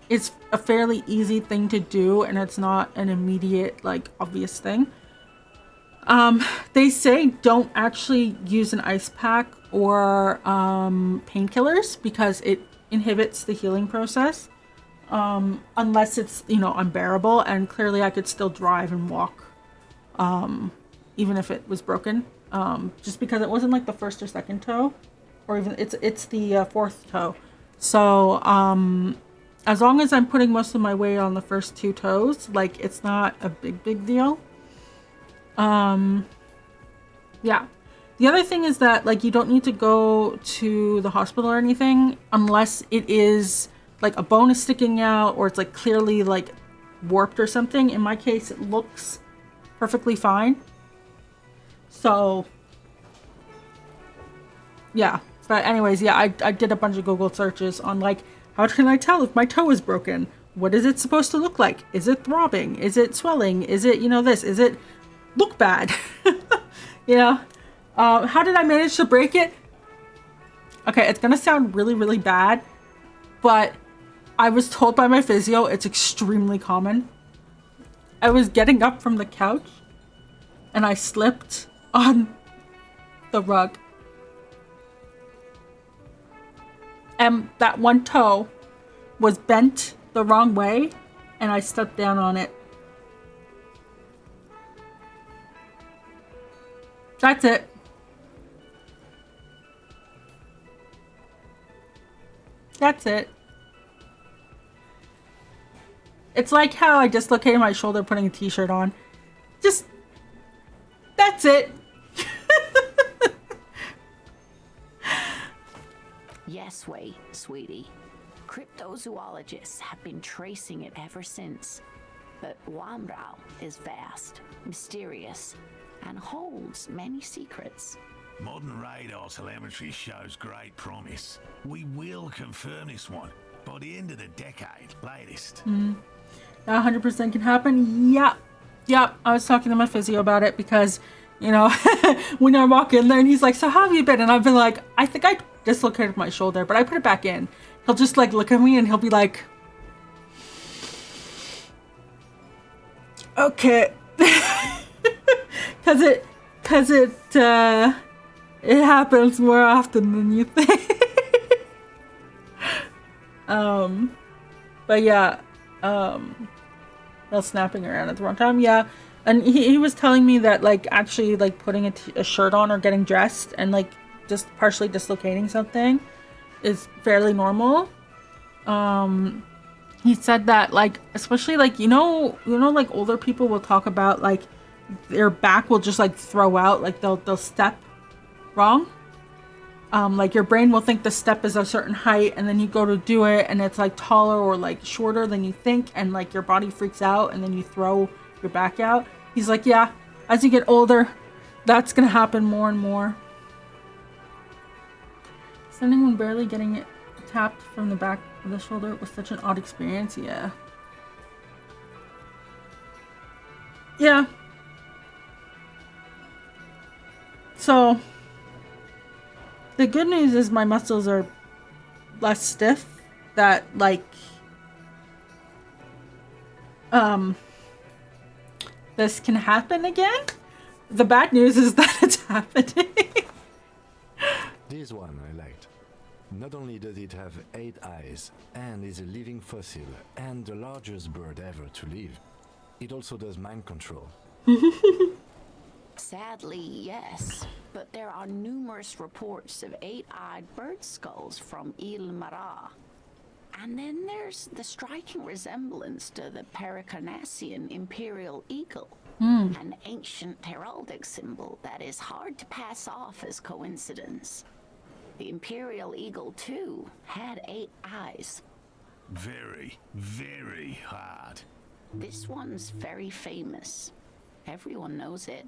is a fairly easy thing to do and it's not an immediate like obvious thing. They say don't actually use an ice pack or painkillers because it inhibits the healing process unless it's, you know, unbearable, and clearly I could still drive and walk even if it was broken, just because it wasn't like the first or second toe, or even it's the fourth toe. So as long as I'm putting most of my weight on the first 2 toes, like it's not a big deal. Yeah. The other thing is that like you don't need to go to the hospital or anything unless it is like a bone is sticking out or it's like clearly like warped or something. In my case, it looks perfectly fine. So yeah. But anyways, yeah, I did a bunch of Google searches on like, how can I tell if my toe is broken? What is it supposed to look like? Is it throbbing? Is it swelling? Is it, you know, this? Is it look bad? You know? How did I manage to break it? Okay, it's gonna sound really bad, but I was told by my physio it's extremely common. I was getting up from the couch and I slipped on the rug. And that one toe was bent the wrong way and I stepped down on it. That's it. That's it. It's like how I dislocated my shoulder putting a t-shirt on. Just, that's it. Yes, wait, sweetie. Cryptozoologists have been tracing it ever since. But Wamrau is vast, mysterious, and holds many secrets. Modern radar telemetry shows great promise. We will confirm this one by the end of the decade, latest. That 100% can happen. Yep. I was talking to my physio about it because, you know, when I walk in there and he's like, so how have you been? And I've been like, I think I dislocated my shoulder, but I put it back in. He'll just like look at me and he'll be like, okay. Cause it happens more often than you think. But yeah, I was snapping around at the wrong time. Yeah. And he was telling me that like actually like putting a shirt on or getting dressed and like just partially dislocating something is fairly normal. He said that like, especially like, you know, like older people will talk about like their back will just like throw out, like they'll step wrong. Like your brain will think the step is a certain height and then you go to do it and it's like taller or like shorter than you think and like your body freaks out and then you throw your back out. He's like, yeah, as you get older, that's gonna happen more and more. Standing when barely getting it tapped from the back of the shoulder was such an odd experience. Yeah. So the good news is my muscles are less stiff, that like this can happen again. The bad news is that it's happening. This one I liked. Not only does it have 8 eyes and is a living fossil and the largest bird ever to live, it also does mind control. Sadly, yes, but there are numerous reports of 8-eyed bird skulls from Il Mara. And then there's the striking resemblance to the Pericarnassian imperial eagle, an ancient heraldic symbol that is hard to pass off as coincidence. The Imperial Eagle, too, had 8 eyes. Very, very hard. This one's very famous. Everyone knows it.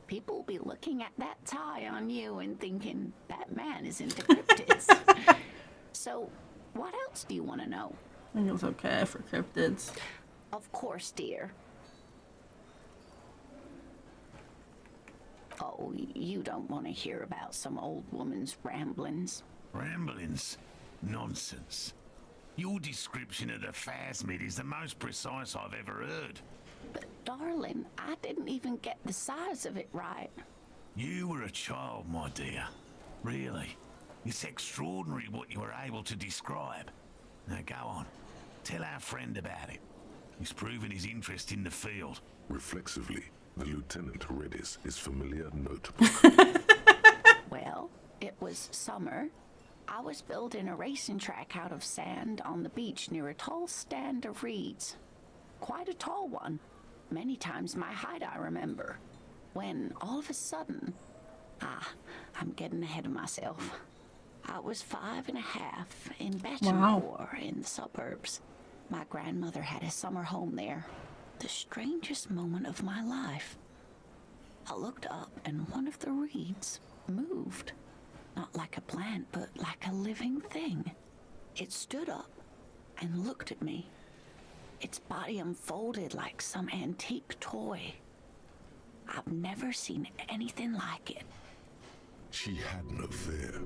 People will be looking at that tie on you and thinking, that man is into cryptids. So, what else do you want to know? I think it's okay for cryptids. Of course, dear. Oh, you don't want to hear about some old woman's ramblings. Ramblings? Nonsense. Your description of the phasmid is the most precise I've ever heard. But, darling, I didn't even get the size of it right. You were a child, my dear. Really. It's extraordinary what you were able to describe. Now go on. Tell our friend about it. He's proven his interest in the field. Reflexively, the lieutenant read his familiar notebook. Well, it was summer. I was building a racing track out of sand on the beach near a tall stand of reeds. Quite a tall one. Many times my height, I remember. When, all of a sudden... I'm getting ahead of myself. I was 5 and a half in Bettencourt in the suburbs. My grandmother had a summer home there. The strangest moment of my life. I looked up and one of the reeds moved. Not like a plant, but like a living thing. It stood up and looked at me. Its body unfolded like some antique toy. I've never seen anything like it. She had no fear,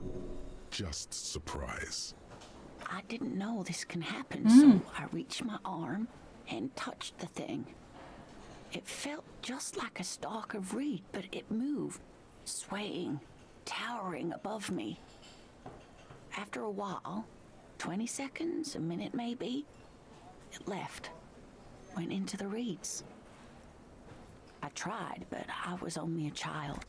just surprise. I didn't know this can happen, so I reached my arm and touched the thing. It felt just like a stalk of reed, but it moved, swaying, towering above me. After a while, 20 seconds, a minute maybe, it left, went into the reeds. I tried, but I was only a child.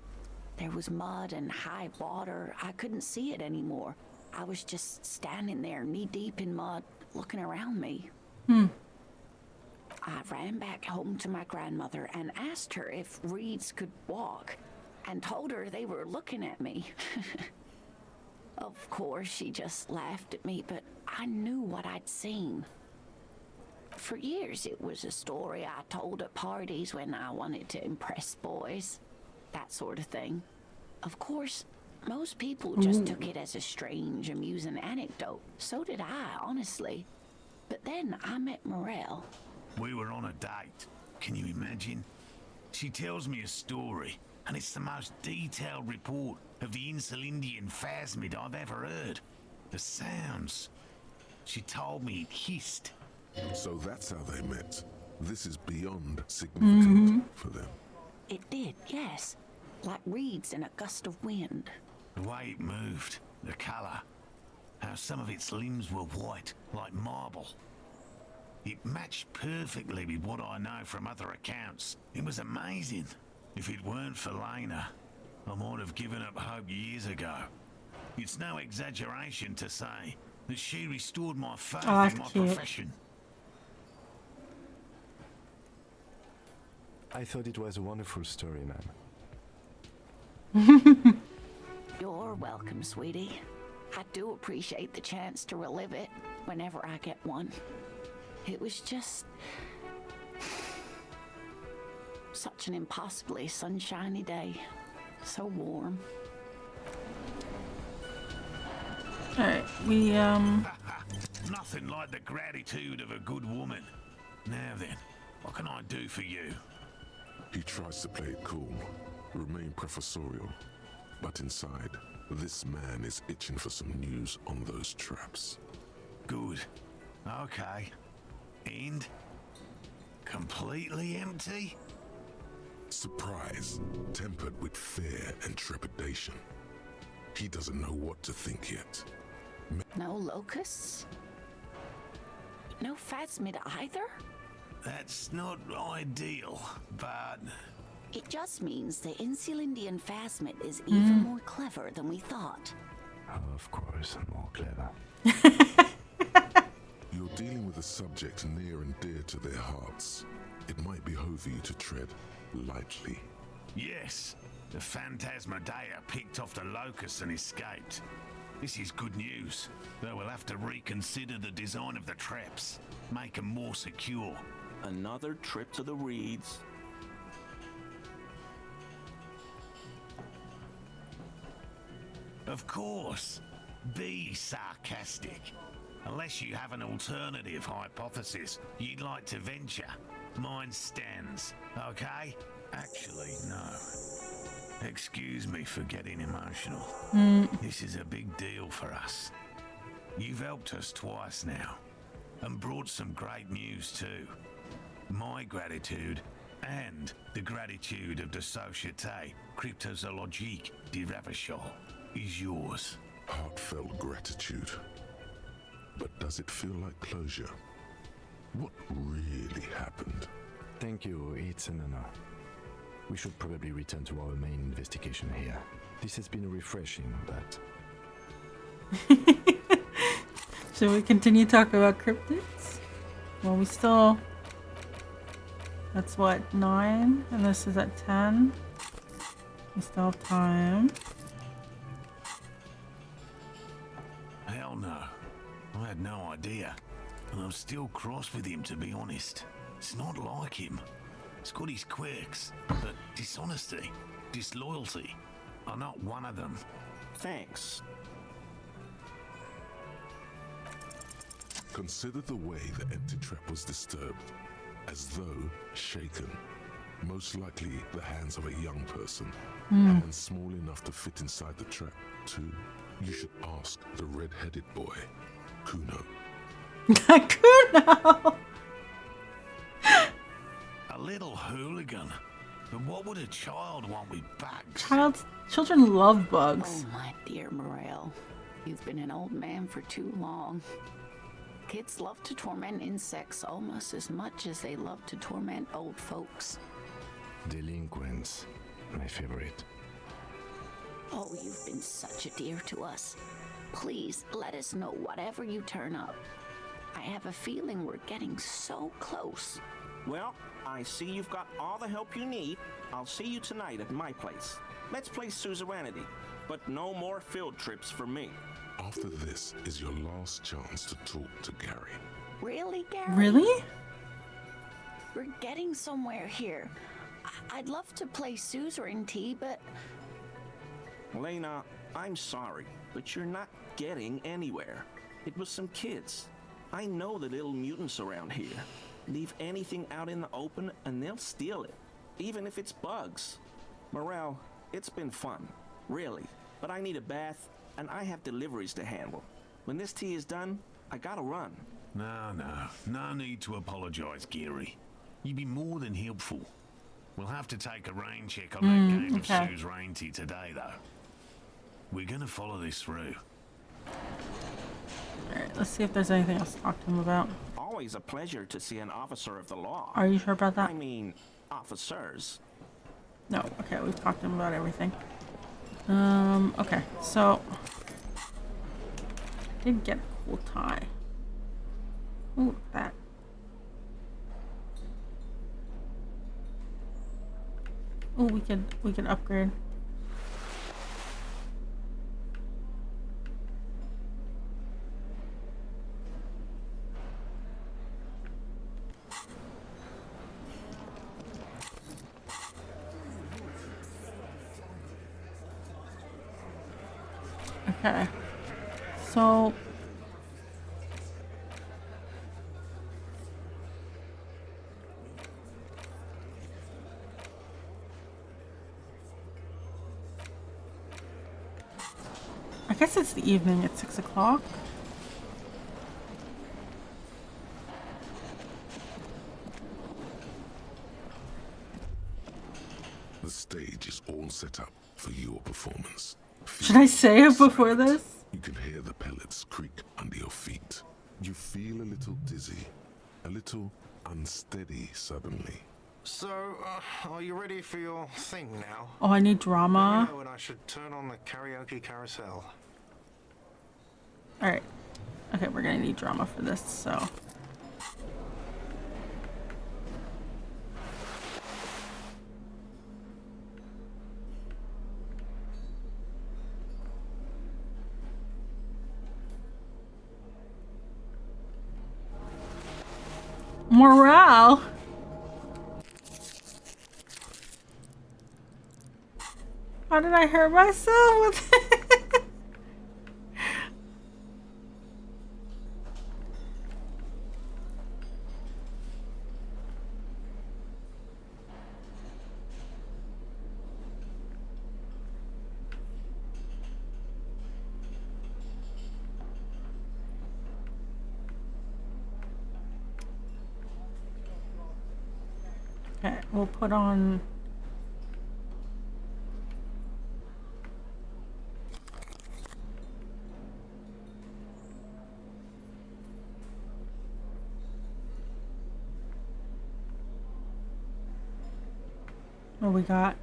There was mud and high water. I couldn't see it anymore. I was just standing there, knee-deep in mud, looking around me. I ran back home to my grandmother and asked her if reeds could walk, and told her they were looking at me. Of course, she just laughed at me, but I knew what I'd seen. For years, it was a story I told at parties when I wanted to impress boys. That sort of thing. Of course, most people just took it as a strange, amusing anecdote. So did I, honestly. But then I met Morel. We were on a date. Can you imagine? She tells me a story, and it's the most detailed report of the Insulindian phasmid I've ever heard. The sounds. She told me it hissed. So that's how they met. This is beyond significant for them. It did, yes. Like reeds in a gust of wind. The way it moved, the colour, how some of its limbs were white, like marble. It matched perfectly with what I know from other accounts. It was amazing. If it weren't for Lena, I might have given up hope years ago. It's no exaggeration to say that she restored my faith in my profession. I thought it was a wonderful story, ma'am. You're welcome, sweetie. I do appreciate the chance to relive it whenever I get one. It was just... such an impossibly sunshiny day. So warm. Alright, we, Nothing like the gratitude of a good woman. Now then, what can I do for you? He tries to play it cool, remain professorial, but inside, this man is itching for some news on those traps. Good. Okay. And? Completely empty? Surprise, tempered with fear and trepidation. He doesn't know what to think yet. No locusts? No phasmid either? That's not ideal, but... It just means the Insulindian phasmid is even more clever than we thought. Oh, of course, I'm more clever. You're dealing with a subject near and dear to their hearts. It might behove you to tread lightly. Yes, the Phantasmadeia picked off the locusts and escaped. This is good news, though we'll have to reconsider the design of the traps, make them more secure. Another trip to the reeds. Of course. Be sarcastic. Unless you have an alternative hypothesis you'd like to venture, mine stands, okay? Actually, no. Excuse me for getting emotional. This is a big deal for us. You've helped us twice now, and brought some great news too. My gratitude, and the gratitude of the Société Cryptozoologique de Ravachol, is yours. Heartfelt gratitude. But does it feel like closure? What really happened? Thank you, it's an honor. We should probably return to our main investigation here. This has been refreshing, but... Should we continue talking about cryptids? Well, we still... That's what, 9? And this is at 10. We still have time. Hell no. I had no idea. And I'm still cross with him, to be honest. It's not like him. He's got his quirks, but dishonesty, disloyalty are not one of them. Thanks. Consider the way the empty trap was disturbed, as though shaken. Most likely the hands of a young person, hands small enough to fit inside the trap, too. You should ask the red-headed boy, Kuno. Kuno! A little hooligan. But what would a child want with bugs? Children love bugs. Oh, my dear Morel. You've been an old man for too long. Kids love to torment insects almost as much as they love to torment old folks. Delinquents, my favorite. Oh, you've been such a dear to us. Please, let us know whatever you turn up. I have a feeling we're getting so close. Well, I see you've got all the help you need. I'll see you tonight at my place. Let's play suzerainty, but no more field trips for me. After this is your last chance to talk to Gary. Really, Gary? Really? We're getting somewhere here. I'd love to play suzerainty, but... Lena, I'm sorry, but you're not getting anywhere. It was some kids. I know the little mutants around here. Leave anything out in the open and they'll steal it, even if it's bugs. Morel, it's been fun, really, but I need a bath and I have deliveries to handle. When this tea is done, I gotta run. No need to apologize, Gary. You'd be more than helpful. We'll have to take a rain check on that game of suzerainty today, though. We're gonna follow this through. Alright, let's see if there's anything else to talk to him about. Always a pleasure to see an officer of the law. Are you sure about that? I mean, officers. No, okay, we've talked to him about everything. Okay, so... I did get a cool tie. Ooh, look at that. Oh, we could upgrade. Okay, so I guess it's the evening at 6 o'clock. The stage is all set up for your performance. Should I say it before this? You can hear the pellets creak under your feet. You feel a little dizzy, a little unsteady suddenly. So, are you ready for your thing now? Oh, I need drama. Let me know when I should turn on the karaoke carousel. Alright. Okay, we're gonna need drama for this, so... Morale. How did I hurt myself with it? Okay, we'll put on. What we got?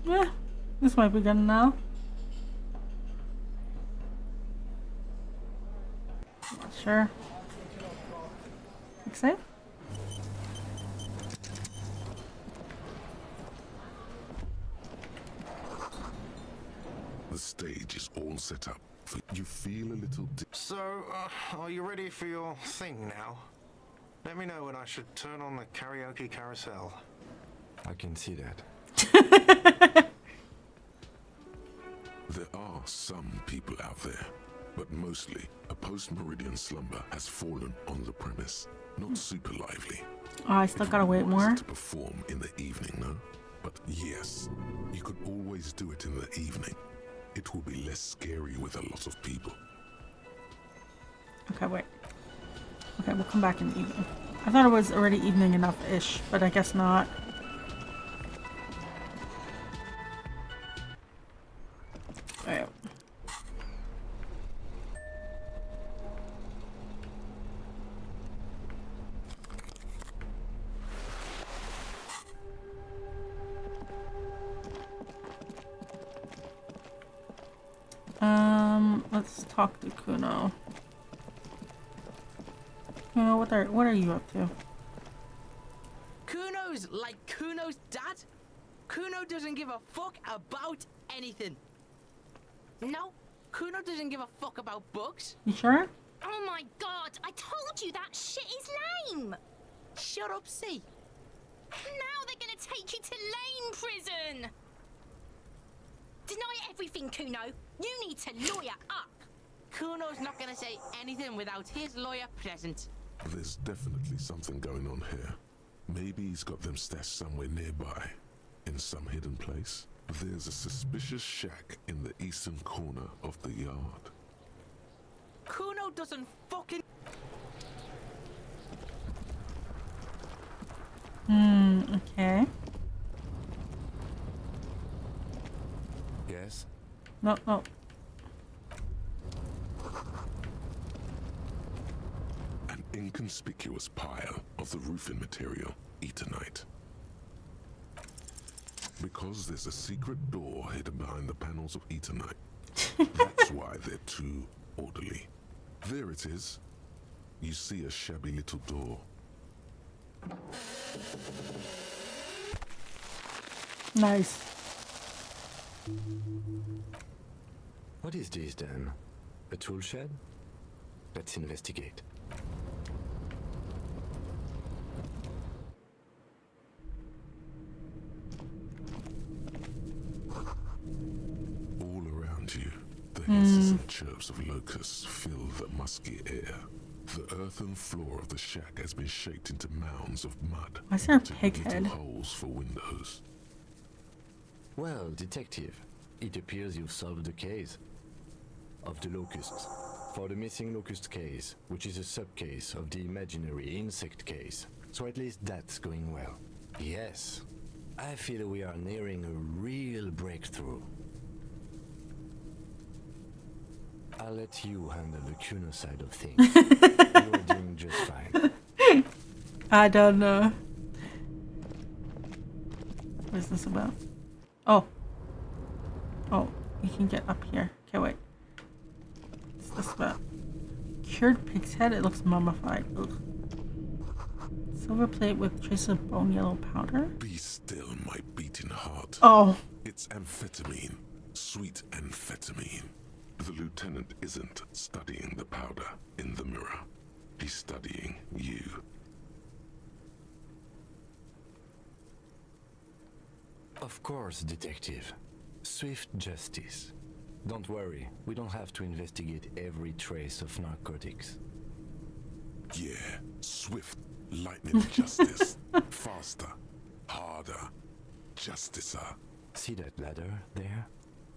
Yeah, this might be good now. Not sure. Excited? The stage is all set up. You feel a little So, are you ready for your thing now? Let me know when I should turn on the karaoke carousel. I can see that. There are some people out there, but mostly a post-meridian slumber has fallen on the premise. Not super lively. Oh, I still gotta wait more. To perform in the evening, no? But yes, you could always do it in the evening. It will be less scary with a lot of people. Okay, wait. Okay, we'll come back in the evening. I thought it was already evening enough-ish, but I guess not. Alright. Let's talk to Kuno. Kuno, what are you up to? Kuno's like Kuno's dad? Kuno doesn't give a fuck about anything. No, Kuno doesn't give a fuck about books. You sure? Oh my god, I told you that shit is lame! Shut up, C. Now they're gonna take you to lame prison! Deny everything, Kuno. You need to lawyer up. Kuno's not gonna say anything without his lawyer present. There's definitely something going on here. Maybe he's got them stashed somewhere nearby, in some hidden place. There's a suspicious shack in the eastern corner of the yard. Kuno doesn't fucking... Okay. Yes? No, no. An inconspicuous pile of the roofing material, Eternite. Because there's a secret door hidden behind the panels of Eternite. That's why they're too orderly. There it is. You see a shabby little door. Nice. What is this then? A tool shed? Let's investigate. All around you, the hisses and chirps of locusts fill the musky air. The earthen floor of the shack has been shaped into mounds of mud. Why is there a with pig little head? holes for windows. Well, detective, it appears you've solved the case of the locusts. For the missing locust case, which is a sub-case of the imaginary insect case. So at least that's going well. Yes, I feel we are nearing a real breakthrough. I'll let you handle the Kuno side of things. You are doing just fine. I don't know. What is this about? Oh. Oh, you can get up here. Okay, wait. What's this about? Cured pig's head. It looks mummified. Ugh. Silver plate with traces of bone yellow powder. Be still, my beating heart. Oh. It's amphetamine. Sweet amphetamine. The lieutenant isn't studying the powder in the mirror. He's studying you. Of course, detective. Swift justice. Don't worry, we don't have to investigate every trace of narcotics. Yeah, swift, lightning justice. Faster, harder, justicer. See that ladder there?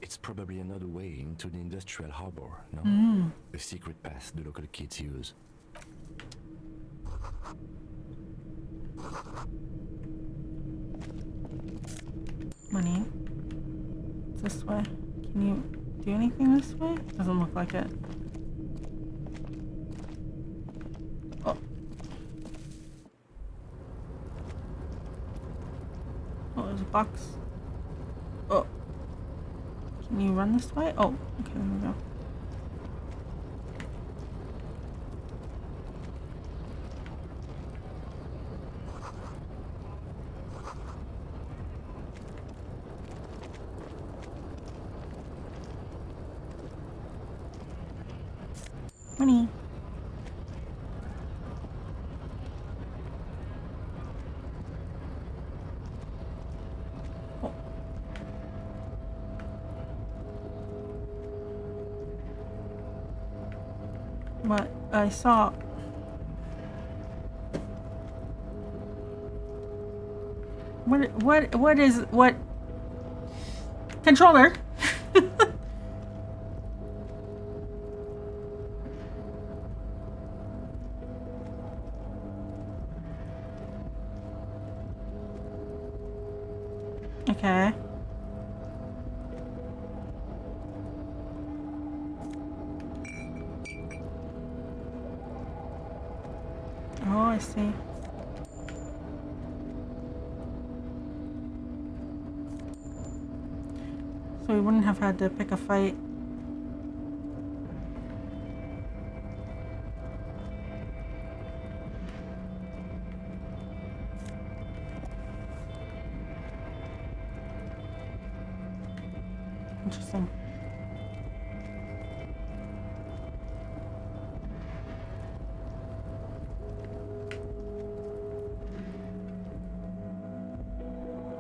It's probably another way into the industrial harbor, no? A secret path the local kids use. Money. It's this way. Can you do anything this way? Doesn't look like it. Oh. Oh, there's a box. Oh. Can you run this way? Oh, okay, there we go. Money. Oh. What I saw. What controller? Okay. Oh, I see. So we wouldn't have had to pick a fight. Interesting.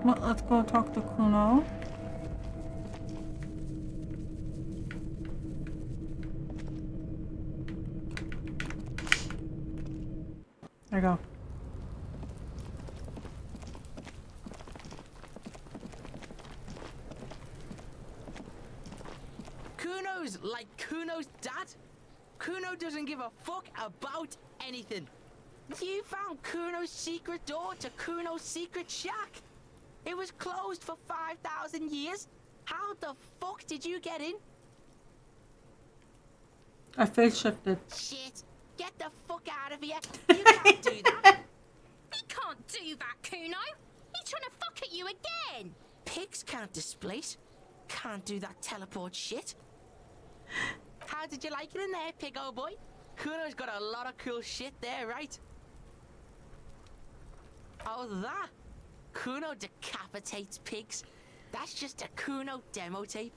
Well, let's go talk to Kuno. There we go. Kuno's like Kuno's dad? Kuno doesn't give a fuck about anything. You found Kuno's secret door to Kuno's secret shack. It was closed for 5,000 years. How the fuck did you get in? I face shifted. Shit. Get the fuck out of here. You can't do that. He can't do that, Kuno. He's trying to fuck at you again. Pigs can't displace. Can't do that teleport shit. How did you like it in there, pig old boy? Kuno's got a lot of cool shit there, right? Oh, that? Kuno decapitates pigs. That's just a Kuno demo tape.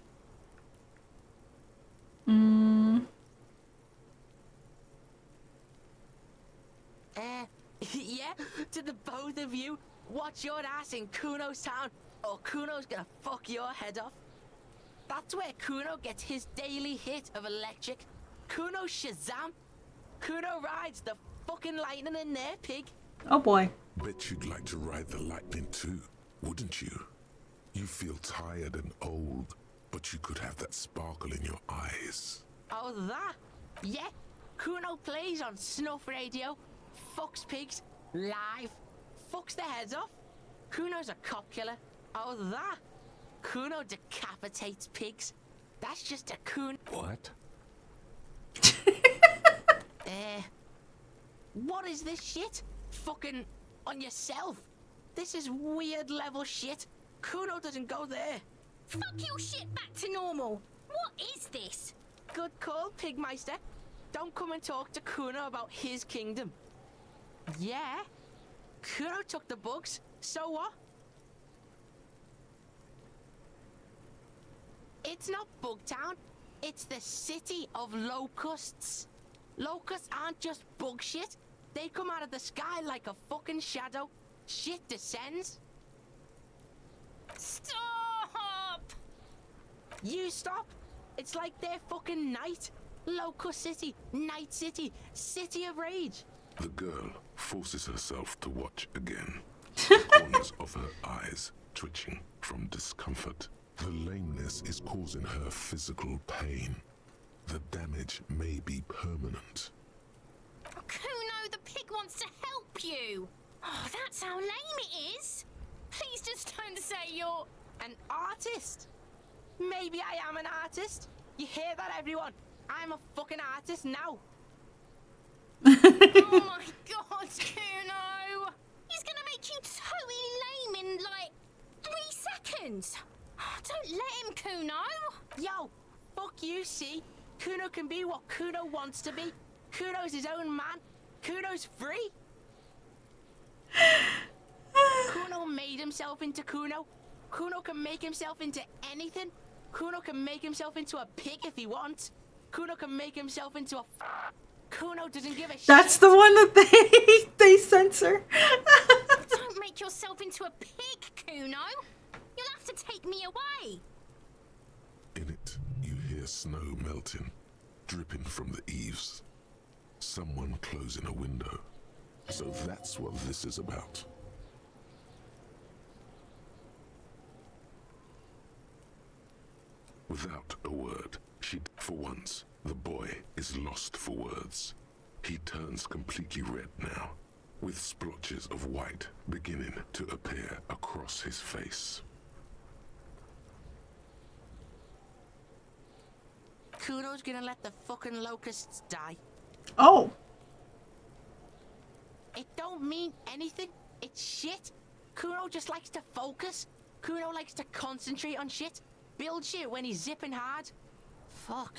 Yeah, to the both of you, watch your ass in Kuno's town, or Kuno's gonna fuck your head off. That's where Kuno gets his daily hit of electric. Kuno Shazam. Kuno rides the fucking lightning in there, pig. Oh boy. Bet you'd like to ride the lightning too, wouldn't you? You feel tired and old, but you could have that sparkle in your eyes. Oh, that? Yeah. Kuno plays on snuff radio, fucks pigs, live, fucks their heads off. Kuno's a cop killer. Oh, that? Kuno decapitates pigs. That's just a Kuno. What? What is this shit? Fucking on yourself. This is weird level shit. Kuno doesn't go there. Fuck your shit back to normal. What is this? Good call, Pigmeister. Don't come and talk to Kuno about his kingdom. Yeah? Kuno took the bugs, so what? It's not Bugtown, it's the city of locusts. Locusts aren't just bug shit. They come out of the sky like a fucking shadow. Shit descends. Stop! You stop. It's like they're fucking night. Locust City, Night City, City of Rage. The girl forces herself to watch again. The corners of her eyes twitching from discomfort. The lameness is causing her physical pain. The damage may be permanent. Kuno, the pig wants to help you. Oh, that's how lame it is. Please just don't say you're an artist. Maybe I am an artist. You hear that, everyone? I'm a fucking artist now. Oh my god, Kuno! He's gonna make you totally lame in like 3 seconds. Don't let him, Kuno. Yo, fuck you, see? Kuno can be what Kuno wants to be. Kuno's his own man. Kuno's free. Kuno made himself into Kuno. Kuno can make himself into anything. Kuno can make himself into a pig if he wants. Kuno can make himself into a... Kuno doesn't give a shit. That's the one that they censor. Don't make yourself into a pig, Kuno. You'll have to take me away. In it, you hear snow melting, dripping from the eaves. Someone closing a window. So that's what this is about. Without a word, for once, the boy is lost for words. He turns completely red now, with splotches of white beginning to appear across his face. Kuno's gonna let the fucking locusts die. Oh. It don't mean anything. It's shit. Kuno just likes to focus. Kuno likes to concentrate on shit. Build shit when he's zipping hard. Fuck.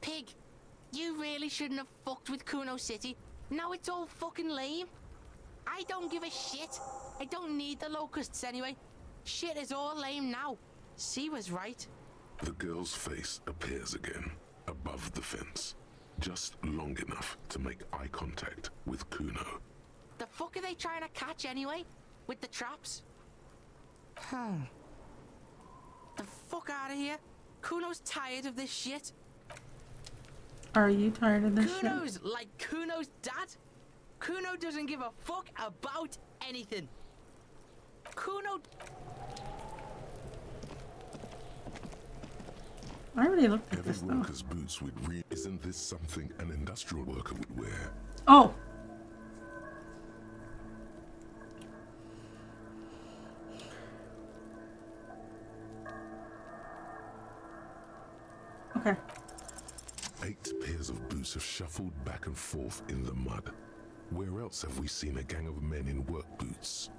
Pig, you really shouldn't have fucked with Kuno City. Now it's all fucking lame. I don't give a shit. I don't need the locusts anyway. Shit is all lame now. C was right. The girl's face appears again, above the fence, just long enough to make eye contact with Kuno. The fuck are they trying to catch anyway? With the traps? The fuck out of here. Kuno's tired of this shit. Are you tired of this shit? Kuno's like Kuno's dad. Kuno doesn't give a fuck about anything. Kuno... I already looked at Heavy this though. worker's boots would Isn't this something an industrial worker would wear? Oh. Okay. 8 pairs of boots have shuffled back and forth in the mud. Where else have we seen a gang of men in work boots?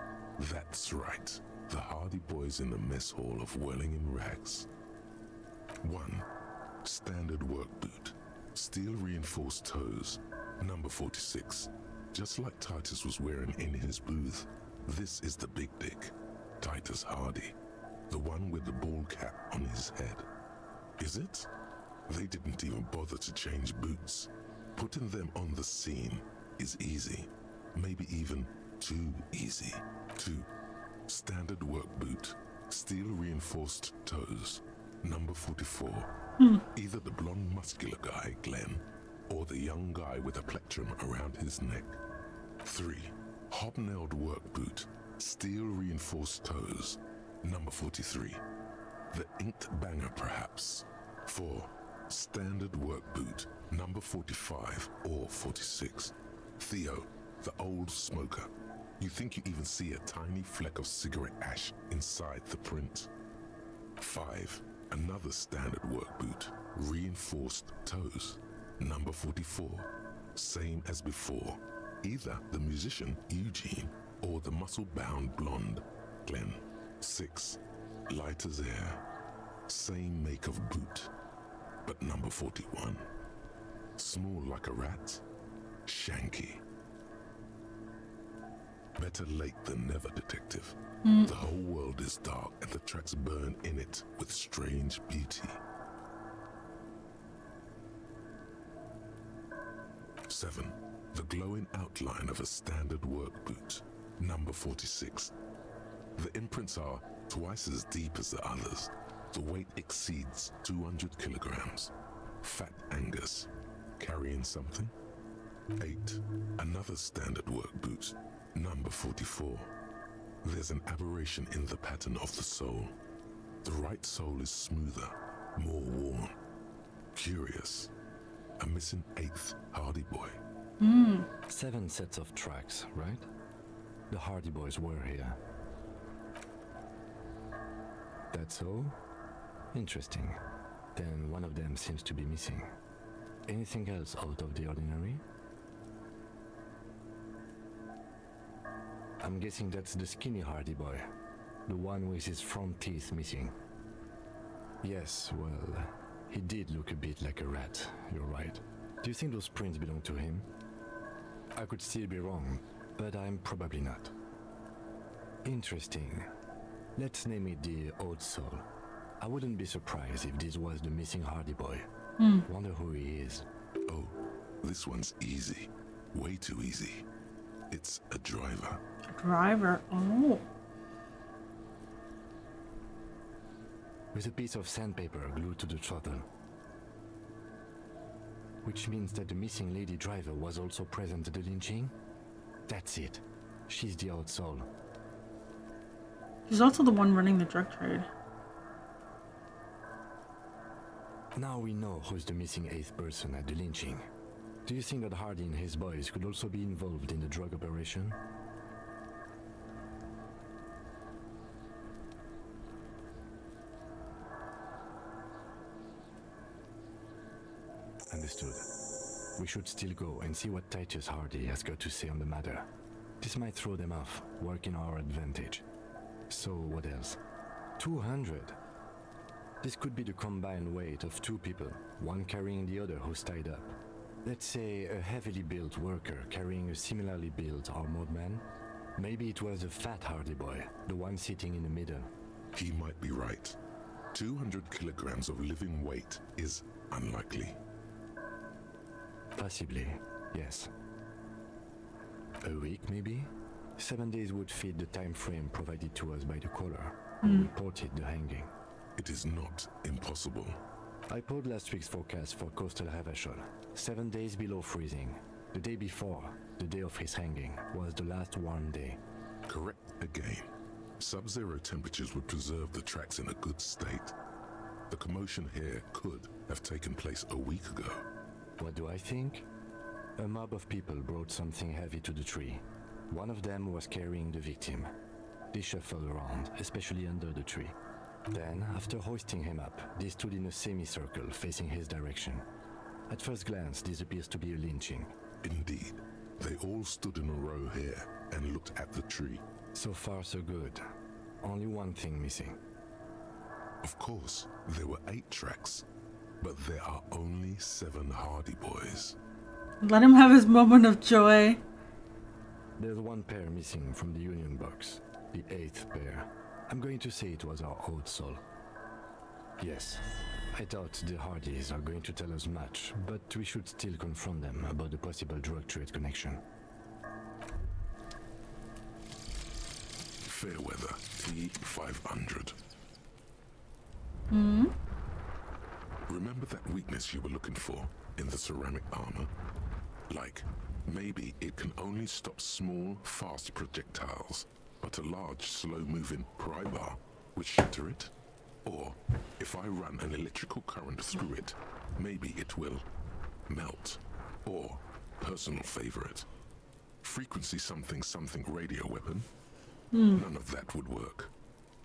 That's right, the hardy boys in the mess hall of Whirling in Rags. 1. Standard work boot. Steel reinforced toes. Number 46. Just like Titus was wearing in his booth. This is the big dick. Titus Hardy. The one with the bald cap on his head. Is it? They didn't even bother to change boots. Putting them on the scene is easy. Maybe even too easy. 2. Standard work boot. Steel reinforced toes. Number 44. Either the blonde muscular guy, Glenn, or the young guy with a plectrum around his neck. 3. Hobnailed work boot. Steel reinforced toes. Number 43. The inked banger, perhaps. 4. Standard work boot. Number 45 or 46. Theo, the old smoker. You think you even see a tiny fleck of cigarette ash inside the print. 5. Another standard work boot. Reinforced toes. Number 44, same as before. Either the musician, Eugene, or the muscle-bound blonde, Glenn. 6, light as air. Same make of boot. But number 41, small like a rat, Shanky. Better late than never, detective. The whole world is dark and the tracks burn in it with strange beauty. 7, the glowing outline of a standard work boot, number 46. The imprints are twice as deep as the others. The weight exceeds 200 kilograms. Fat Angus, carrying something? 8, another standard work boot, number 44. There's an aberration in the pattern of the sole. The right sole is smoother, more worn. Curious. A missing 8th Hardy Boy. 7 sets of tracks, right? The Hardy Boys were here. That's all? Interesting. Then one of them seems to be missing. Anything else out of the ordinary? I'm guessing that's the skinny Hardy Boy. The one with his front teeth missing. Yes, well, he did look a bit like a rat, you're right. Do you think those prints belong to him? I could still be wrong, but I'm probably not. Interesting. Let's name it the Old Soul. I wouldn't be surprised if this was the missing Hardy Boy. Wonder who he is. Oh, this one's easy. Way too easy. It's a driver. Driver. Oh. With a piece of sandpaper glued to the throttle. Which means that the missing lady driver was also present at the lynching? That's it. She's the Old Soul. She's also the one running the drug trade. Now we know who's the missing 8th person at the lynching. Do you think that Hardy and his boys could also be involved in the drug operation? Understood. We should still go and see what Titus Hardy has got to say on the matter. This might throw them off, work in our advantage. So what else? 200! This could be the combined weight of 2 people, one carrying the other who's tied up. Let's say a heavily built worker carrying a similarly built armored man. Maybe it was a fat Hardy Boy, the one sitting in the middle. He might be right. 200 kilograms of living weight is unlikely. Possibly, yes. A week, maybe? 7 days would fit the time frame provided to us by the caller, who reported the hanging. It is not impossible. I pulled last week's forecast for coastal Havashol. 7 days below freezing. The day before, the day of his hanging, was the last warm day. Correct again. Sub-zero temperatures would preserve the tracks in a good state. The commotion here could have taken place a week ago. What do I think? A mob of people brought something heavy to the tree. One of them was carrying the victim. They shuffled around, especially under the tree. Then, after hoisting him up, they stood in a semicircle facing his direction. At first glance, this appears to be a lynching. Indeed. They all stood in a row here and looked at the tree. So far, so good. Only one thing missing. Of course, there were 8 tracks, but there are only 7 Hardy Boys. Let him have his moment of joy. There's 1 pair missing from the Union box. The 8th pair. I'm going to say it was our Old Soul. Yes, I doubt the Hardys are going to tell us much, but we should still confront them about the possible drug trade connection. Fairweather T500. Remember that weakness you were looking for in the ceramic armor? Like, maybe it can only stop small, fast projectiles, but a large, slow-moving pry bar would shatter it? Or, if I run an electrical current through it, maybe it will melt. Or, personal favorite, frequency something something radio weapon? None of that would work.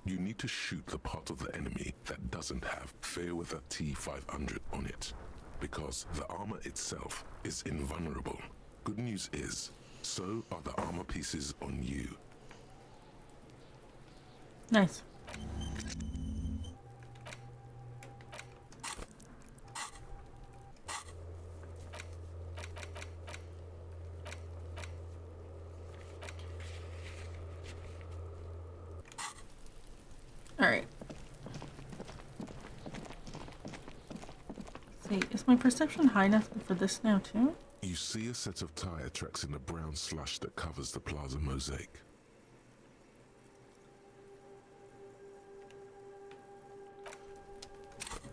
You need to shoot the part of the enemy that doesn't have Fairweather T500 on it. because the armor itself is invulnerable. Good news is, so are the armor pieces on you. Nice. All right. See, is my perception high enough for this now too? You see a set of tire tracks in the brown slush that covers the plaza mosaic.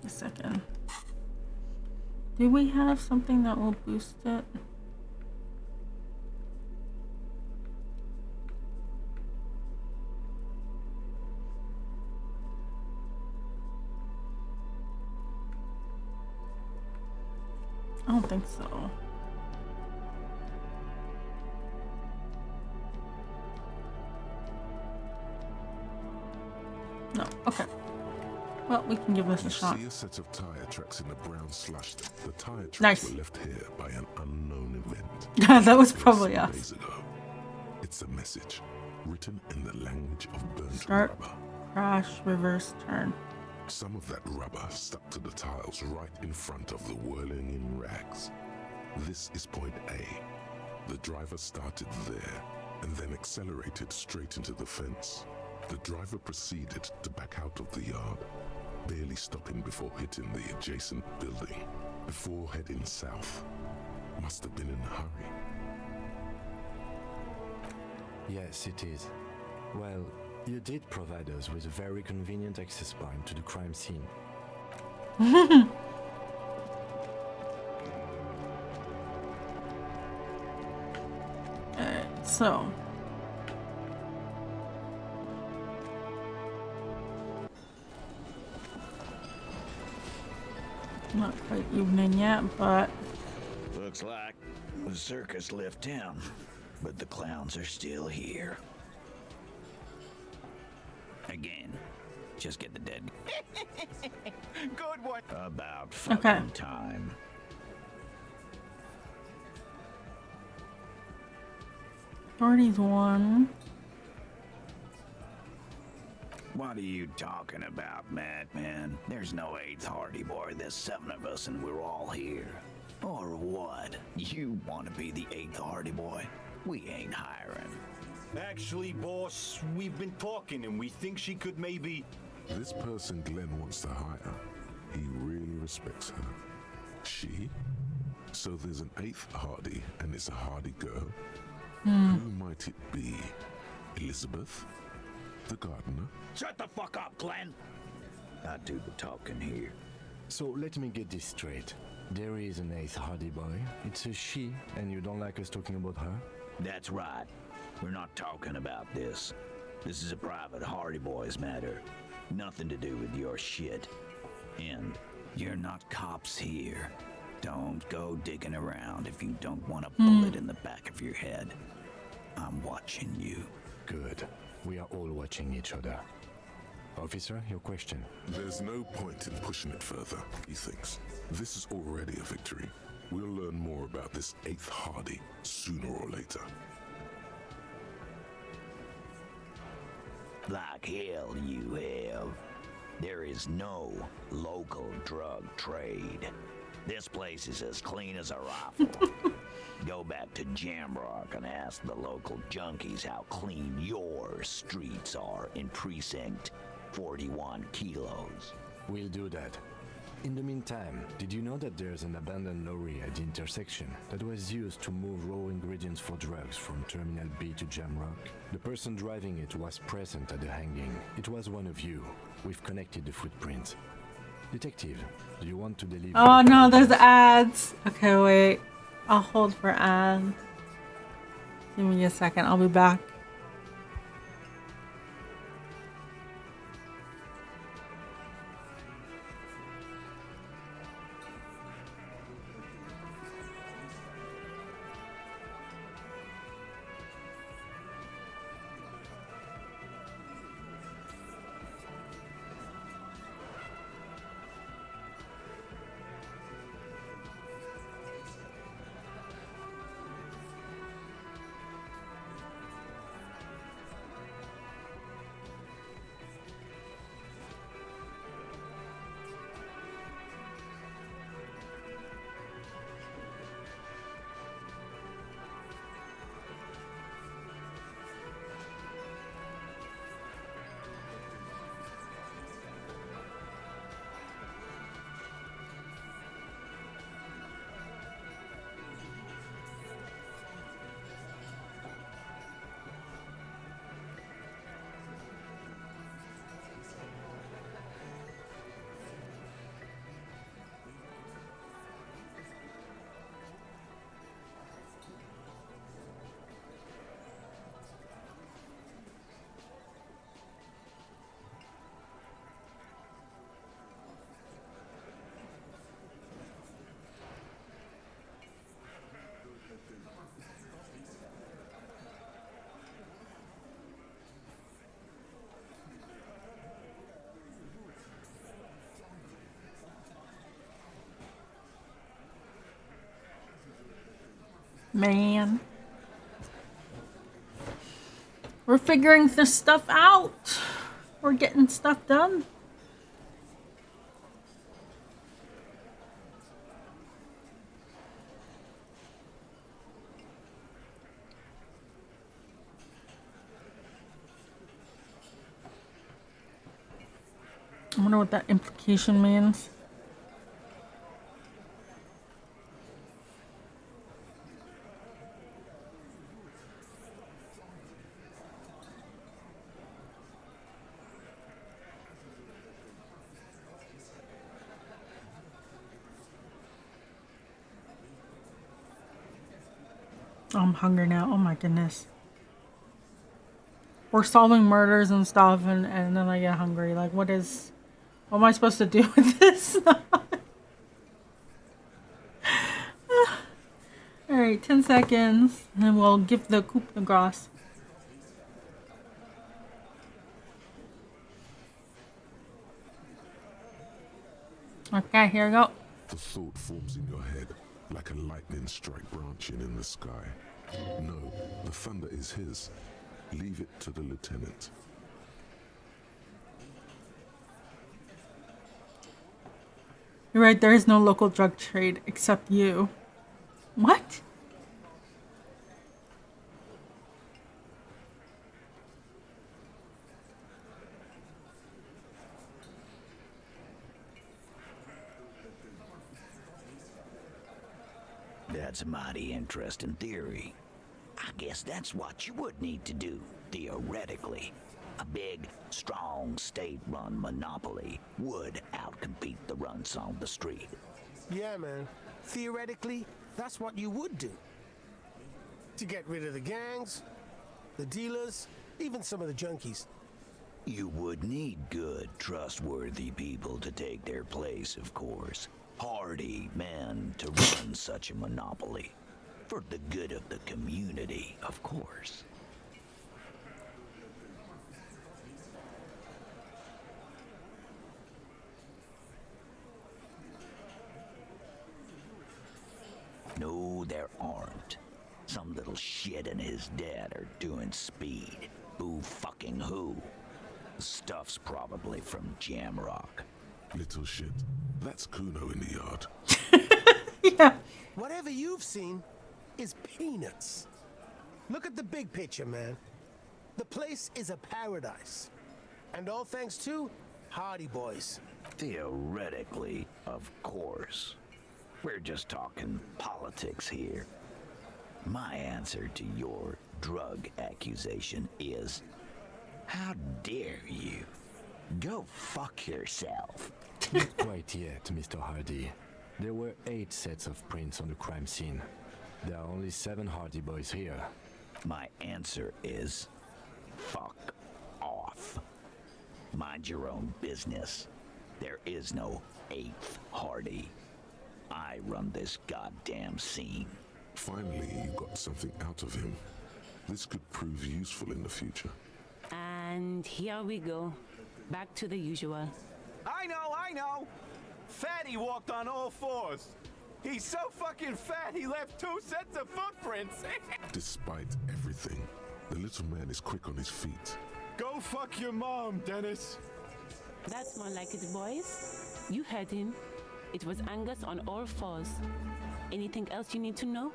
A second. Do we have something that will boost it? I don't think so. No, okay. Well, we can give this a shot. You see a set of tire tracks in the brown slush. The tire tracks Nice. were left here by an unknown event. That was probably us. Days ago. It's a message written in the language of burnt Start, rubber. crash, reverse, turn. Some of that rubber stuck to the tiles right in front of the whirling in rags. This is point A. The driver started there and then accelerated straight into the fence. The driver proceeded to back out of the yard, barely stopping before hitting the adjacent building, before heading south. Must have been in a hurry. Yes, it is. Well, you did provide us with a very convenient access point to the crime scene. Alright, so. Not quite evening yet, but Looks like the circus left town, but the clowns are still here. Again, just get the dead. Good one. About fucking Okay. time. Authorities won. What are you talking about, madman? There's no 8th Hardy Boy. There's 7 of us and we're all here. Or what? You want to be the 8th Hardy Boy? We ain't hiring. Actually, boss, we've been talking and we think she could maybe... This person Glenn wants to hire, he really respects her. She? So there's an 8th Hardy and it's a Hardy girl? Who might it be? Elizabeth? The gardener? Shut the fuck up, Glenn! I do the talking here. So let me get this straight. There is an 8th Hardy Boy. It's a she, and you don't like us talking about her? That's right. We're not talking about this. This is a private Hardy Boys matter. Nothing to do with your shit. And you're not cops here. Don't go digging around if you don't want a bullet in the back of your head. I'm watching you. Good. We are all watching each other. Officer, your question. There's no point in pushing it further, he thinks. This is already a victory. We'll learn more about this 8th Hardy sooner or later. Like hell you have. There is no local drug trade. This place is as clean as a rifle. Go back to Jamrock and ask the local junkies how clean your streets are in precinct 41 kilos. We'll do that. In the meantime, did you know that there's an abandoned lorry at the intersection that was used to move raw ingredients for drugs from Terminal B to Jamrock? The person driving it was present at the hanging. It was one of you. We've connected the footprints. Detective, do you want to deliver? Oh no, there's ads. Okay, wait. I'll hold for ads. Give me a second. I'll be back. Man. We're figuring this stuff out. We're getting stuff done. I wonder what that implication means. Oh, I'm hungry now. Oh my goodness. We're solving murders and stuff, and then I get hungry. Like, what am I supposed to do with this? Alright, 10 seconds, and then we'll give the coup de grace. Okay, here we go. The thought forms in your head like a lightning strike branching in the sky. No, the thunder is his. Leave it to the lieutenant. You're right, there is no local drug trade except you. What? That's a mighty interesting theory. I guess that's what you would need to do, theoretically. A big, strong, state-run monopoly would outcompete the runts on the street. Yeah, man. Theoretically, that's what you would do. To get rid of the gangs, the dealers, even some of the junkies. You would need good, trustworthy people to take their place, of course. Hardy men to run such a monopoly. For the good of the community, of course. No, there aren't. Some little shit and his dad are doing speed. Who fucking who? The stuff's probably from Jamrock. Little shit. That's Kuno in the yard. Yeah. Whatever you've seen is peanuts. Look at the big picture, man. The place is a paradise. And all thanks to Hardy Boys. Theoretically, of course. We're just talking politics here. My answer to your drug accusation is, how dare you? Go fuck yourself. Not quite yet, Mr. Hardy. There were 8 sets of prints on the crime scene. There are only 7 Hardy Boys here. My answer is, fuck off. Mind your own business. There is no 8th Hardy. I run this goddamn scene. Finally, you got something out of him. This could prove useful in the future. And here we go. Back to the usual. I know! Fatty walked on all 4s. He's so fucking fat he left 2 sets of footprints. Despite everything, the little man is quick on his feet. Go fuck your mom, Dennis. That's more like it, boys. You heard him. It was Angus on all 4s. Anything else you need to know?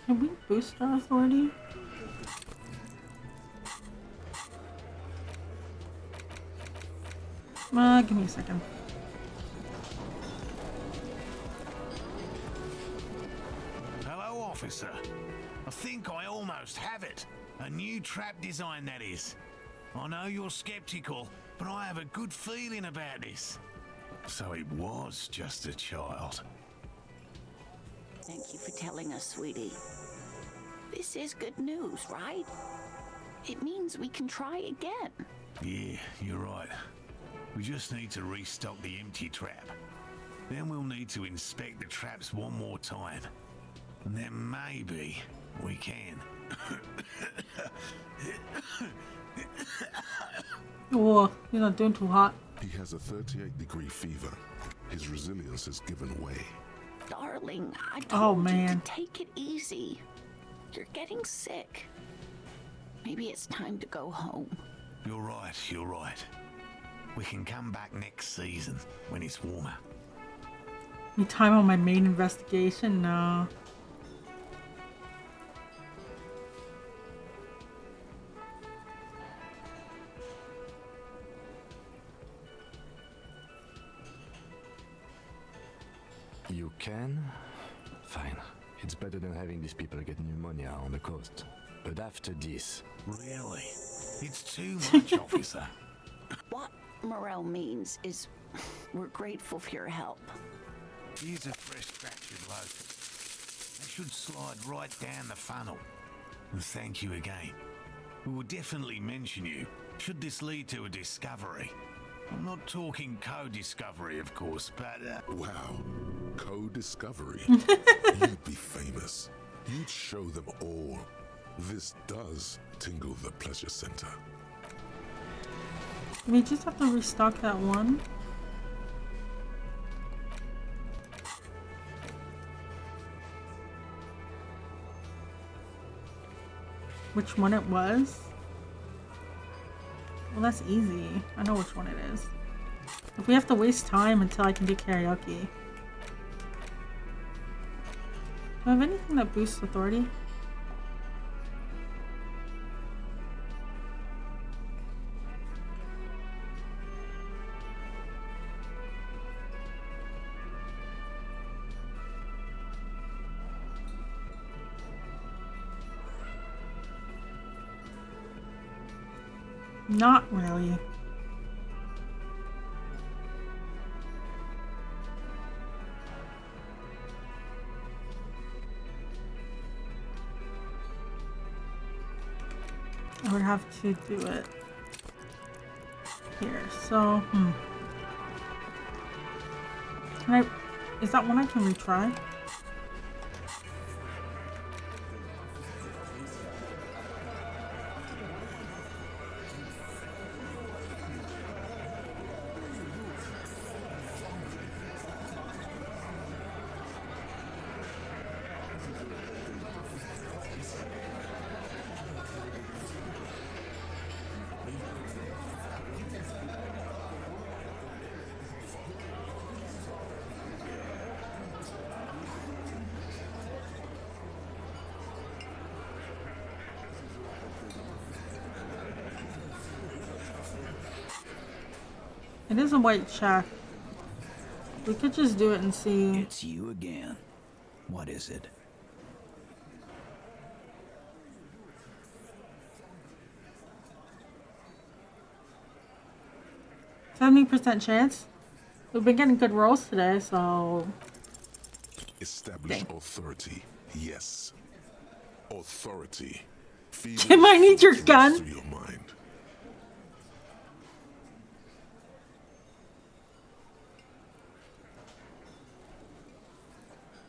Can we boost our authority? Give me a second. Hello, officer. I think I almost have it. A new trap design, that is. I know you're skeptical, but I have a good feeling about this. So it was just a child. Thank you for telling us, sweetie. This is good news, right? It means we can try again. Yeah, you're right. We just need to restock the empty trap. Then we'll need to inspect the traps one more time. And then maybe we can Oh, you're not doing too hot. He has a 38-degree fever. His resilience has given way. Darling, I Oh, told you man. to take it easy. You're getting sick. Maybe it's time to go home. You're right, you're right. We can come back next season when it's warmer. Any time on my main investigation? No. You can? Fine. It's better than having these people get pneumonia on the coast. But after this... Really? It's too much, officer. What Morel means is we're grateful for your help. Here's a fresh batch of locusts. They should slide right down the funnel. And thank you again. We will definitely mention you, should this lead to a discovery. I'm not talking co-discovery, of course, but... Wow. Co-discovery? You'd be famous. You'd show them all. This does tingle the pleasure center. We just have to restock that one. Which one it was? Well, that's easy. I know which one it is. If we have to waste time until I can do karaoke. Do I have anything that boosts authority? Not really. I would have to do it here. So, Can I... Is that one I can retry? It is a white check. We could just do it and see. It's you again. What is it? %70 chance. We've been getting good rolls today, so... Establish authority. Yes. Authority. Tim, I need your gun. Through your mind.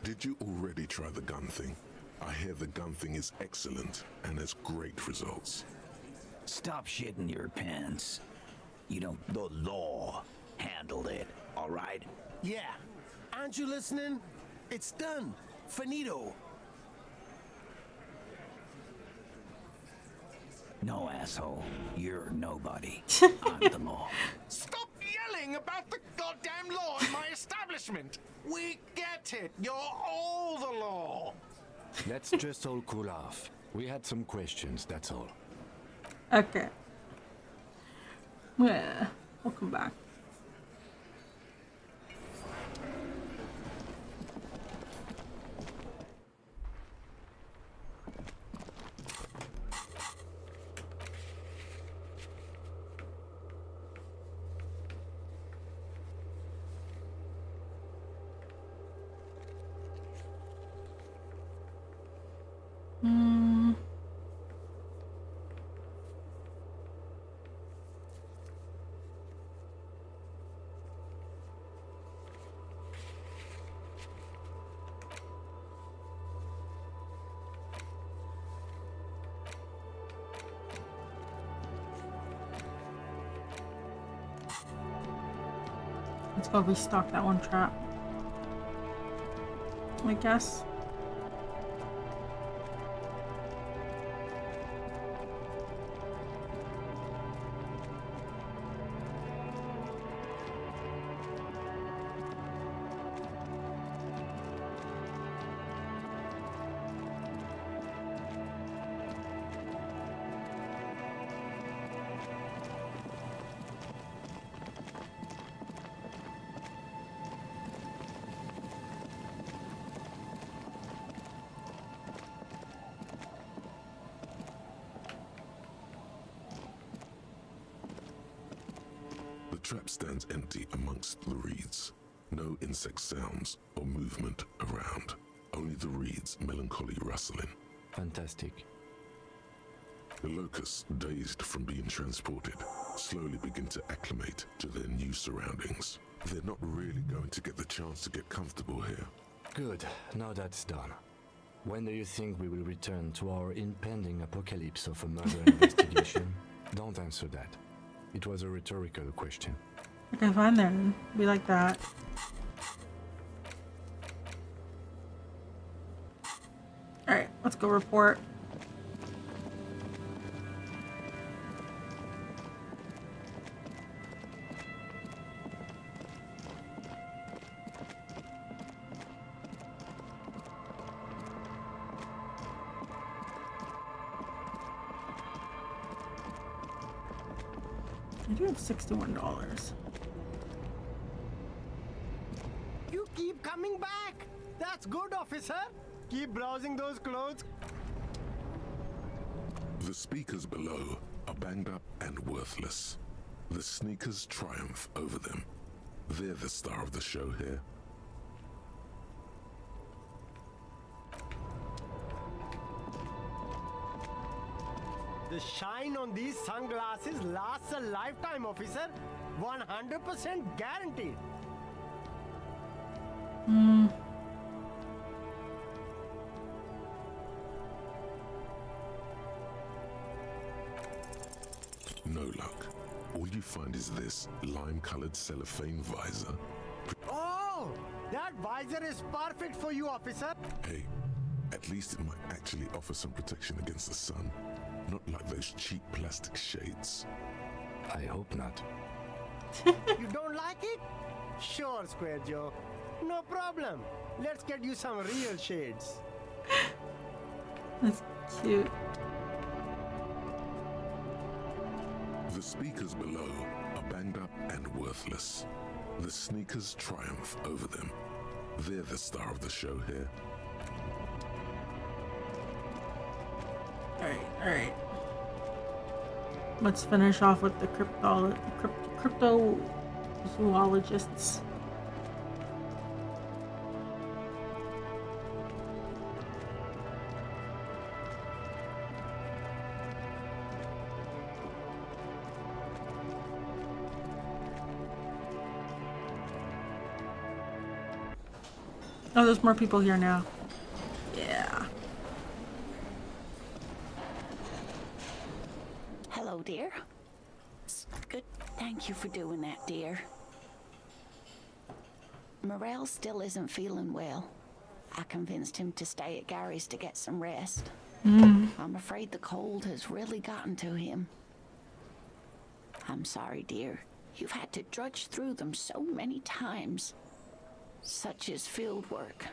Did you already try the gun thing? I hear the gun thing is excellent and has great results. Stop shitting your pants. You know, the law handled it, all right? Yeah. Aren't you listening? It's done. Finito. No, asshole. You're nobody. I'm the law. Stop yelling about the goddamn law in my establishment. We get it. You're all the law. Let's just all cool off. We had some questions, that's all. Okay. Yeah, we'll come back. Let's go restock that one trap. I guess. The trap stands empty amongst the reeds. No insect sounds or movement around. Only the reeds' melancholy rustling. Fantastic. The locusts, dazed from being transported, slowly begin to acclimate to their new surroundings. They're not really going to get the chance to get comfortable here. Good, now that's done. When do you think we will return to our impending apocalypse of a murder investigation? Don't answer that. It was a rhetorical question. Okay, fine then. Be like that. Alright, let's go report. I do have $61. You keep coming back. That's good, officer. Keep browsing those clothes. The speakers below are banged up and worthless. The sneakers triumph over them. They're the star of the show here. The shine on these sunglasses lasts a lifetime, officer. 100% guaranteed. No luck. All you find is this lime-colored cellophane visor. Oh, that visor is perfect for you, officer. Hey, at least it might actually offer some protection against the sun. Not like those cheap plastic shades. I hope not. You don't like it? Sure, Square Joe. No problem. Let's get you some real shades. That's cute. The speakers below are banged up and worthless. The sneakers triumph over them. They're the star of the show here. Alright. Let's finish off with the cryptozoologists. Oh, there's more people here now. Yeah. Hello, dear. Good. Thank you for doing that, dear. Morel still isn't feeling well. I convinced him to stay at Gary's to get some rest. I'm afraid the cold has really gotten to him. I'm sorry, dear. You've had to drudge through them so many times. Such is field work.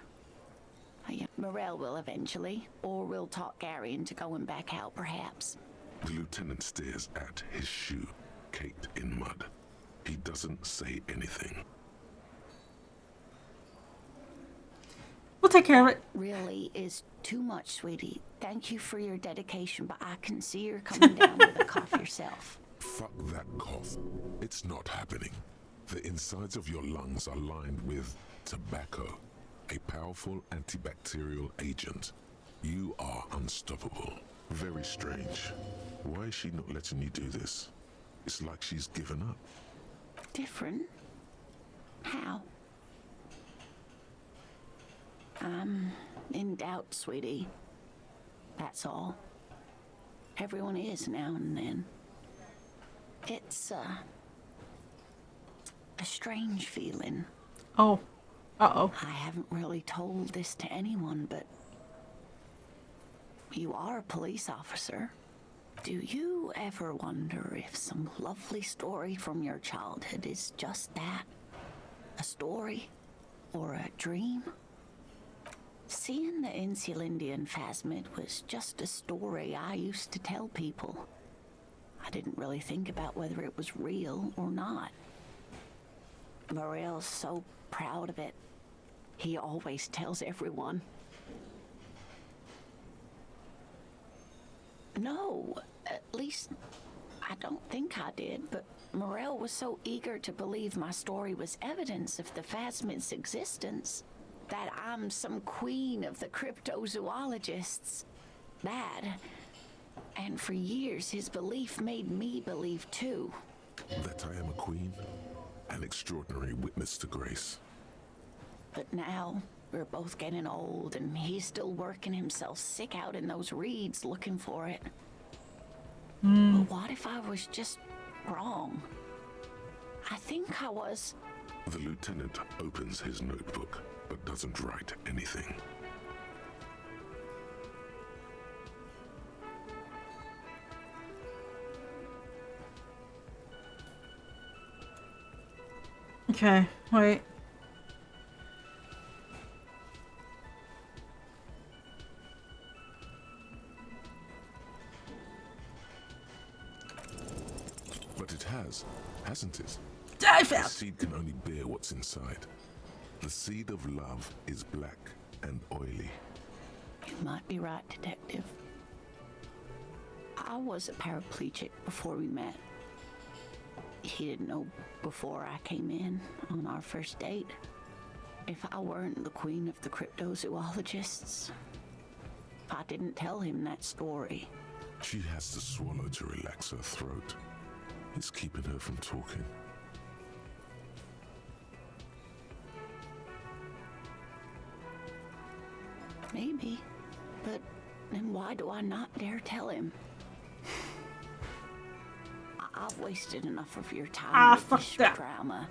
Morel will eventually, or we'll talk Gary into going back out, perhaps. The lieutenant stares at his shoe, caked in mud. He doesn't say anything. We'll take care of it. Really is too much, sweetie. Thank you for your dedication, but I can see you're coming down with a cough yourself. Fuck that cough. It's not happening. The insides of your lungs are lined with tobacco, a powerful antibacterial agent. You are unstoppable. Very strange. Why is she not letting you do this? It's like she's given up. Different? How? I'm in doubt, sweetie. That's all. Everyone is now and then. It's a strange feeling. Oh. Uh-oh. I haven't really told this to anyone, but you are a police officer. Do you ever wonder if some lovely story from your childhood is just that? A story? Or a dream? Seeing the Insulindian phasmid was just a story I used to tell people. I didn't really think about whether it was real or not. Morel's so proud of it. He always tells everyone. No, at least I don't think I did, but Morel was so eager to believe my story was evidence of the phasmid's existence that I'm some queen of the cryptozoologists. That, and for years his belief made me believe too. That I am a queen, an extraordinary witness to grace. But now, we're both getting old, and he's still working himself sick out in those reeds looking for it. But what if I was just wrong? I think I was. The lieutenant opens his notebook, but doesn't write anything. Okay, wait. But it has, hasn't it? The seed can only bear what's inside. The seed of love is black and oily. You might be right, Detective. I was a paraplegic before we met. He didn't know before I came in on our first date. If I weren't the queen of the cryptozoologists, if I didn't tell him that story. She has to swallow to relax her throat. It's keeping her from talking. Maybe, but then why do I not dare tell him? I've wasted enough of your time with this drama.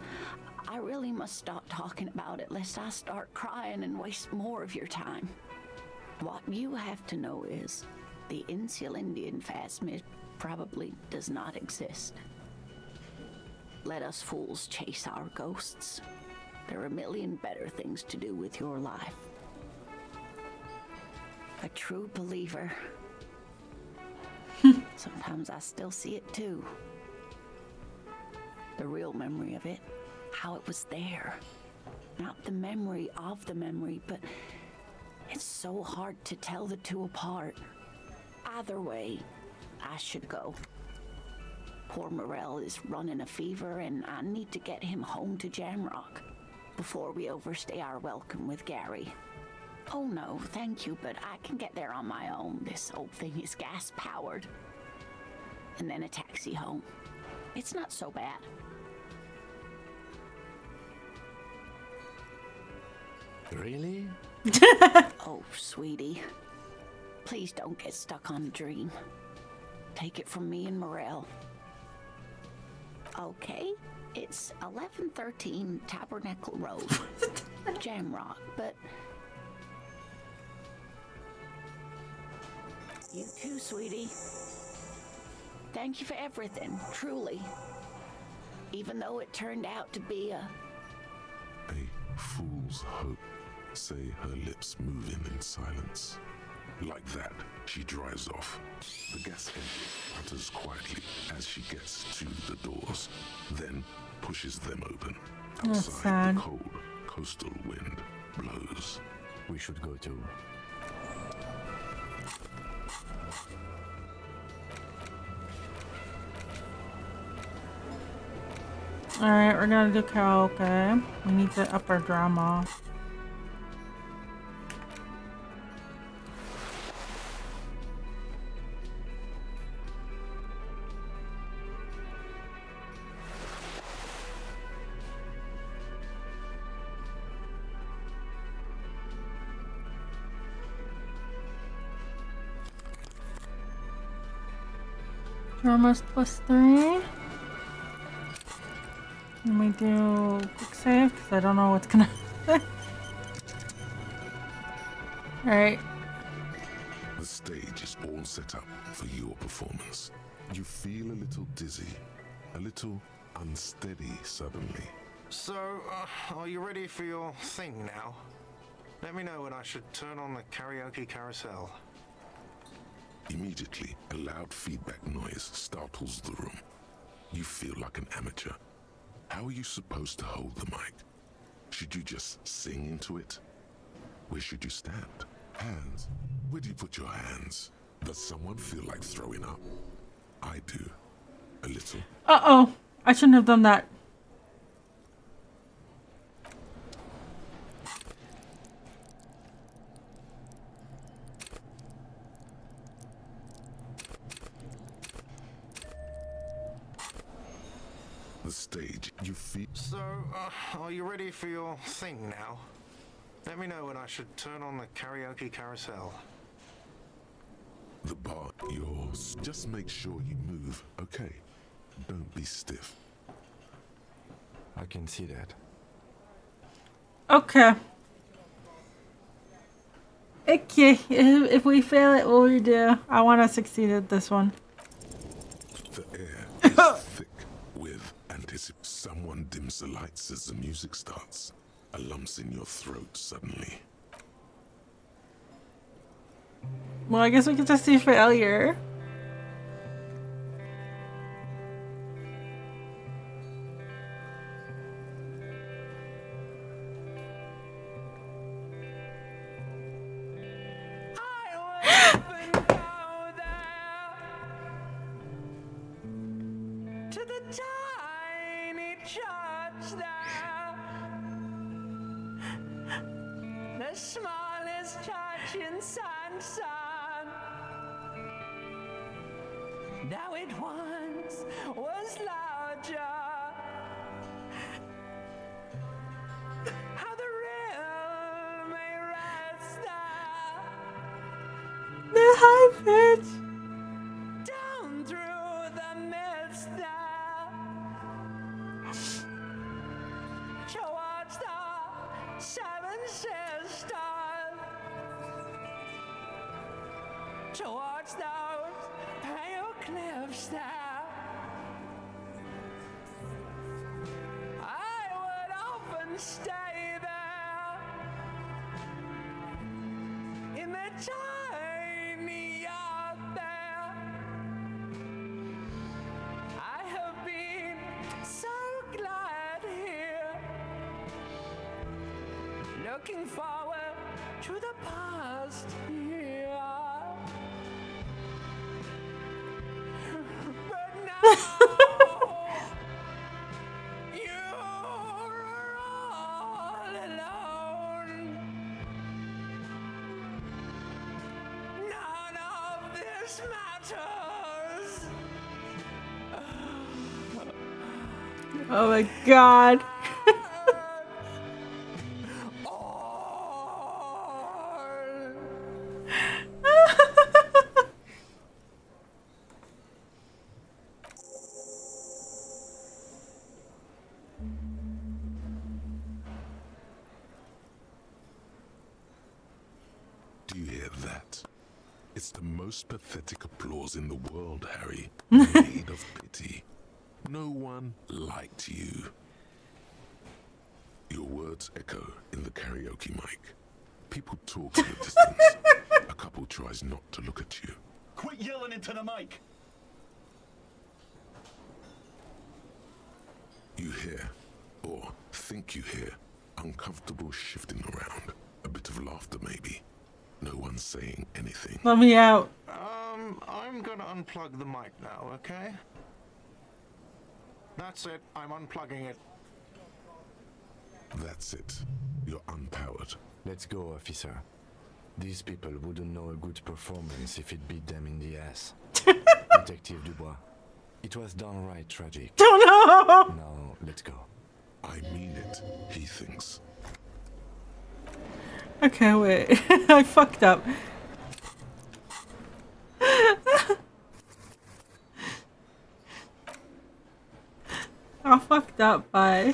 I really must stop talking about it lest I start crying and waste more of your time. What you have to know is the Insulindian phasmid probably does not exist. Let us fools chase our ghosts. There are a million better things to do with your life. A true believer. Sometimes I still see it too. The real memory of it, how it was there. Not the memory of the memory, but it's so hard to tell the two apart. Either way, I should go. Poor Morel is running a fever, and I need to get him home to Jamrock before we overstay our welcome with Gary. Oh no, thank you, but I can get there on my own. This old thing is gas-powered. And then a taxi home. It's not so bad. Really? Oh, sweetie. Please don't get stuck on a dream. Take it from me and Morel. Okay, it's 1113 Tabernacle Road, Jamrock, but... You too, sweetie. Thank you for everything, truly. Even though it turned out to be a fool's hope. Say her lips moving in silence. Like that, she drives off. The gas engine putters quietly as she gets to the doors, then pushes them open. Outside, the cold coastal wind blows. We should go too. Alright, we're gonna do karaoke. We need to up our drama. Dramas +3. Let me do quick save because I don't know what's gonna happen. Alright. The stage is all set up for your performance. You feel a little dizzy, a little unsteady suddenly. So, are you ready for your thing now? Let me know when I should turn on the karaoke carousel. Immediately, a loud feedback noise startles the room. You feel like an amateur. How are you supposed to hold the mic? Should you just sing into it? Where should you stand? Hands. Where do you put your hands? Does someone feel like throwing up? I do. A little. Uh-oh. I shouldn't have done that. The stage, you feel... So, are you ready for your thing now? Let me know when I should turn on the karaoke carousel. The bar, yours. Just make sure you move, okay? Don't be stiff. I can see that. Okay. Okay, if we fail it, what will we do? I want to succeed at this one. The air is thick with anticipation. Someone dims the lights as the music starts. A lump's in your throat suddenly. Well, I guess we can just see failure. To the tiny church there, the smallest church in Sanson. Now it once was larger. How the real may rest there. The high pitch. Down through the mist there, towards the Seven Sisters, towards those pale cliffs there. I would often stay there in the tiny yard there. I have been so glad here, looking forward to the past year. But now you're all alone. None of this matters. Oh my god. Do you hear that? It's the most pathetic applause in the world, Harry. Made of pity. No one liked you. Your words echo in the karaoke mic. People talk in the distance. A couple tries not to look at you. Quit yelling into the mic! You hear, or think you hear, uncomfortable shifting around. A bit of laughter maybe. No one's saying anything. Let me out. I'm gonna unplug the mic now, okay? That's it, I'm unplugging it. That's it. You're unpowered. Let's go, officer. These people wouldn't know a good performance if it beat them in the ass. Detective Dubois, it was downright tragic. Oh no! Now, let's go. I mean it, he thinks. Okay, wait. I fucked up. I fucked stop by.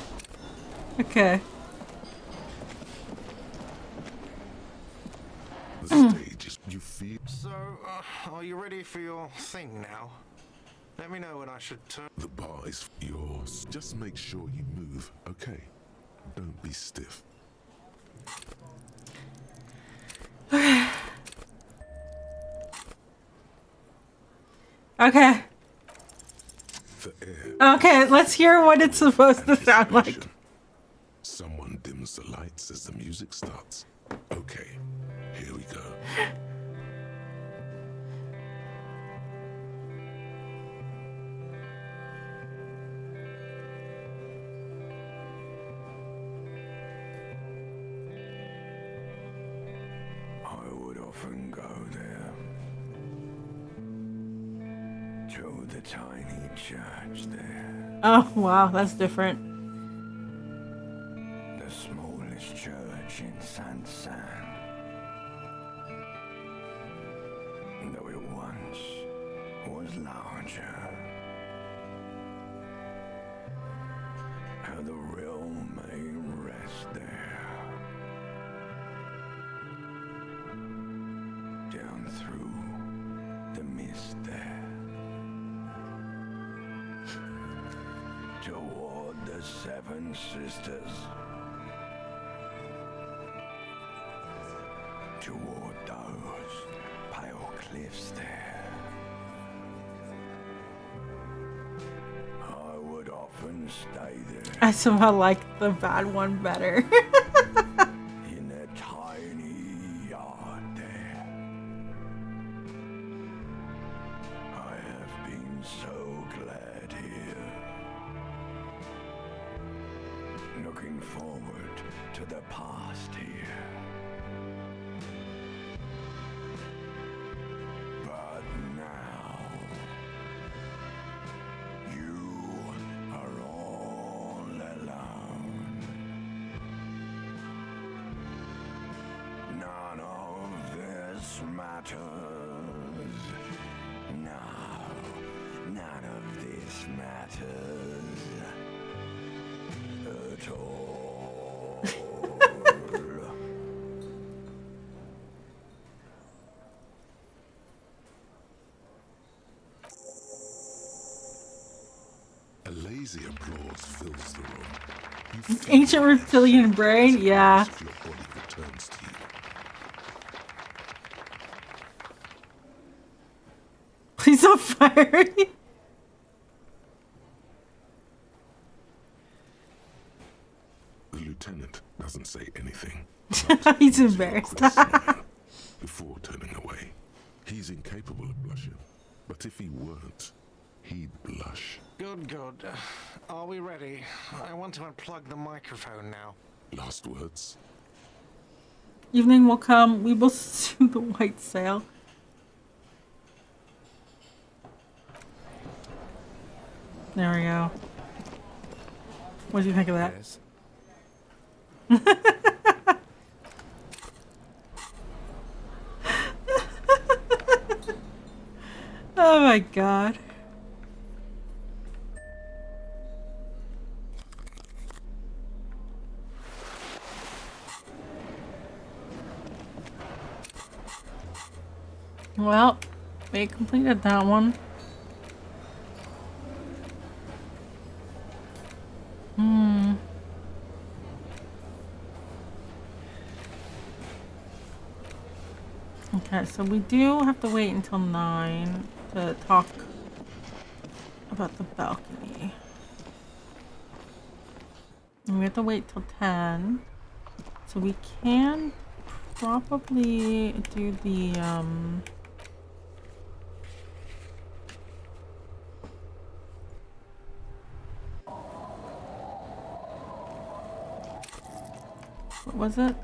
Okay. The stage is you feel. So, are you ready for your thing now? Let me know when I should turn. The bar is yours. Just make sure you move, okay? Don't be stiff. Okay. Okay, let's hear what it's supposed to sound like. Someone dims the lights as the music starts. Okay, here we go. I would often go there to the tiny church there. Oh, wow, that's different. The smallest church in San. Though it once was larger. How the realm may rest there. Down through the mist there. Toward the Seven Sisters. Toward those pale cliffs there. I would often stay there. I somehow like the bad one better. In a tiny yard there. I have been so glad here. Looking forward to the past here. But now, you are all alone. None of this matters. No, none of this matters at all. Elysium applause fills the room. You feel Ancient reptilian brain? Yeah. your body returns to you. He's so fiery. The lieutenant doesn't say anything. He's embarrassed. Before turning away. He's incapable of blushing. But if he weren't, he'd blush. Good, good. Are we ready? I want to unplug the microphone now. Last words? Evening will come. We will sue the white sail. There we go. What do you think of that? Yes. Oh my god. Well, we completed that one. Okay, so we do have to wait until 9 to talk about the balcony. And we have to wait till 10. So we can probably do the what was it?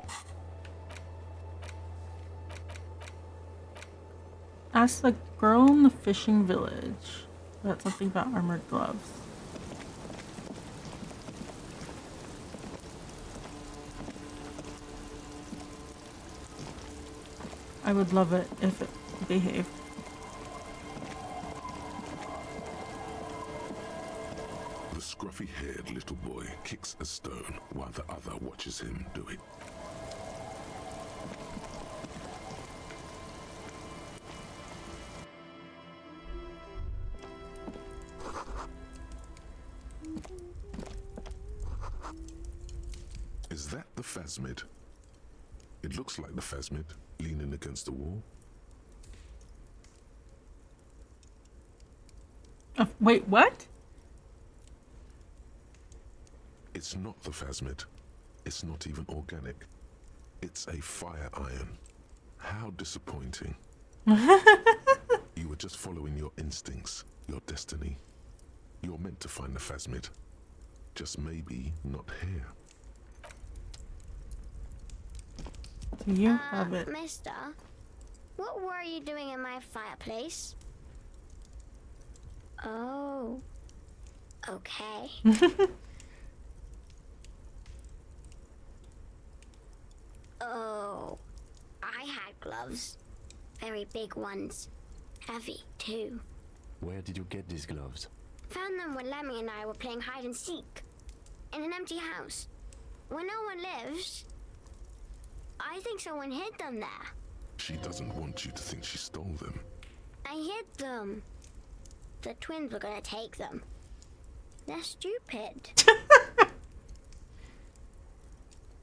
Ask the girl in the fishing village. That's something about armored gloves. I would love it if it behaved. The scruffy-haired little kicks a stone while the other watches him do it. Is that the phasmid? It looks like the phasmid, leaning against the wall. Wait, what? It's not the phasmid. It's not even organic. It's a fire iron. How disappointing. You were just following your instincts, your destiny. You're meant to find the phasmid. Just maybe not here. Do you have it? Mister, what were you doing in my fireplace? Oh. Okay. Oh. I had gloves. Very big ones. Heavy, too. Where did you get these gloves? Found them when Lemmy and I were playing hide and seek. In an empty house. Where no one lives. I think someone hid them there. She doesn't want you to think she stole them. I hid them. The twins were gonna take them. They're stupid.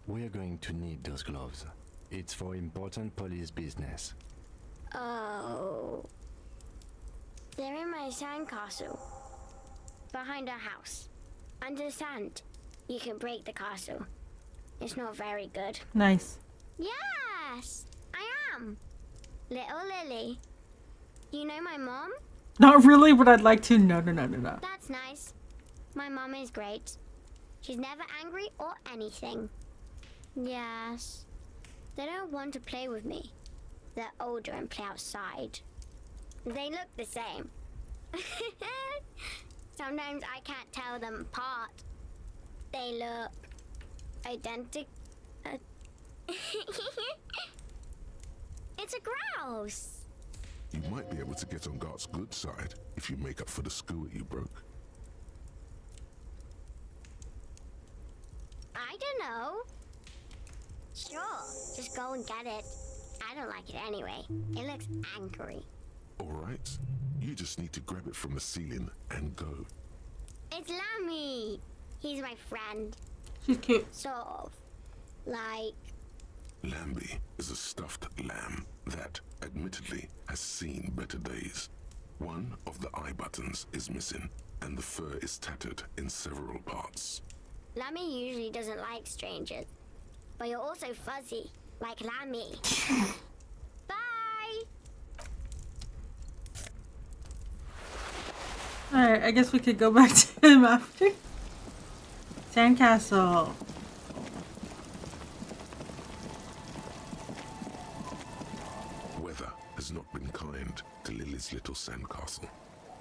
We're going to need those gloves. It's for important police business. Oh. They're in my sandcastle. Behind our house. Under the sand. You can break the castle. It's not very good. Nice. Yes, I am. Little Lily. You know my mom? Not really, but I'd like to. No. That's nice. My mom is great. She's never angry or anything. Yes. They don't want to play with me. They're older and play outside. They look the same. Sometimes I can't tell them apart. They look identical. It's a grouse. You might be able to get on Gart's good side if you make up for the skewer you broke. I don't know. Sure, just go and get it. I don't like it anyway. It looks angry. Alright, you just need to grab it from the ceiling and go. It's Lammy. He's my friend. She's cute. Sort of. Like... Lambie is a stuffed lamb that, admittedly, has seen better days. One of the eye buttons is missing, and the fur is tattered in several parts. Lammy usually doesn't like strangers. But you're also fuzzy, like Lammy. Bye! Alright, I guess we could go back to him after. Sandcastle. Weather has not been kind to Lily's little sandcastle.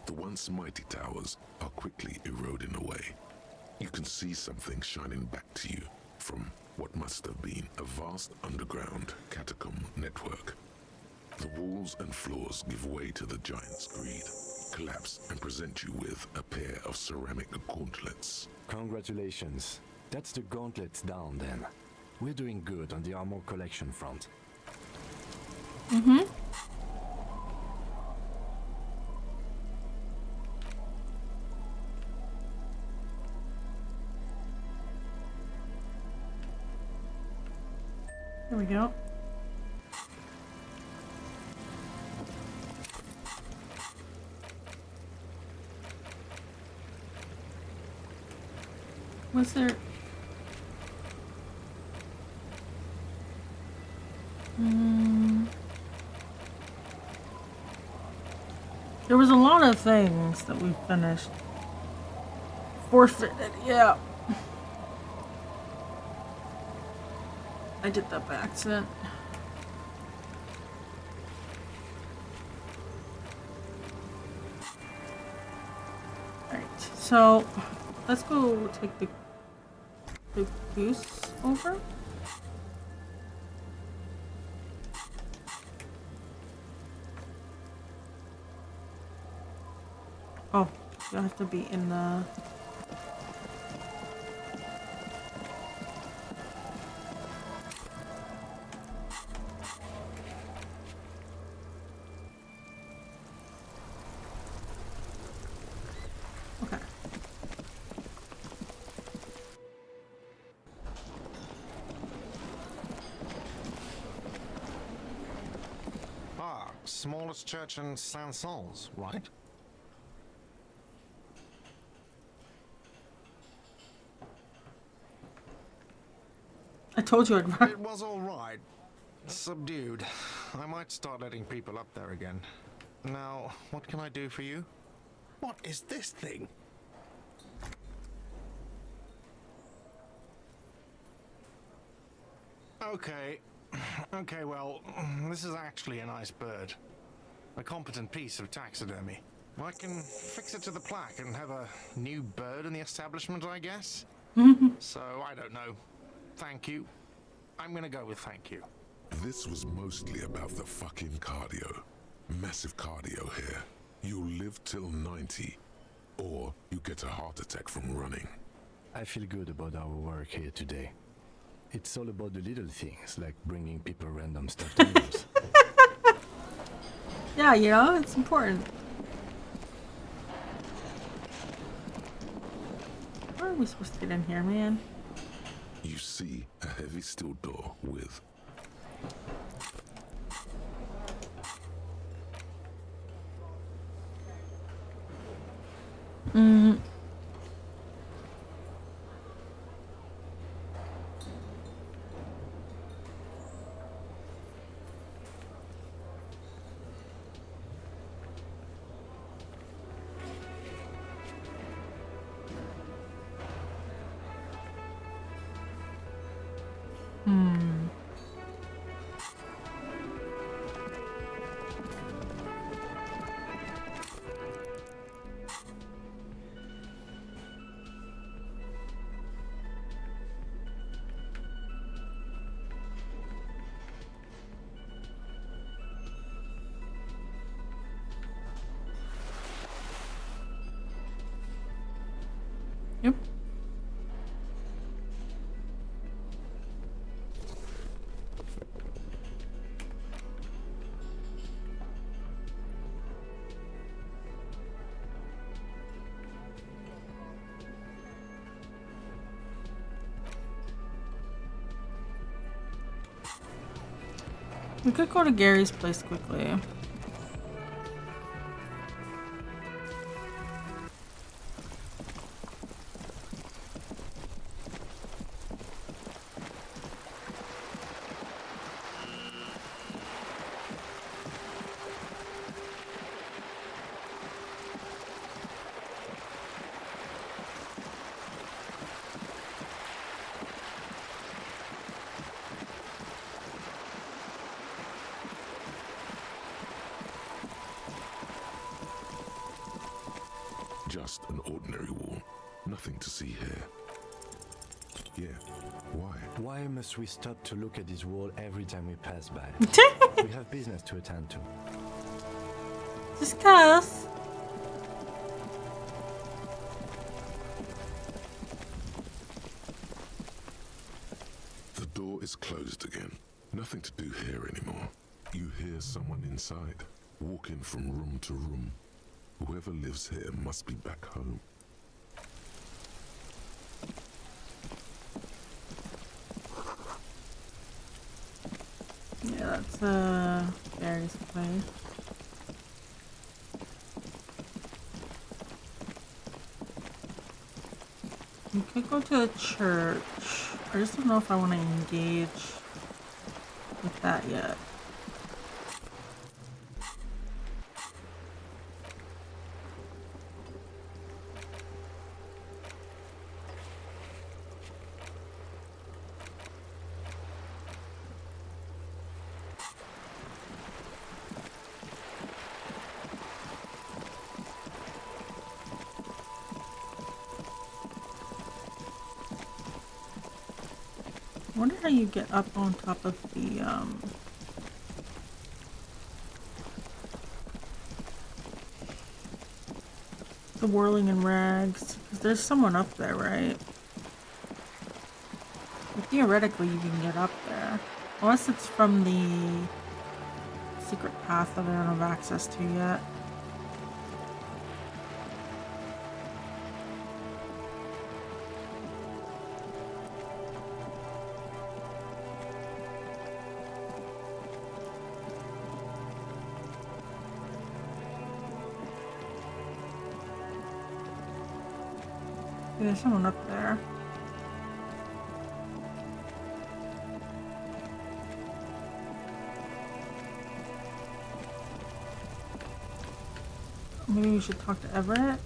The once mighty towers are quickly eroding away. You can see something shining back to you from what must have been a vast underground catacomb network. The walls and floors give way to the giant's greed, collapse and present you with a pair of ceramic gauntlets. Congratulations. That's the gauntlets down then. We're doing good on the armor collection front. Mm-hmm. There we go. Was there... There was a lot of things that we finished. Forfeited, yeah. I did that by accident. Alright, so let's go take the goose over. Oh, you have to be in the... smallest church in Saint-Saëns, right? I told you I'd run. It was all right. Subdued. I might start letting people up there again. Now, what can I do for you? What is this thing? Okay. Okay, well, this is actually a nice bird. A competent piece of taxidermy. I can fix it to the plaque and have a new bird in the establishment, I guess. So, I don't know. Thank you. I'm gonna go with thank you. This was mostly about the fucking cardio. Massive cardio here. You'll live till 90, or you get a heart attack from running. I feel good about our work here today. It's all about the little things, like bringing people random stuffed animals. Yeah, you know, it's important. How are we supposed to get in here, man? You see a heavy steel door with Yep. We could go to Gary's place quickly. just an ordinary wall. Nothing to see here. Yeah, why? Why must we stop to look at this wall every time we pass by? We have business to attend to. Just cause. The door is closed again. Nothing to do here anymore. You hear someone inside, walking from room to room. Whoever lives here must be back home. Yeah, that's Gary's place. We could go to the church. I just don't know if I want to engage with that yet. I wonder how you get up on top of the whirling in rags, because there's someone up there, right? But theoretically, you can get up there, unless it's from the secret path that I don't have access to yet. There's someone up there. Maybe we should talk to Everett.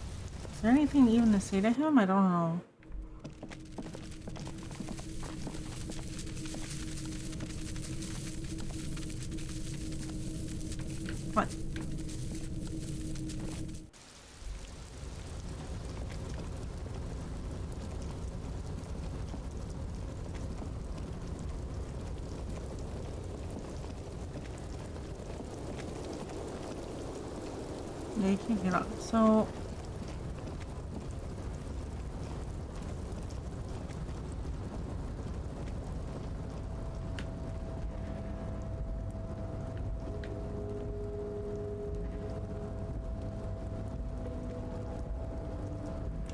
Is there anything even to say to him? I don't know. What? Yeah, you can't get up. So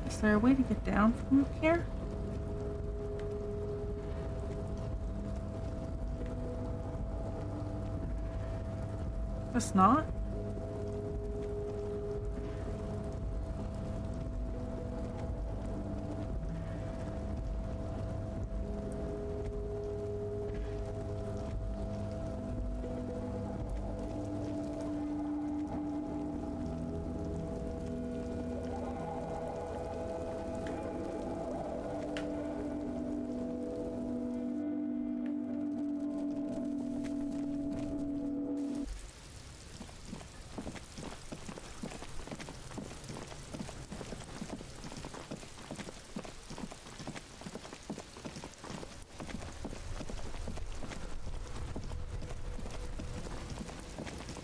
is there a way to get down from up here? Guess not.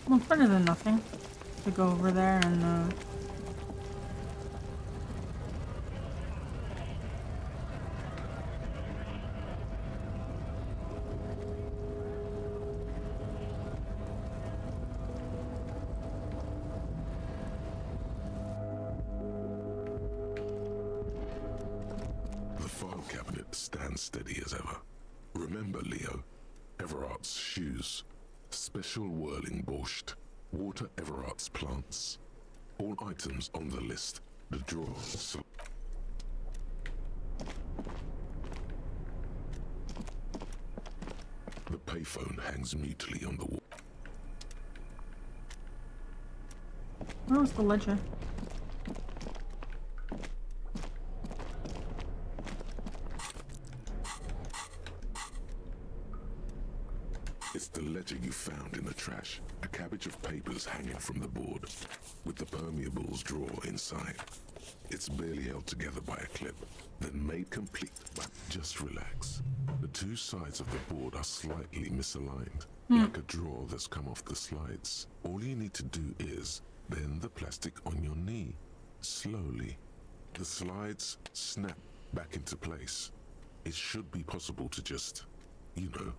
Well, it's better than nothing to go over there and The file cabinet stands steady as ever. Remember, Leo, Everart's shoes, special whirling borscht, water Everart's plants. All items on the list, the drawer. The payphone hangs mutely on the wall. where was the ledger? It's the ledger you found in the trash. A cabbage of papers hanging from the board, with the permeables drawer inside. It's barely held together by a clip, then made complete by... Just relax. The two sides of the board are slightly misaligned, like a drawer that's come off the slides. All you need to do is bend the plastic on your knee, slowly. The slides snap back into place. It should be possible to just, you know,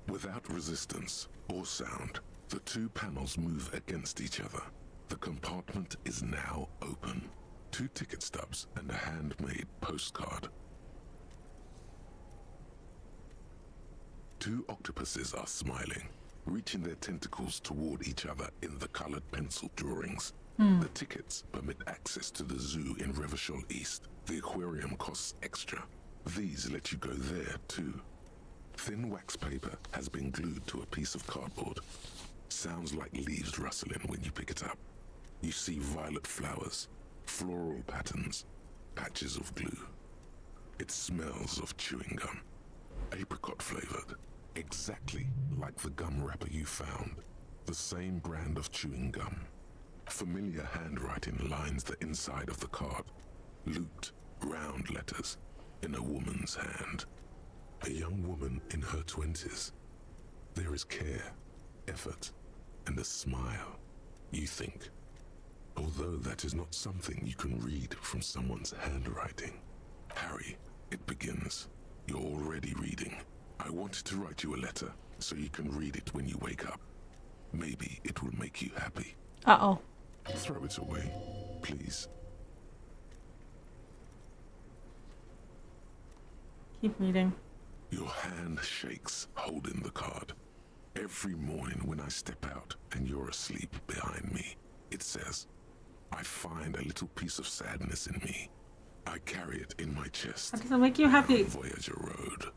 without resistance or sound, the two panels move against each other. The compartment is now open. 2 ticket stubs and a handmade postcard. 2 octopuses are smiling, reaching their tentacles toward each other in the colored pencil drawings. The tickets permit access to the zoo in Revachol East. The aquarium costs extra. These let you go there too. Thin wax paper has been glued to a piece of cardboard. Sounds like leaves rustling when you pick it up. You see violet flowers, floral patterns, patches of glue. It smells of chewing gum. Apricot flavored, exactly like the gum wrapper you found. The same brand of chewing gum. Familiar handwriting lines the inside of the card. Looped, round letters in a woman's hand. A young woman in her 20s. There is care, effort, and a smile, you think. Although that is not something you can read from someone's handwriting. Harry, it begins. You're already reading. I wanted to write you a letter so you can read it when you wake up. Maybe it will make you happy. Uh-oh. Throw it away, please. Keep reading. Your hand shakes, holding the card. Every morning when I step out and you're asleep behind me, it says, I find a little piece of sadness in me. I carry it in my chest. How does that make you happy? Voyager Road.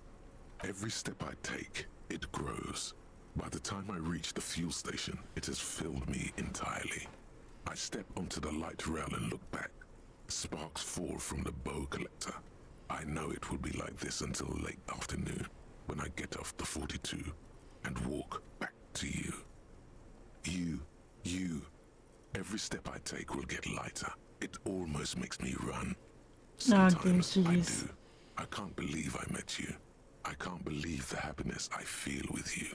Every step I take, it grows. By the time I reach the fuel station, it has filled me entirely. I step onto the light rail and look back. Sparks fall from the bow collector. I know it will be like this until late afternoon, when I get off the 42 and walk back to you. You. Every step I take will get lighter. It almost makes me run. Sometimes I do. I can't believe I met you. I can't believe the happiness I feel with you.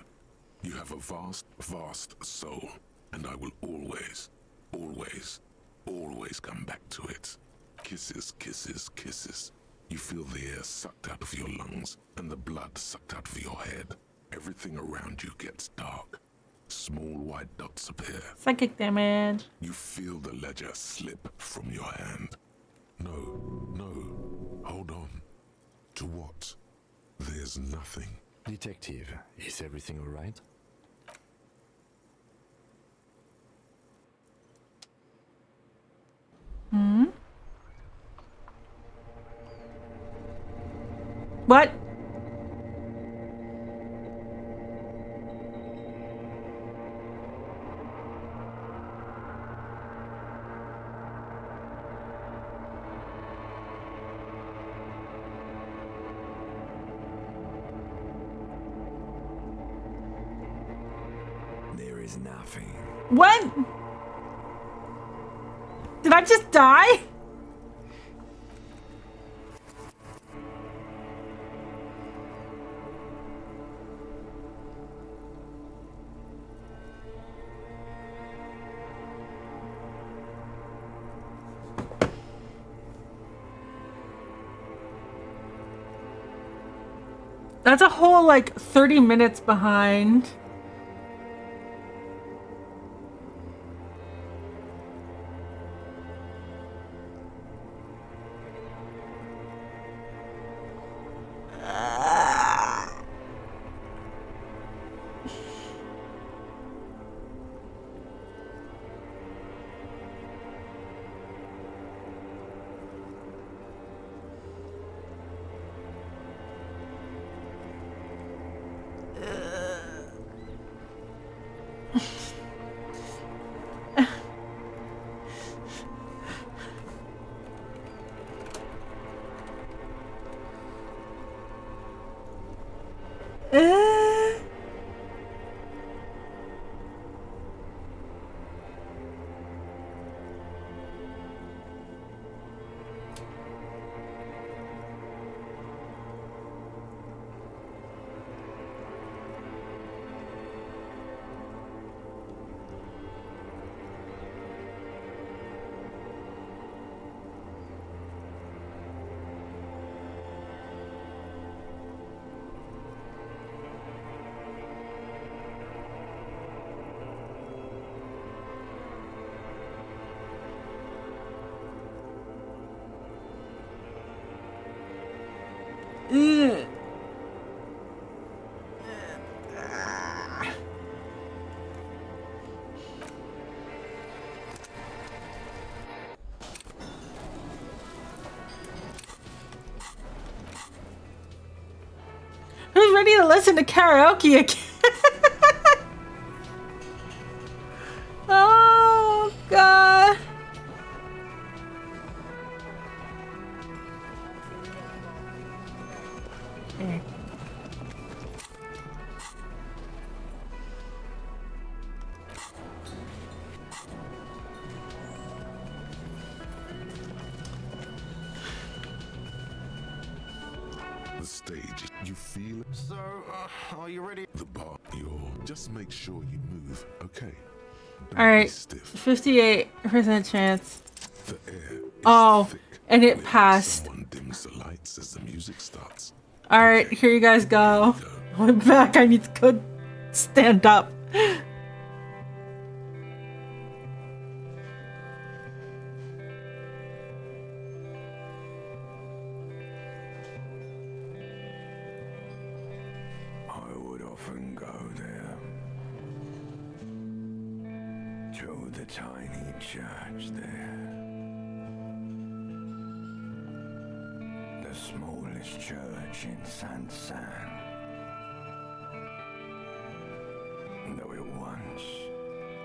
You have a vast, vast soul, and I will always, always, always come back to it. Kisses, kisses, kisses. You feel the air sucked out of your lungs and the blood sucked out of your head. Everything around you gets dark. Small white dots appear. Psychic damage. You feel the ledger slip from your hand. No. Hold on. To what? There's nothing. Detective, is everything all right? What? There is nothing. What? Did I just die? That's a whole like 30 minutes behind. Who's ready to listen to karaoke again? Oh, God. The stage, you feel it? So, are you ready? The bar, just make sure you move, okay? All right, 58% chance. The air Oh, and it passed. Someone dims the lights as the music starts. All right, here you guys go. I'm back. I need to go stand up. I would often go there To the tiny church there. The smallest church in San. Though it once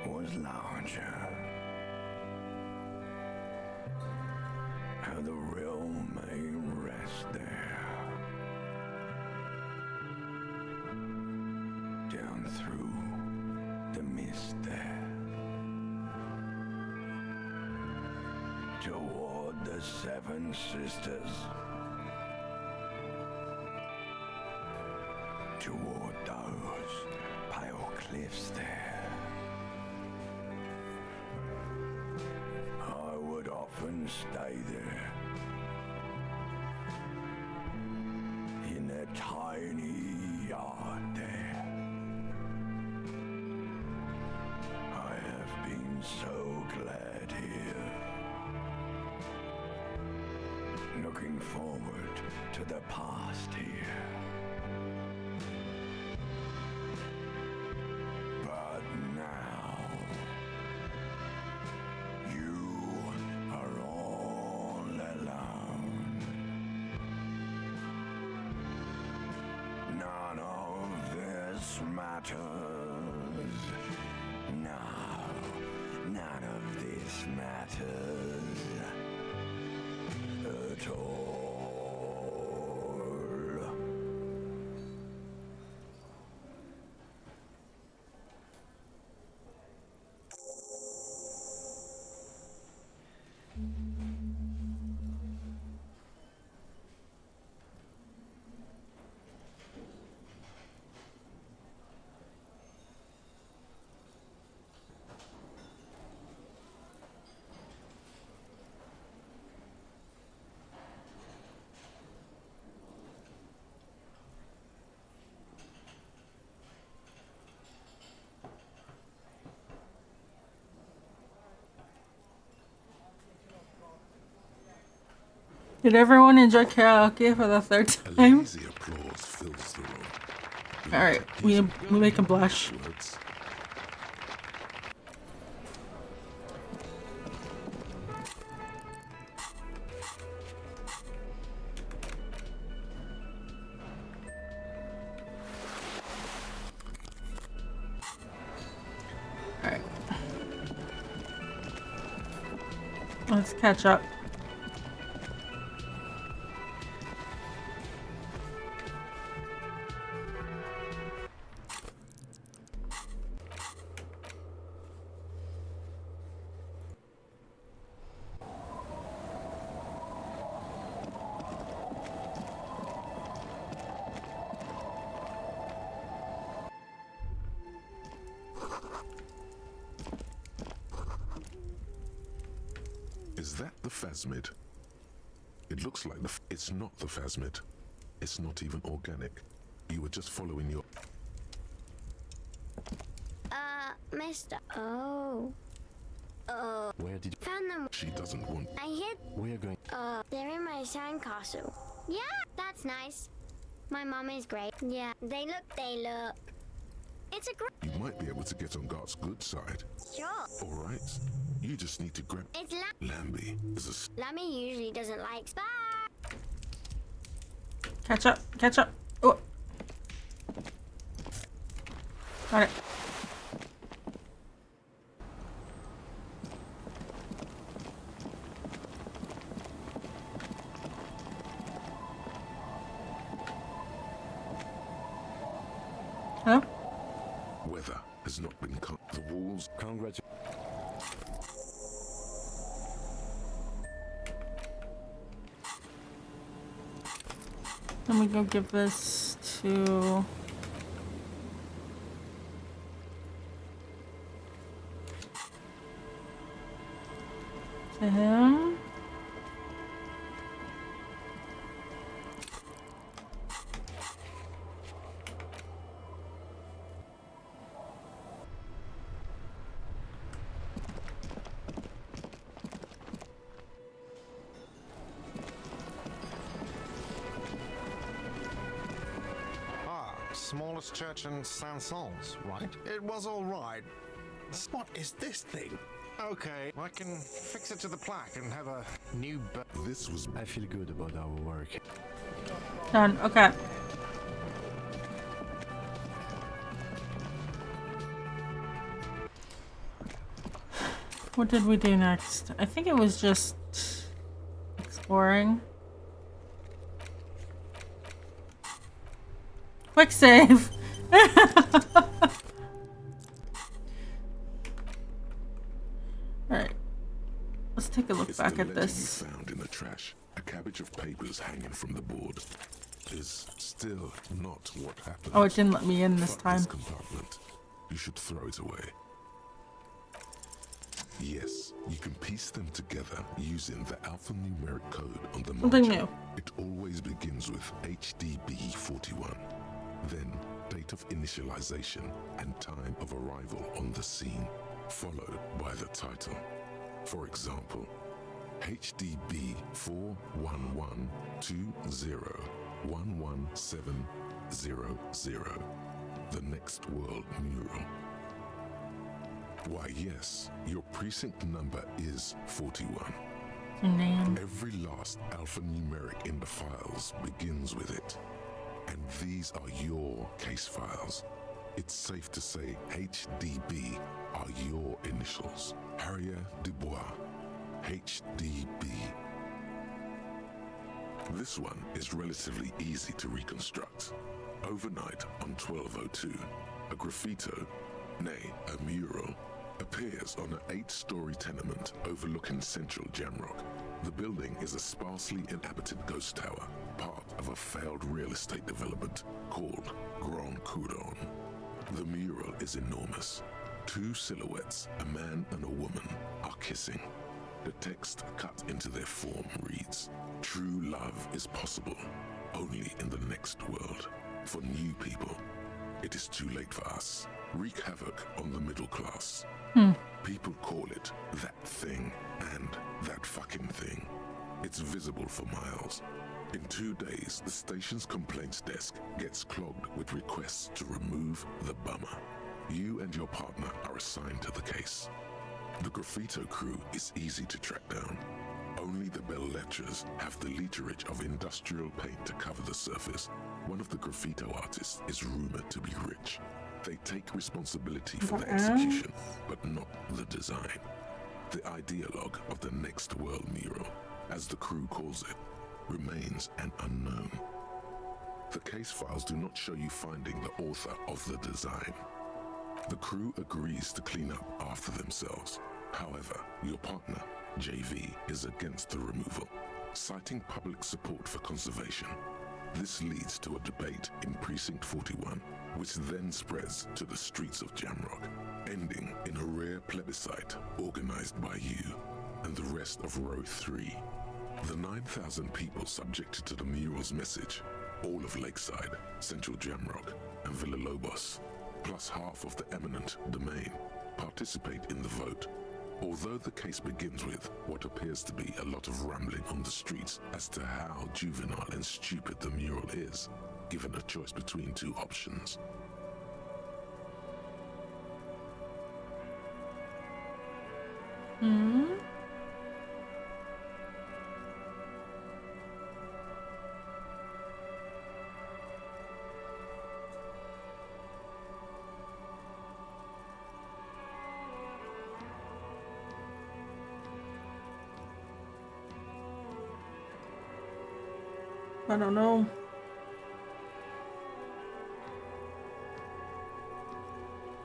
was larger. How the realm may rest there. Down through the mist there. Toward the Seven Sisters. Toward those pale cliffs there. I would often stay there. In that tiny yard there. I have been so glad here. Looking forward to the past here. But now, you are all alone. None of this matters. No, none of this matters at all. Did everyone enjoy karaoke for the third time? Lazy applause fills the room. Alright, we make him blush. Alright. Let's catch up. Is that the phasmid? It looks like it's not the phasmid. It's not even organic. You were just following your... Mister. Oh. Where did you... Found them. She doesn't want... I hid. We're going... They're in my sandcastle. Yeah, that's nice. My mom is great. Yeah, they look. It's a great... You might be able to get on Gart's good side. Sure. Alright. You just need to grab... It's Lambie is a... Lammy usually doesn't like spy. Catch up. Oh. Got it. Huh? Weather has not been cut. The walls... Congratulations. Let me go give this to... him. Smallest church in Saint-Saëns, right? It was all right. What is this thing? Okay, I can fix it to the plaque and have a new bird. This was. I feel good about our work. Done. Okay. What did we do next? I think it was just exploring. Quick save. Alright. Let's take a look back at this. You found in the trash, a cabbage of papers hanging from the board, is still not what happened. Oh, it didn't let me in this time. This compartment. You should throw it away. Yes, you can piece them together using the alphanumeric code on the Something margin. new. It always begins with HDB41, then date of initialization and time of arrival on the scene, followed by the title. For example, HDB 41120111700, the next world mural. Why, yes, your precinct number is 41. Your name. Every last alphanumeric in the files begins with it. And these are your case files. It's safe to say HDB are your initials. Harrier Dubois, HDB. This one is relatively easy to reconstruct. Overnight on 1202, a graffito, nay, a mural, appears on an 8-story tenement overlooking central Jamrock. The building is a sparsely inhabited ghost tower, part of a failed real estate development called Grand Couronne. The mural is enormous. 2 silhouettes, a man and a woman, are kissing. The text cut into their form reads, "True love is possible, only in the next world. For new people, it is too late for us. Wreak havoc on the middle class." People call it that thing and that fucking thing. It's visible for miles. In 2 days, the station's complaints desk gets clogged with requests to remove the bummer. You and your partner are assigned to the case. The graffito crew is easy to track down. Only the bell lettrers have the literage of industrial paint to cover the surface. One of the graffito artists is rumored to be rich. They take responsibility for the execution, but not the design. The ideologue of the next world mural, as the crew calls it, remains an unknown. The case files do not show you finding the author of the design. The crew agrees to clean up after themselves. However, your partner, JV, is against the removal, citing public support for conservation. This leads to a debate in Precinct 41, which then spreads to the streets of Jamrock, ending in a rare plebiscite organized by you and the rest of Row 3. The 9,000 people subjected to the mural's message, all of Lakeside, Central Jamrock, and Villalobos, plus half of the eminent domain, participate in the vote. Although the case begins with what appears to be a lot of rambling on the streets as to how juvenile and stupid the mural is, given a choice between 2 options. I don't know.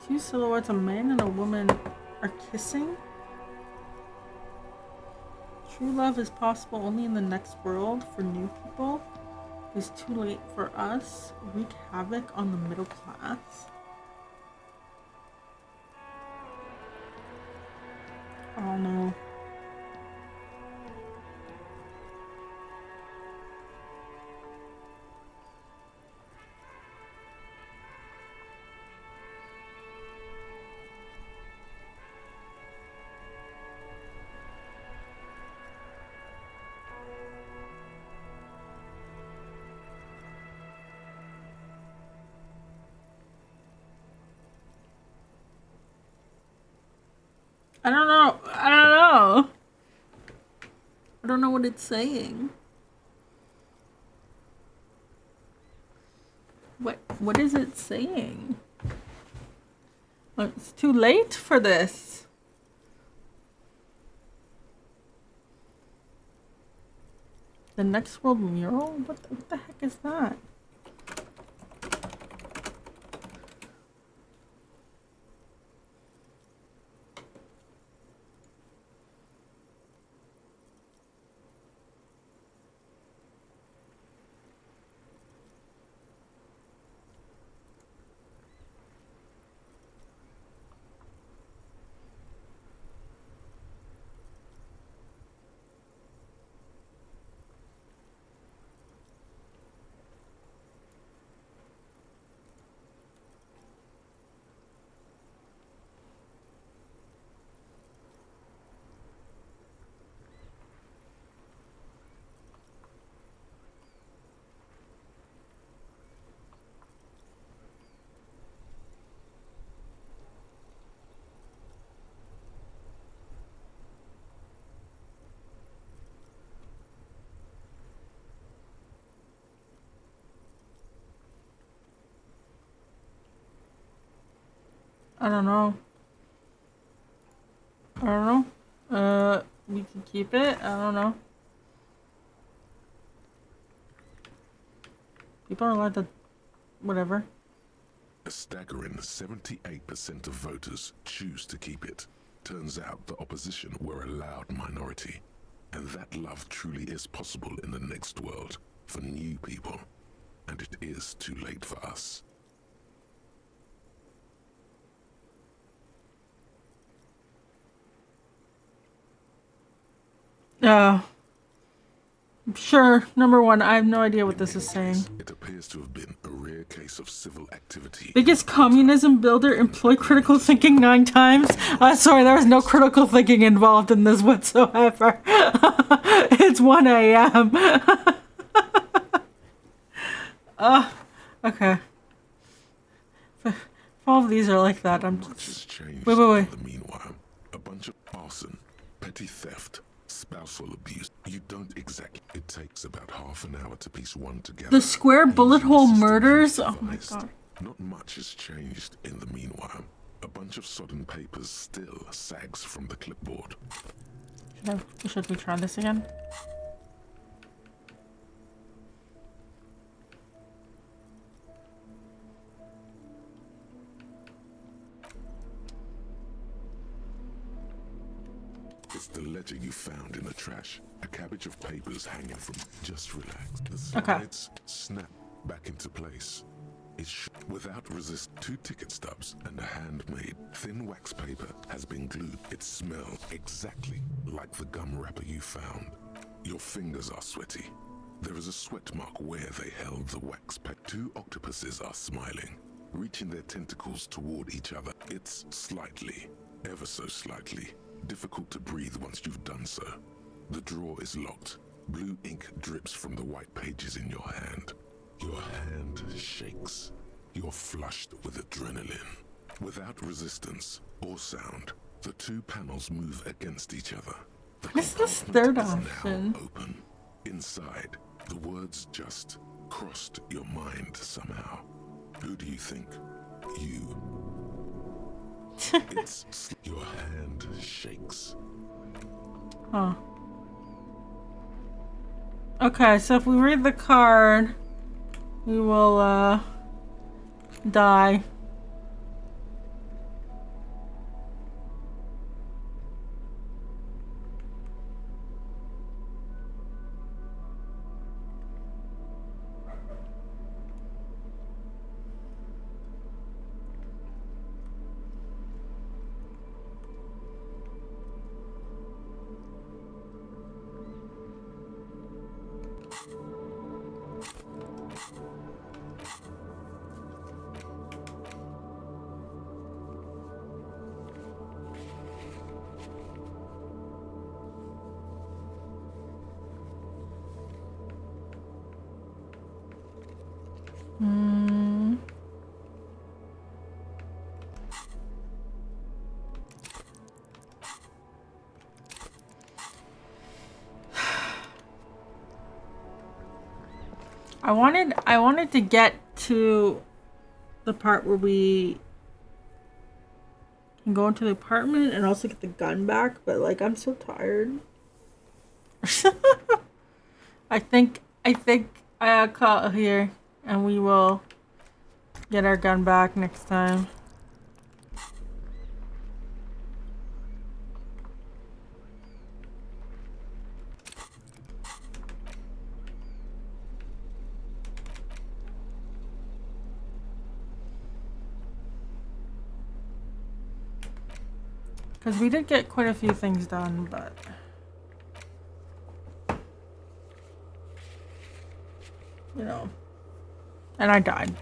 Two silhouettes, a man and a woman, are kissing? True love is possible only in the next world for new people. It's too late for us. Wreak havoc on the middle class. I don't know. I don't know. I don't know. I don't know what it's saying. What is it saying? Oh, it's too late for this. The next world mural? What the heck is that? I don't know. I don't know. We can keep it. I don't know. People are allowed to... whatever. A staggering 78% of voters choose to keep it. Turns out the opposition were a loud minority. And that love truly is possible in the next world for new people. And it is too late for us. Sure. Number one, I have no idea what this is saying. It appears to have been a rare case of civil activity. Biggest communism builder employ critical thinking 9 times? Sorry, there was no critical thinking involved in this whatsoever. It's 1 a.m. Okay. If all of these are like that, I'm just... Wait. In the meanwhile, a bunch of arson, petty theft, spousal abuse. You don't exactly. It takes about half an hour to piece one together. The square bullet hole murders? Oh my god. Not much has changed in the meanwhile. A bunch of sodden papers still sags from the clipboard. Should we try this again? It's the letter you found in the trash. A cabbage of papers hanging from... Just relax. The slides snap back into place. Without resist, 2 ticket stubs and a handmade thin wax paper has been glued. It smells exactly like the gum wrapper you found. Your fingers are sweaty. There is a sweat mark where they held the wax paper. 2 octopuses are smiling, reaching their tentacles toward each other. It's slightly, ever so slightly, difficult to breathe once you've done so. The drawer is locked. Blue ink drips from the white pages in your hand. Your hand shakes. You're flushed with adrenaline. Without resistance or sound, the 2 panels move against each other. What's this third option? Open. Inside, the words just crossed your mind somehow. Who do you think? You. It's your hand shakes. Huh. Okay, so if we read the card, we will die. I wanted to get to the part where we can go into the apartment and also get the gun back, but like I'm so tired. I think I'll call here and we will get our gun back next time. Because we did get quite a few things done, but... You know. And I died.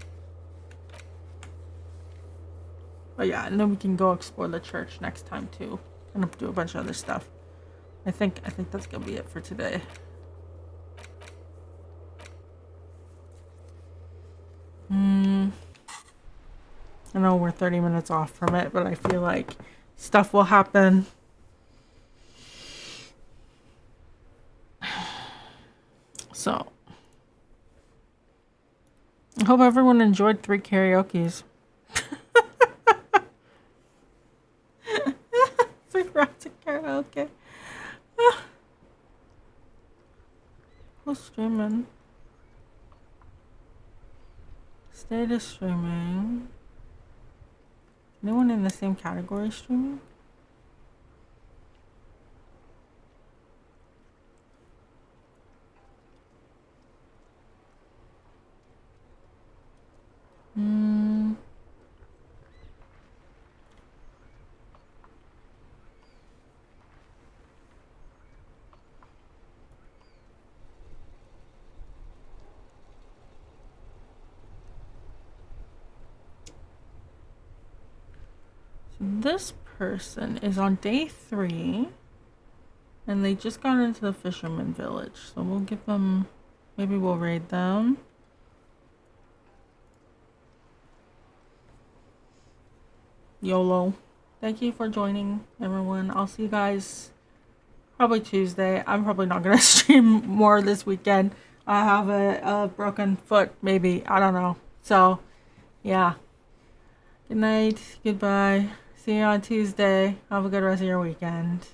But yeah, and then we can go explore the church next time too. And do a bunch of other stuff. I think that's gonna be it for today. I know we're 30 minutes off from it, but I feel like stuff will happen. So, I hope everyone enjoyed 3 karaokes. 3 rounds of karaoke. Who's streaming? State is streaming. Anyone in the same category streaming? This person is on day 3 and they just got into the fisherman village, so we'll give them, maybe we'll raid them. YOLO. Thank you for joining, everyone. I'll see you guys probably Tuesday. I'm probably not gonna stream more this weekend. I have a broken foot, maybe, I don't know. So yeah, good night, goodbye. See you on Tuesday. Have a good rest of your weekend.